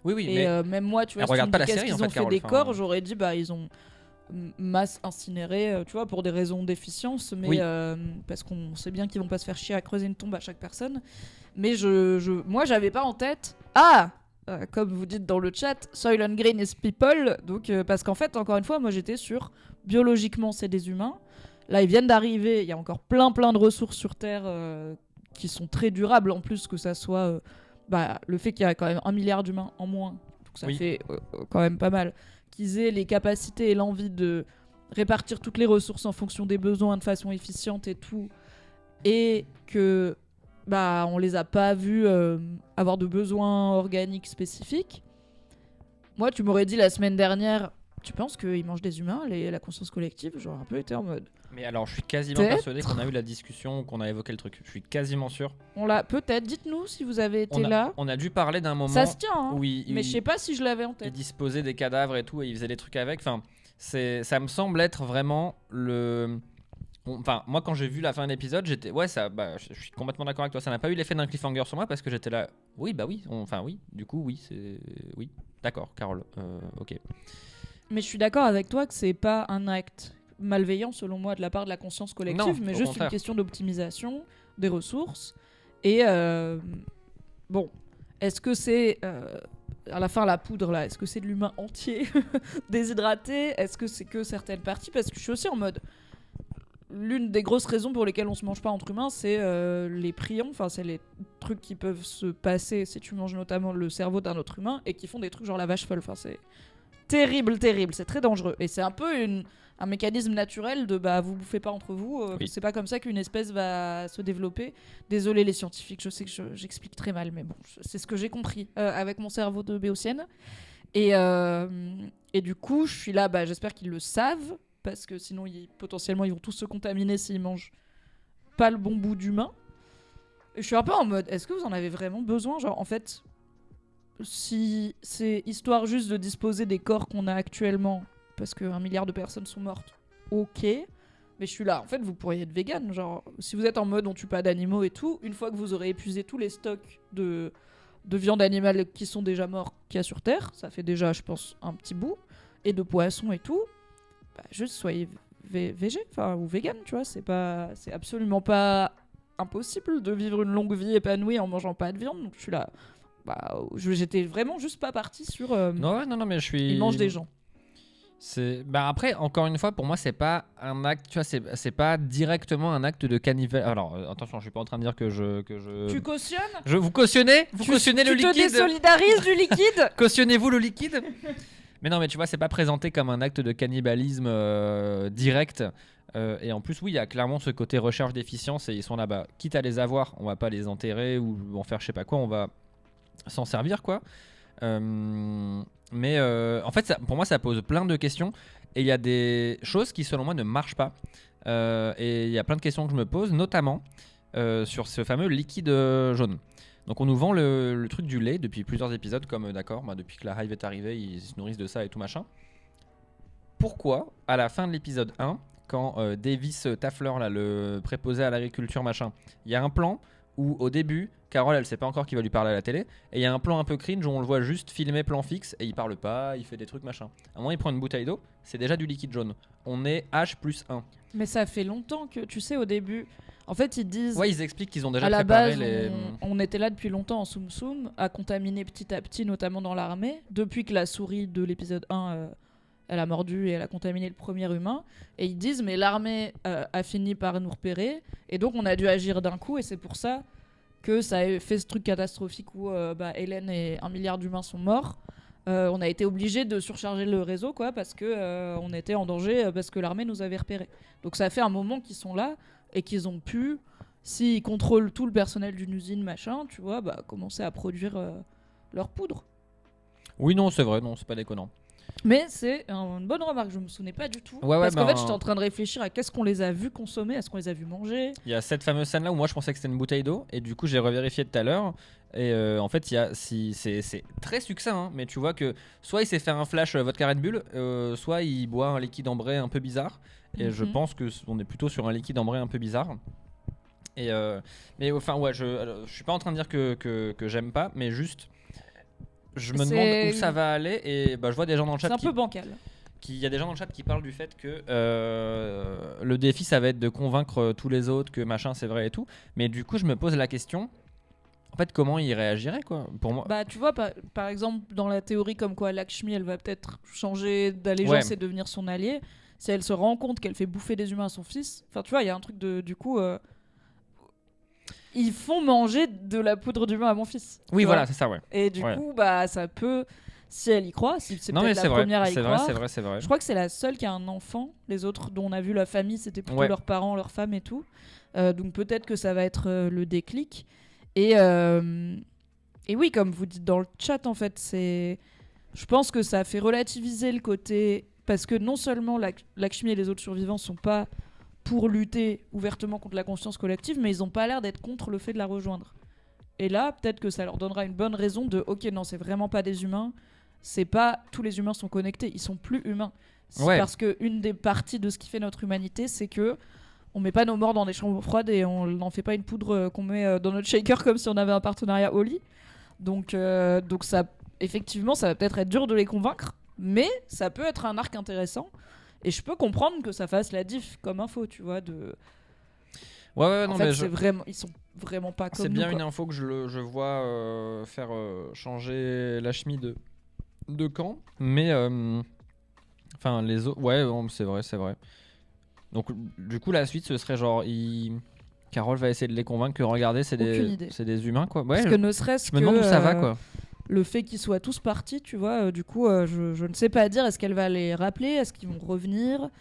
Oui, et mais même moi, tu vois, regarde pas la qu'est-ce série, qu'ils en ont fait, fait des corps, j'aurais dit, bah ils ont masse incinéré, tu vois, pour des raisons d'efficience, mais parce qu'on sait bien qu'ils vont pas se faire chier à creuser une tombe à chaque personne. Mais moi, j'avais pas en tête. Comme vous dites dans le chat, Soylent Green is people. Donc, parce qu'en fait, encore une fois, moi j'étais sur biologiquement, c'est des humains. Là, ils viennent d'arriver, il y a encore plein de ressources sur Terre qui sont très durables, en plus que ça soit le fait qu'il y a quand même 1 milliard d'humains en moins, donc ça fait quand même pas mal, qu'ils aient les capacités et l'envie de répartir toutes les ressources en fonction des besoins de façon efficiente et tout, et que on les a pas vus avoir de besoins organiques spécifiques. Moi, tu m'aurais dit la semaine dernière, tu penses qu'ils mangent des humains, la conscience collective? J'aurais un peu été en mode... Mais alors, je suis quasiment persuadé qu'on a eu la discussion, qu'on a évoqué le truc. Je suis quasiment sûr. On l'a peut-être. Dites-nous si vous avez été là. On a dû parler d'un moment. Ça se tient, hein. Oui. Mais je sais pas si je l'avais en tête. Ils disposaient des cadavres et tout, et ils faisaient des trucs avec. Enfin, ça me semble être vraiment le... Enfin, moi, quand j'ai vu la fin de l'épisode, j'étais... Ouais, je suis complètement d'accord avec toi. Ça n'a pas eu l'effet d'un cliffhanger sur moi, parce que j'étais là... Oui, oui. Du coup, oui, c'est... Oui. D'accord, Carole. Ok. Mais je suis d'accord avec toi que c'est pas un acte malveillant, selon moi, de la part de la conscience collective, mais juste une question d'optimisation des ressources. Et est-ce que c'est à la fin la poudre là, est-ce que c'est de l'humain entier déshydraté? Est-ce que c'est que certaines parties? Parce que je suis aussi en mode, l'une des grosses raisons pour lesquelles on se mange pas entre humains, c'est les prions, enfin c'est les trucs qui peuvent se passer si tu manges notamment le cerveau d'un autre humain et qui font des trucs genre la vache folle. Enfin c'est terrible, c'est très dangereux. Et c'est un peu un mécanisme naturel de vous bouffez pas entre vous. Oui. C'est pas comme ça qu'une espèce va se développer. Désolé les scientifiques, je sais que j'explique très mal, mais bon, c'est ce que j'ai compris avec mon cerveau de béotienne. Et du coup, je suis là, j'espère qu'ils le savent, parce que sinon potentiellement ils vont tous se contaminer s'ils mangent pas le bon bout d'humain. Et je suis un peu en mode, est-ce que vous en avez vraiment besoin? Genre en fait... Si c'est histoire juste de disposer des corps qu'on a actuellement, parce que 1 milliard de personnes sont mortes, ok. Mais je suis là, en fait, vous pourriez être vegan. Genre, si vous êtes en mode on tue pas d'animaux et tout, une fois que vous aurez épuisé tous les stocks de viande animale qui sont déjà morts qu'il y a sur Terre, ça fait déjà, je pense, un petit bout, et de poissons et tout, juste soyez végé, ou vegan, tu vois. C'est absolument pas impossible de vivre une longue vie épanouie en mangeant pas de viande. Donc je suis là... j'étais vraiment juste pas partie sur non mais je suis... ils mangent des gens. Après, encore une fois, pour moi c'est pas un acte, tu vois, c'est pas directement un acte de cannibalisme. Alors attention, je suis pas en train de dire que je... Tu cautionnes? Vous cautionnez le liquide? Tu te désolidarises du liquide? Cautionnez-vous le liquide? Mais non, mais tu vois, c'est pas présenté comme un acte de cannibalisme direct. Et en plus, oui, il y a clairement ce côté recherche d'efficience, et ils sont là, quitte à les avoir, on va pas les enterrer ou en faire je sais pas quoi, on va s'en servir, quoi. Mais en fait, pour moi, ça pose plein de questions, et il y a des choses qui, selon moi, ne marchent pas. Et il y a plein de questions que je me pose, notamment sur ce fameux liquide jaune. Donc on nous vend le truc du lait depuis plusieurs épisodes, comme depuis que la Hive est arrivée, ils se nourrissent de ça et tout machin. Pourquoi, à la fin de l'épisode 1, quand Davis Taffler, là, le préposé à l'agriculture machin, il y a un plan où au début, Carole, elle sait pas encore qu'il va lui parler à la télé, et il y a un plan un peu cringe où on le voit juste filmer plan fixe, et il parle pas, il fait des trucs machin. À un moment, il prend une bouteille d'eau, c'est déjà du liquide jaune. On est H+1. Mais ça fait longtemps que, tu sais, au début, en fait, ils disent... Ouais, ils expliquent qu'ils ont déjà à la préparé base, les... on était là depuis longtemps en Soum Soum, à contaminer petit à petit, notamment dans l'armée, depuis que la souris de l'épisode 1... elle a mordu et elle a contaminé le premier humain. Et ils disent, mais l'armée a fini par nous repérer. Et donc, on a dû agir d'un coup. Et c'est pour ça que ça a fait ce truc catastrophique où Hélène et 1 milliard d'humains sont morts. On a été obligé de surcharger le réseau, quoi, parce que on était en danger, parce que l'armée nous avait repérés. Donc, ça fait un moment qu'ils sont là et qu'ils ont pu, s'ils contrôlent tout le personnel d'une usine, machin, tu vois, commencer à produire leur poudre. Oui, non, c'est vrai, non, c'est pas déconnant. Mais c'est une bonne remarque, je me souvenais pas du tout. Ouais, parce qu'en fait, j'étais en train de réfléchir à qu'est-ce qu'on les a vus consommer, est-ce qu'on les a vus manger. Il y a cette fameuse scène là où moi je pensais que c'était une bouteille d'eau, et du coup j'ai revérifié tout à l'heure. Et en fait, c'est très succinct, hein, mais tu vois que soit il s'est fait un flash vodka Red Bull, soit il boit un liquide ambré un peu bizarre. Et je pense qu'on est plutôt sur un liquide ambré un peu bizarre. Et mais enfin, ouais, je suis pas en train de dire que j'aime pas, mais juste. Je me demande où ça va aller, et je vois des gens dans le chat. C'est un peu bancal. Il y a des gens dans le chat qui parlent du fait que le défi ça va être de convaincre tous les autres que machin c'est vrai et tout. Mais du coup, je me pose la question, En fait, comment il réagirait, quoi, pour moi. Bah, tu vois, par exemple, dans la théorie comme quoi Lakshmi, elle va peut-être changer d'allégeance et devenir son allié. Si elle se rend compte qu'elle fait bouffer des humains à son fils, enfin, tu vois, il y a un truc du coup, ils font manger de la poudre d'humain à mon fils. Oui, voilà, c'est ça, ouais. Et du coup, bah, ça peut, si elle y croit, si c'est peut-être la première à y croire. C'est vrai. Je crois que c'est la seule qui a un enfant. Les autres dont on a vu la famille, c'était plutôt leurs parents, leurs femmes et tout. Donc peut-être que ça va être le déclic. Et oui, comme vous dites dans le chat, en fait, je pense que ça fait relativiser le côté... Parce que non seulement Lakshmi et les autres survivants sont pas pour lutter ouvertement contre la conscience collective, mais ils ont pas l'air d'être contre le fait de la rejoindre. Et là, peut-être que ça leur donnera une bonne raison de « Ok, non, c'est vraiment pas des humains. C'est pas... Tous les humains sont connectés. Ils sont plus humains. » Parce qu'une des parties de ce qui fait notre humanité, c'est que on met pas nos morts dans des chambres froides et on n'en fait pas une poudre qu'on met dans notre shaker comme si on avait un partenariat au lit. Donc ça, effectivement, ça va peut-être être dur de les convaincre, mais ça peut être un arc intéressant. Et je peux comprendre que ça fasse la diff comme info, tu vois. En fait, ils sont vraiment pas comme nous. C'est bien une info que je vois faire changer Lakshmi de camp. Mais, enfin, les autres... Ouais, c'est vrai. Donc du coup la suite ce serait genre Carole va essayer de les convaincre que regardez c'est des humains quoi. Ouais, parce que ne serait-ce je me demande où ça va quoi. Le fait qu'ils soient tous partis, tu vois, du coup je ne sais pas dire, est-ce qu'elle va les rappeler, est-ce qu'ils vont revenir,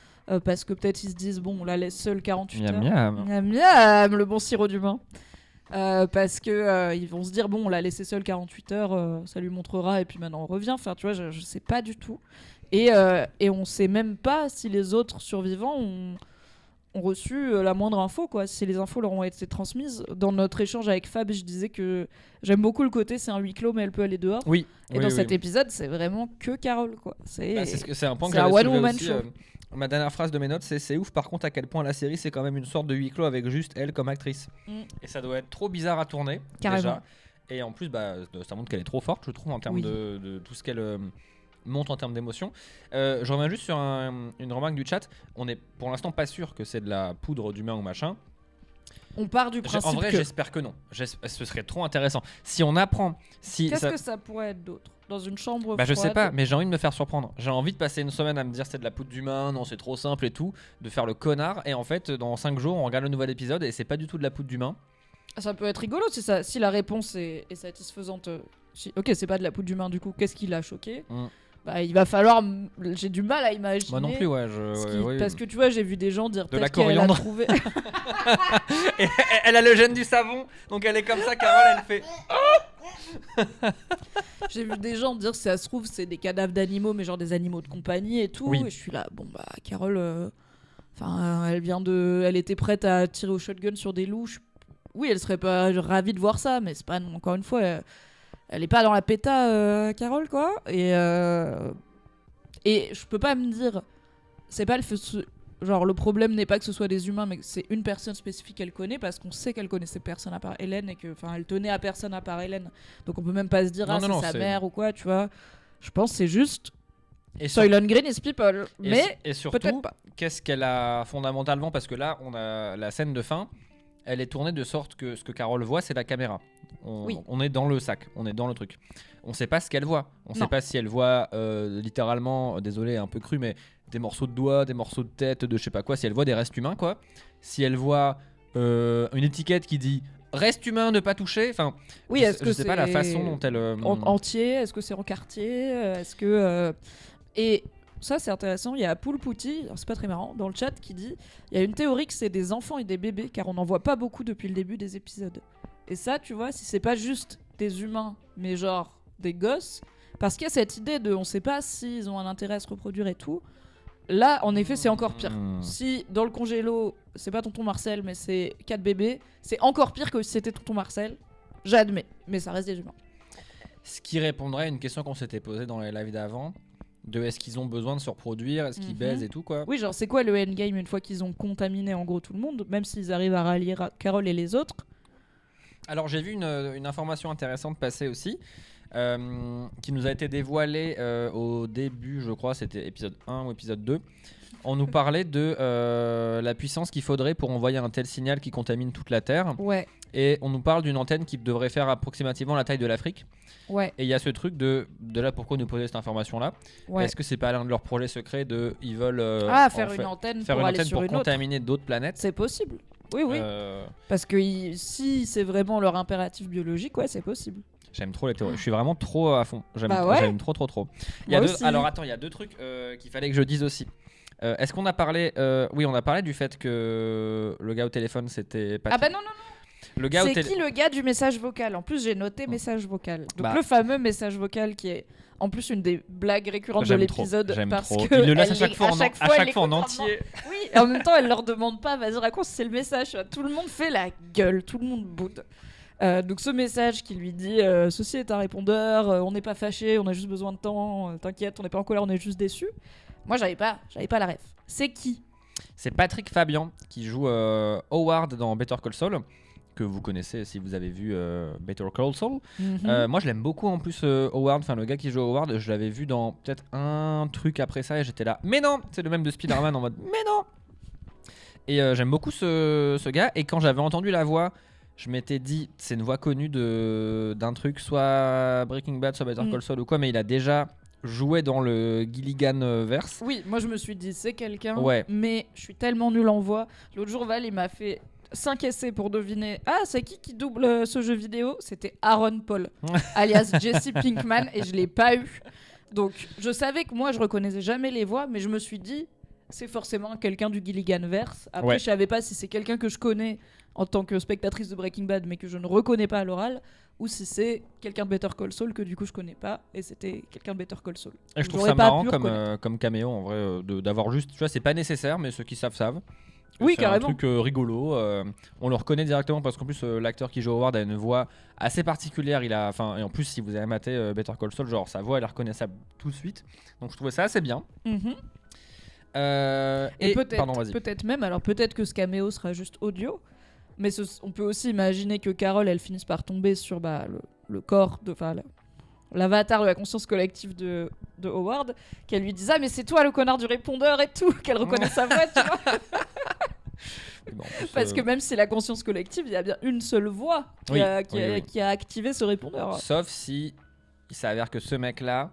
parce que peut-être ils se disent bon on la laisse seule 48 heures. Miam, le bon sirop d'humain. Parce que ils vont se dire bon on l'a laissé seule 48 heures, ça lui montrera et puis maintenant on revient. Enfin tu vois je sais pas du tout. Et on sait même pas si les autres survivants ont reçu la moindre info, quoi. Si les infos leur ont été transmises. Dans notre échange avec Fab, je disais que j'aime beaucoup le côté c'est un huis clos, mais elle peut aller dehors. Oui. Et dans cet épisode, c'est vraiment que Carole, quoi. C'est un point que j'avais soulevé aussi. Ma dernière phrase de mes notes, c'est ouf par contre à quel point la série c'est quand même une sorte de huis clos avec juste elle comme actrice. Et ça doit être trop bizarre à tourner. Carrément. Déjà. Et en plus, ça montre qu'elle est trop forte, je trouve, en termes de tout ce qu'elle monte en termes d'émotion. Je reviens juste sur une remarque du chat. On est pour l'instant pas sûr que c'est de la poudre d'humain ou machin. On part du principe en vrai, j'espère que non. Ce serait trop intéressant. Si on apprend... Qu'est-ce que ça pourrait être d'autre ? Dans une chambre froide ? Je sais pas, mais j'ai envie de me faire surprendre. J'ai envie de passer une semaine à me dire c'est de la poudre d'humain, non c'est trop simple et tout, de faire le connard. Et en fait, dans 5 jours, on regarde le nouvel épisode et c'est pas du tout de la poudre d'humain. Ça peut être rigolo si la réponse est satisfaisante. Ok, c'est pas de la poudre d'humain du coup, qu'est-ce qui l'a choqué ? Il va falloir. J'ai du mal à imaginer. Moi non plus, parce que tu vois, j'ai vu des gens dire de la coriandre. Trouvé... Et elle a le gène du savon, donc elle est comme ça. Carole, elle fait. J'ai vu des gens dire si ça se trouve c'est des cadavres d'animaux, mais genre des animaux de compagnie et tout. Et je suis là, Carole, elle était prête à tirer au shotgun sur des loups. Oui, elle serait pas ravie de voir ça, mais c'est pas encore une fois. Elle est pas dans la péta, Carole, quoi. Et je peux pas me dire. C'est pas genre, le problème n'est pas que ce soit des humains, mais que c'est une personne spécifique qu'elle connaît, parce qu'on sait qu'elle connaissait personne à part Hélène et que, elle tenait à personne à part Hélène. Donc on peut même pas se dire, c'est sa mère ou quoi, tu vois. Je pense que c'est juste. Soylent Green is people. Et surtout, peut-être pas. Qu'est-ce qu'elle a fondamentalement, parce que là, on a la scène de fin. Elle est tournée de sorte que ce que Carole voit, c'est la caméra. On est dans le sac, on est dans le truc. On sait pas ce qu'elle voit. On sait pas si elle voit littéralement, désolé, un peu cru, mais des morceaux de doigts, des morceaux de tête, de je sais pas quoi. Si elle voit des restes humains, quoi. Si elle voit une étiquette qui dit reste humain, ne pas toucher. Enfin, est-ce je sais pas la façon dont elle. Entier, est-ce que c'est en quartier, est-ce que. Et. Ça c'est intéressant, il y a Poulpouti, c'est pas très marrant, dans le chat qui dit il y a une théorie que c'est des enfants et des bébés car on n'en voit pas beaucoup depuis le début des épisodes. Et ça tu vois, si c'est pas juste des humains mais genre des gosses, parce qu'il y a cette idée de on sait pas s'ils ont un intérêt à se reproduire et tout, là en effet c'est encore pire. Si dans le congélo c'est pas tonton Marcel mais c'est 4 bébés, c'est encore pire que si c'était tonton Marcel, j'admets, mais ça reste des humains. Ce qui répondrait à une question qu'on s'était posée dans les lives d'avant. De est-ce qu'ils ont besoin de se reproduire, est-ce qu'ils baisent et tout quoi. Oui, genre c'est quoi le endgame une fois qu'ils ont contaminé en gros tout le monde, même s'ils arrivent à rallier Carole et les autres. Alors j'ai vu une information intéressante passer aussi, qui nous a été dévoilée au début, je crois, c'était épisode 1 ou épisode 2. On nous parlait de la puissance qu'il faudrait pour envoyer un tel signal qui contamine toute la Terre. Ouais. et on nous parle d'une antenne qui devrait faire approximativement la taille de l'Afrique. Ouais. Et il y a ce truc de là, pourquoi nous poser cette information-là. Est-ce que c'est pas l'un de leurs projets secrets ils veulent faire une antenne pour aller sur une autre, contaminer d'autres planètes? C'est possible. Oui. Parce que si c'est vraiment leur impératif biologique, ouais, c'est possible. J'aime trop les théories. Je suis vraiment trop à fond. J'aime trop. Alors attends, il y a deux trucs qu'il fallait que je dise aussi. Est-ce qu'on a parlé Oui, on a parlé du fait que le gars au téléphone c'était Patrick. Ah bah non. C'est qui le gars du message vocal? En plus, j'ai noté message vocal. Donc le fameux message vocal qui est en plus une des blagues récurrentes de l'épisode. Parce que il le laisse à chaque fois en entier. Oui, et en même temps, elle leur demande pas, vas-y raconte, c'est le message. Tout le monde fait la gueule, tout le monde boude. Donc ce message qui lui dit ceci est un répondeur, on n'est pas fâché, on a juste besoin de temps, t'inquiète, on n'est pas en colère, on est juste déçu. Moi j'avais pas la ref. C'est qui? C'est Patrick Fabian qui joue Howard dans Better Call Saul, que vous connaissez si vous avez vu Better Call Saul. Moi je l'aime beaucoup en plus Howard, enfin le gars qui joue Howard, je l'avais vu dans peut-être un truc après ça et j'étais là, mais non, c'est le même de Spider-Man en mode mais non. Et j'aime beaucoup ce gars, et quand j'avais entendu la voix, je m'étais dit, c'est une voix connue d'un truc, soit Breaking Bad, soit Better Call Saul ou quoi, mais il a déjà joué dans le Gilligan-verse. Oui, moi je me suis dit, c'est quelqu'un, mais je suis tellement nul en voix. L'autre jour, Val, il m'a fait 5 essais pour deviner, c'est qui double ce jeu vidéo? C'était Aaron Paul, alias Jesse Pinkman, et je l'ai pas eu. Donc je savais que moi, je reconnaissais jamais les voix, mais je me suis dit, c'est forcément quelqu'un du Gilligan-verse. Après, je savais pas si c'est quelqu'un que je connais en tant que spectatrice de Breaking Bad, mais que je ne reconnais pas à l'oral, ou si c'est quelqu'un de Better Call Saul que du coup je connais pas, et c'était quelqu'un de Better Call Saul. Et je trouve ça marrant comme caméo en vrai, d'avoir juste, tu vois, c'est pas nécessaire, mais ceux qui savent. Oui, c'est carrément. un truc rigolo. On le reconnaît directement parce qu'en plus l'acteur qui joue Howard a une voix assez particulière. Et en plus, si vous avez maté Better Call Saul, genre sa voix elle est reconnaissable tout de suite. Donc je trouvais ça assez bien. Et peut-être même, alors peut-être que ce caméo sera juste audio, mais on peut aussi imaginer que Carole elle finisse par tomber sur le corps l'avatar de la conscience collective de Howard, qu'elle lui dise mais c'est toi le connard du répondeur et tout, qu'elle reconnaît sa voix, tu vois. Parce que même si la conscience collective, il y a bien une seule voix qui a activé ce répondeur. Sauf si il s'avère que ce mec là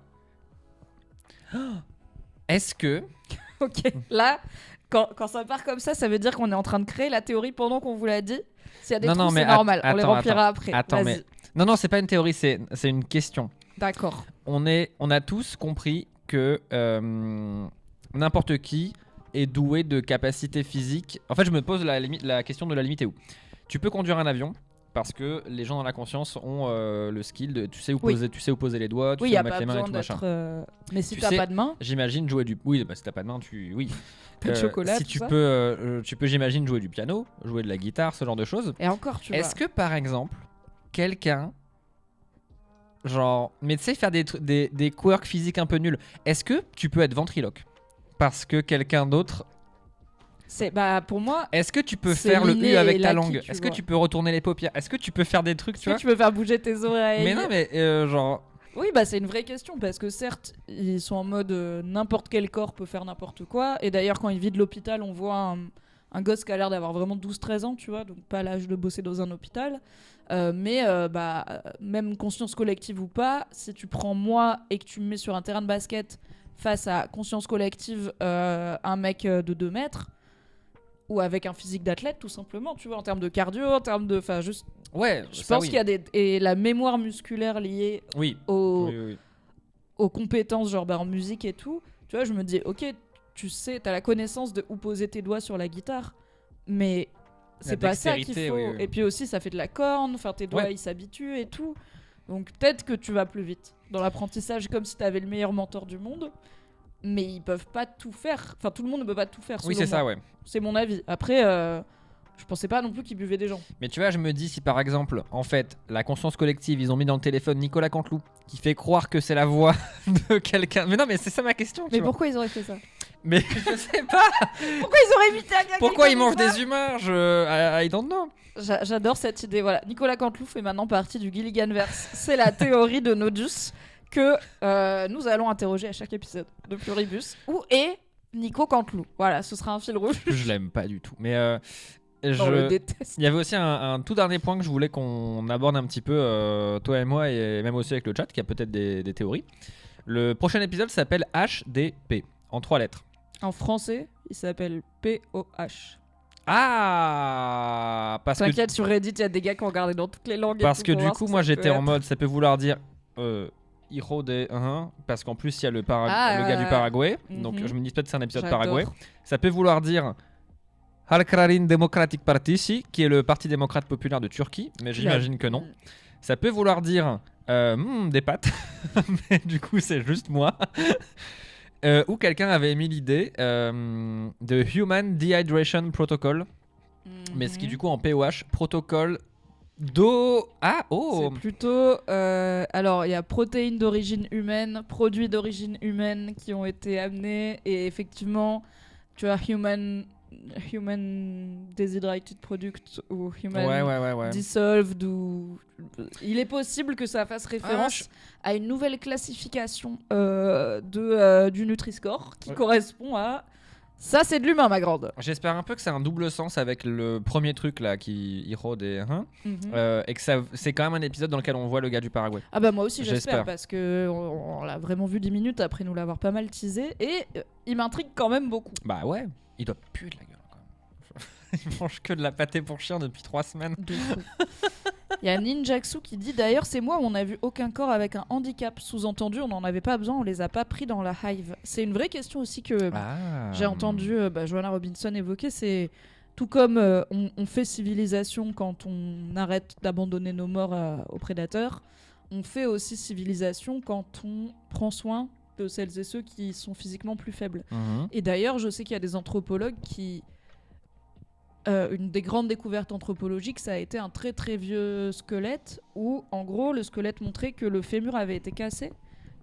est-ce que ok, là quand ça part comme ça veut dire qu'on est en train de créer la théorie pendant qu'on vous l'a dit. S'il y a des trous, c'est normal, on les remplira après. Mais... Non, c'est pas une théorie, c'est une question. D'accord. On a tous compris que n'importe qui est doué de capacités physiques. En fait, je me pose la question de la limite est où. Tu peux conduire un avion parce que les gens dans la conscience ont le skill de tu sais où poser les doigts, tu sais où mettre les mains et tout machin. Mais si t'as pas de main, j'imagine jouer du si t'as pas de main, pas de chocolat, si tu peux j'imagine jouer du piano, jouer de la guitare, ce genre de choses. Et encore, tu vois. Est-ce que par exemple quelqu'un genre mais tu sais faire des quirks physiques un peu nuls, est-ce que tu peux être ventriloque parce que quelqu'un d'autre pour moi, est-ce que tu peux faire le U avec ta langue? Est-ce que tu peux retourner les paupières? Est-ce que tu peux faire des trucs, tu vois? Tu peux faire bouger tes oreilles? Mais non, mais genre... Oui, c'est une vraie question parce que certes, ils sont en mode n'importe quel corps peut faire n'importe quoi. Et d'ailleurs, quand ils vident l'hôpital, on voit un gosse qui a l'air d'avoir vraiment 12-13 ans, tu vois, donc pas l'âge de bosser dans un hôpital. Mais même conscience collective ou pas, si tu prends moi et que tu me mets sur un terrain de basket face à conscience collective, un mec de 2 mètres, ou avec un physique d'athlète tout simplement, tu vois, en termes de cardio, en termes de... Enfin, juste... Ouais, je pense qu'il y a et la mémoire musculaire liée aux compétences, genre en musique et tout, tu vois, je me dis, ok, tu sais, t'as la connaissance de où poser tes doigts sur la guitare, mais c'est pas ça qu'il faut. Et puis aussi, ça fait de la corne, enfin, tes doigts, ils s'habituent et tout. Donc peut-être que tu vas plus vite dans l'apprentissage, comme si t'avais le meilleur mentor du monde. Mais ils peuvent pas tout faire. Enfin, tout le monde ne peut pas tout faire. Oui, c'est ça, ouais. C'est mon avis. Après, je pensais pas non plus qu'ils buvaient des gens. Mais tu vois, je me dis si par exemple, en fait, la conscience collective, ils ont mis dans le téléphone Nicolas Canteloup, qui fait croire que c'est la voix de quelqu'un. Mais non, mais c'est ça ma question. Mais pourquoi ils auraient fait ça? Mais je sais pas. Pourquoi ils auraient évité un gars? Pourquoi ils mangent des humains? I don't know. J'adore cette idée. Voilà, Nicolas Canteloup fait maintenant partie du Gilligan-verse. C'est la théorie de Nodus que nous allons interroger à chaque épisode de Pluribus. Où est Nico Canteloup? Voilà, ce sera un fil rouge. Je l'aime pas du tout. Mais On le déteste. Il y avait aussi un tout dernier point que je voulais qu'on aborde un petit peu, toi et moi, et même aussi avec le chat, qui a peut-être des théories. Le prochain épisode s'appelle HDP, en 3 lettres. En français, il s'appelle POH. Ah, parce T'inquiète, sur Reddit, il y a des gars qui ont regardé dans toutes les langues. Parce que du coup, moi j'étais en mode, ça peut vouloir dire Hiro de parce qu'en plus il y a le gars du Paraguay, donc je me dis peut-être c'est un épisode Paraguay. Ça peut vouloir dire Halkrarin Democratic Partisi, qui est le Parti démocrate populaire de Turquie, mais j'imagine que non. Ça peut vouloir dire des pâtes, mais du coup c'est juste moi. Ou quelqu'un avait émis l'idée de Human Dehydration Protocol, mais ce qui du coup en POH, protocole C'est plutôt... alors, il y a protéines d'origine humaine, produits d'origine humaine qui ont été amenés, et effectivement, tu as Human Dehydrated Product ou Human Dissolved, ou... Il est possible que ça fasse référence à une nouvelle classification du Nutri-Score qui correspond à... Ça, c'est de l'humain, ma grande. J'espère un peu que c'est un double sens avec le premier truc là qui Hiro et et que c'est quand même un épisode dans lequel on voit le gars du Paraguay. Ah bah moi aussi j'espère parce que on l'a vraiment vu 10 minutes après nous l'avoir pas mal teasé et il m'intrigue quand même beaucoup. Bah ouais, il doit puer de la gueule quand même. Il mange que de la pâtée pour chien depuis 3 semaines. De fou. Il y a Ninjaxu qui dit d'ailleurs c'est moi où on n'a vu aucun corps avec un handicap. Sous-entendu, on n'en avait pas besoin, on les a pas pris dans la hive. C'est une vraie question aussi que j'ai entendu Joanna Robinson évoquer. C'est tout comme on fait civilisation quand on arrête d'abandonner nos morts aux prédateurs, on fait aussi civilisation quand on prend soin de celles et ceux qui sont physiquement plus faibles. Et d'ailleurs, je sais qu'il y a des anthropologues qui... une des grandes découvertes anthropologiques, ça a été un très très vieux squelette où en gros le squelette montrait que le fémur avait été cassé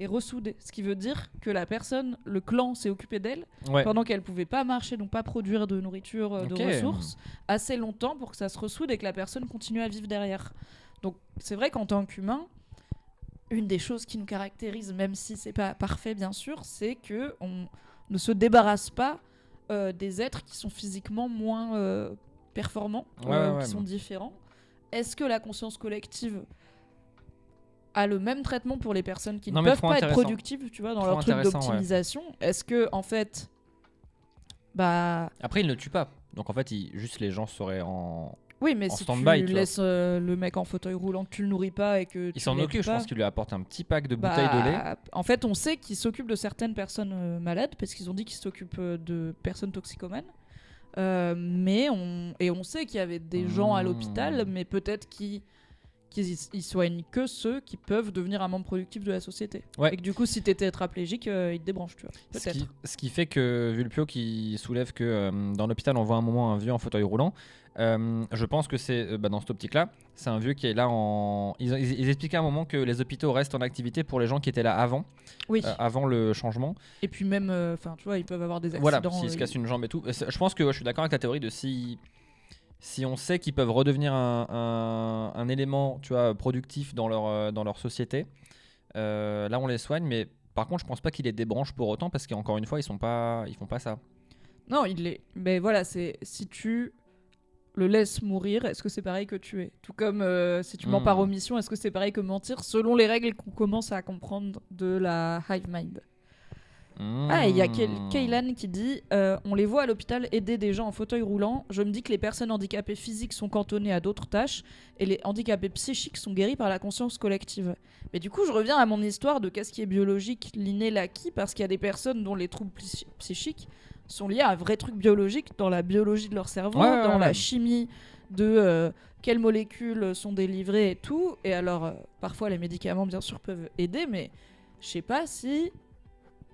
et ressoudé, ce qui veut dire que la personne, le clan s'est occupé d'elle pendant qu'elle pouvait pas marcher, donc pas produire de nourriture, de ressources assez longtemps pour que ça se ressoude et que la personne continue à vivre derrière. Donc c'est vrai qu'en tant qu'humain, une des choses qui nous caractérise, même si c'est pas parfait bien sûr, c'est que on ne se débarrasse pas des êtres qui sont physiquement moins performants, qui sont différents. Est-ce que la conscience collective a le même traitement pour les personnes qui ne peuvent pas être productives, tu vois, dans leur truc d'optimisation? Est-ce que en fait, après ils ne le tuent pas, donc en fait juste les gens seraient en mais si tu laisses le mec en fauteuil roulant, que tu le nourris pas et que il s'en occupe, je pense qu'il lui apporte un petit pack de bouteilles de lait. En fait, on sait qu'il s'occupe de certaines personnes malades parce qu'ils ont dit qu'il s'occupe de personnes toxicomanes. Mais on sait qu'il y avait des gens à l'hôpital, mais peut-être qu'ils soignent que ceux qui peuvent devenir un membre productif de la société. Et que du coup, si t'es tétraplégique, ils te débranchent, tu vois. Peut-être. Ce qui fait que Vulpio qui soulève que dans l'hôpital, on voit un moment un vieux en fauteuil roulant. Je pense que c'est dans cette optique-là, c'est un vieux qui est là Ils expliquaient à un moment que les hôpitaux restent en activité pour les gens qui étaient là avant, avant le changement. Et puis même, tu vois, ils peuvent avoir des accidents. Voilà, s'ils se cassent une jambe et tout. Je pense que je suis d'accord avec ta théorie de si on sait qu'ils peuvent redevenir un élément, tu vois, productif dans leur société, là on les soigne, mais par contre je pense pas qu'ils les débranchent pour autant parce qu'encore une fois ils font pas ça. Non, mais voilà, c'est si tu le laisses mourir, est-ce que c'est pareil que tuer? Tout comme si tu mens par omission, est-ce que c'est pareil que mentir selon les règles qu'on commence à comprendre de la hive mind? Il y a Kaylan qui dit on les voit à l'hôpital aider des gens en fauteuil roulant. Je me dis que les personnes handicapées physiques sont cantonnées à d'autres tâches et les handicapés psychiques sont guéris par la conscience collective. Mais du coup, je reviens à mon histoire de qu'est-ce qui est biologique, l'inné, l'acquis, parce qu'il y a des personnes dont les troubles psychiques sont liés à un vrai truc biologique dans la biologie de leur cerveau, dans la chimie de quelles molécules sont délivrées et tout. Et alors, parfois, les médicaments, bien sûr, peuvent aider, mais je sais pas si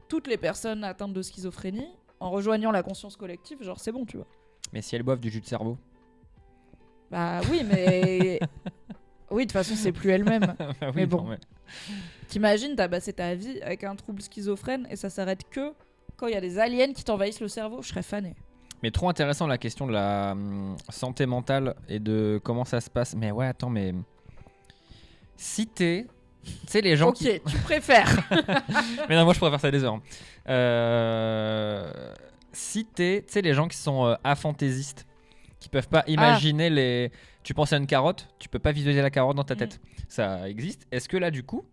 toutes les personnes atteintes de schizophrénie, en rejoignant la conscience collective, genre c'est bon, tu vois. Mais si elles boivent du jus de cerveau? Bah oui, mais... oui, de toute façon, c'est plus elles-mêmes. Mais bon. T'imagines, t'as passé ta vie avec un trouble schizophrène et ça s'arrête que quand il y a des aliens qui t'envahissent le cerveau, je serais fané. Mais trop intéressant la question de la santé mentale et de comment ça se passe. Mais ouais, attends, mais... Si t'es... Tu sais, les gens tu préfères. Mais non, moi je préfère ça des heures. Si t'es, tu sais, les gens qui sont afantaisistes, qui peuvent pas imaginer les. Tu penses à une carotte, tu peux pas visualiser la carotte dans ta tête. Ça existe. Est-ce que là, du coup,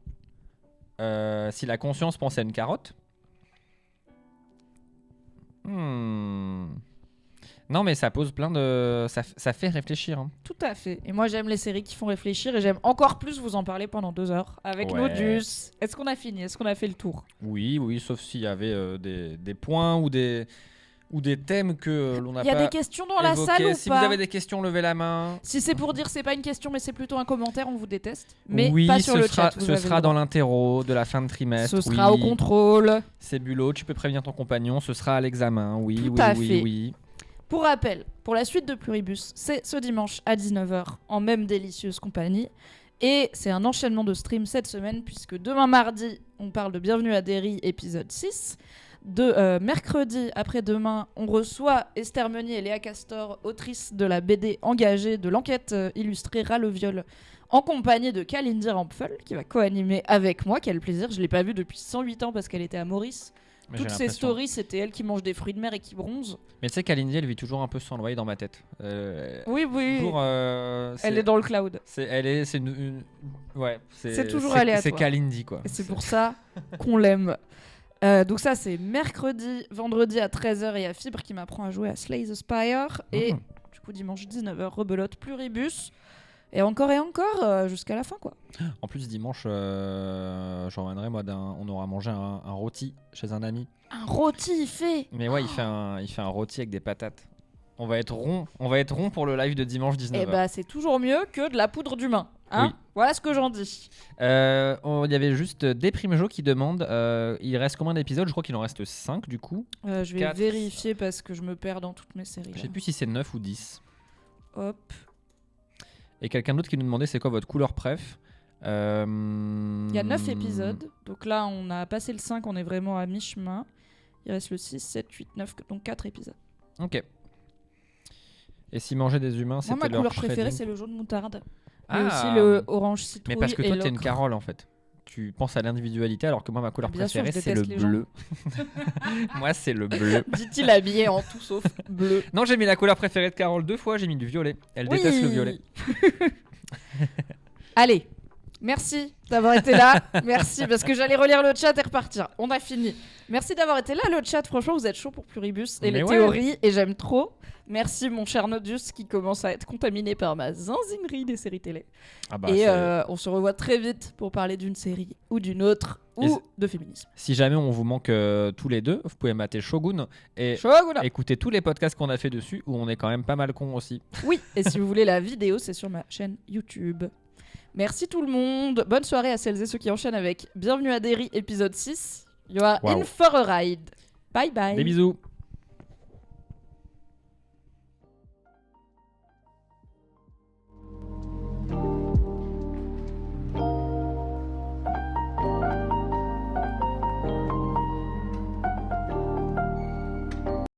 si la conscience pensait à une carotte, non, mais ça pose plein de. Ça fait réfléchir. Hein. Tout à fait. Et moi, j'aime les séries qui font réfléchir et j'aime encore plus vous en parler pendant 2 heures avec Nodus. Est-ce qu'on a fini? Est-ce qu'on a fait le tour? Oui, sauf s'il y avait des points ou des thèmes que l'on n'a pas. Il y a des questions dans la salle ou pas? Si vous avez des questions, levez la main. Si c'est pour dire c'est pas une question mais c'est plutôt un commentaire, on vous déteste. Mais pas sur le chat. Ce sera dans l'interro de la fin de trimestre. Ce sera au contrôle. C'est bulot, tu peux prévenir ton compagnon, ce sera à l'examen. Oui. Pour rappel, pour la suite de Pluribus, c'est ce dimanche à 19h en même délicieuse compagnie. Et c'est un enchaînement de streams cette semaine puisque demain mardi, on parle de Bienvenue à Derry épisode 6. Mercredi après-demain, on reçoit Esther Meunier et Léa Castor, autrices de la BD engagée de l'enquête illustrée Ras le viol, en compagnie de Kalindi Rampfel, qui va co-animer avec moi. Quel plaisir, je l'ai pas vue depuis 108 ans parce qu'elle était à Maurice. Mais toutes ses stories, c'était elle qui mange des fruits de mer et qui bronze. Mais tu sais, Kalindi, elle vit toujours un peu sans loyer dans ma tête. Oui. Toujours, elle est dans le cloud. C'est toujours aléatoire. C'est Kalindi, quoi. Et c'est pour ça qu'on l'aime. Donc ça, c'est mercredi, vendredi à 13h, et il y a Fibre qui m'apprend à jouer à Slay the Spire. Et du coup, dimanche 19h, rebelote Pluribus. Et encore jusqu'à la fin, quoi. En plus, dimanche, je reviendrai, moi, on aura mangé un rôti chez un ami. Un rôti, il fait. Mais ouais, il fait un rôti avec des patates. On va être rond pour le live de dimanche 19h. Et bah, c'est toujours mieux que de la poudre d'humain. Hein, oui. Voilà ce que j'en dis. Il y avait juste Déprime-Jo qui demande il reste combien d'épisodes? Je crois qu'il en reste 5 du coup. Je vais vérifier parce que je me perds dans toutes mes séries. Je sais plus si c'est 9 ou 10. Hop. Et quelqu'un d'autre qui nous demandait c'est quoi votre couleur préf. Il y a 9 épisodes. Donc là, on a passé le 5, on est vraiment à mi-chemin. Il reste le 6, 7, 8, 9, donc 4 épisodes. Ok. Et si manger des humains, c'était leur ma couleur préférée, c'est le jaune moutarde. Ah. Et aussi le orange citrouille. Mais parce que toi, t'es une Carole en fait. Tu penses à l'individualité alors que moi, ma couleur préférée, c'est le bleu. Moi, c'est le bleu. Dit-il habillé en tout sauf bleu. Non, j'ai mis la couleur préférée de Carole 2 fois, j'ai mis du violet. Elle déteste le violet. Allez, merci d'avoir été là. Merci, parce que j'allais relire le chat et repartir. On a fini. Merci d'avoir été là, le chat. Franchement, vous êtes chaud pour Pluribus et les théories, et j'aime trop. Merci, mon cher Nodus, qui commence à être contaminé par ma zinzinerie des séries télé. Et on se revoit très vite pour parler d'une série ou d'une autre ou de féminisme. Si jamais on vous manque tous les deux, vous pouvez mater Shogun et écouter tous les podcasts qu'on a fait dessus où on est quand même pas mal cons aussi. Oui, et si vous voulez la vidéo, c'est sur ma chaîne YouTube. Merci tout le monde. Bonne soirée à celles et ceux qui enchaînent avec Bienvenue à Derry, épisode 6. You are in for a ride. Bye bye. Des bisous.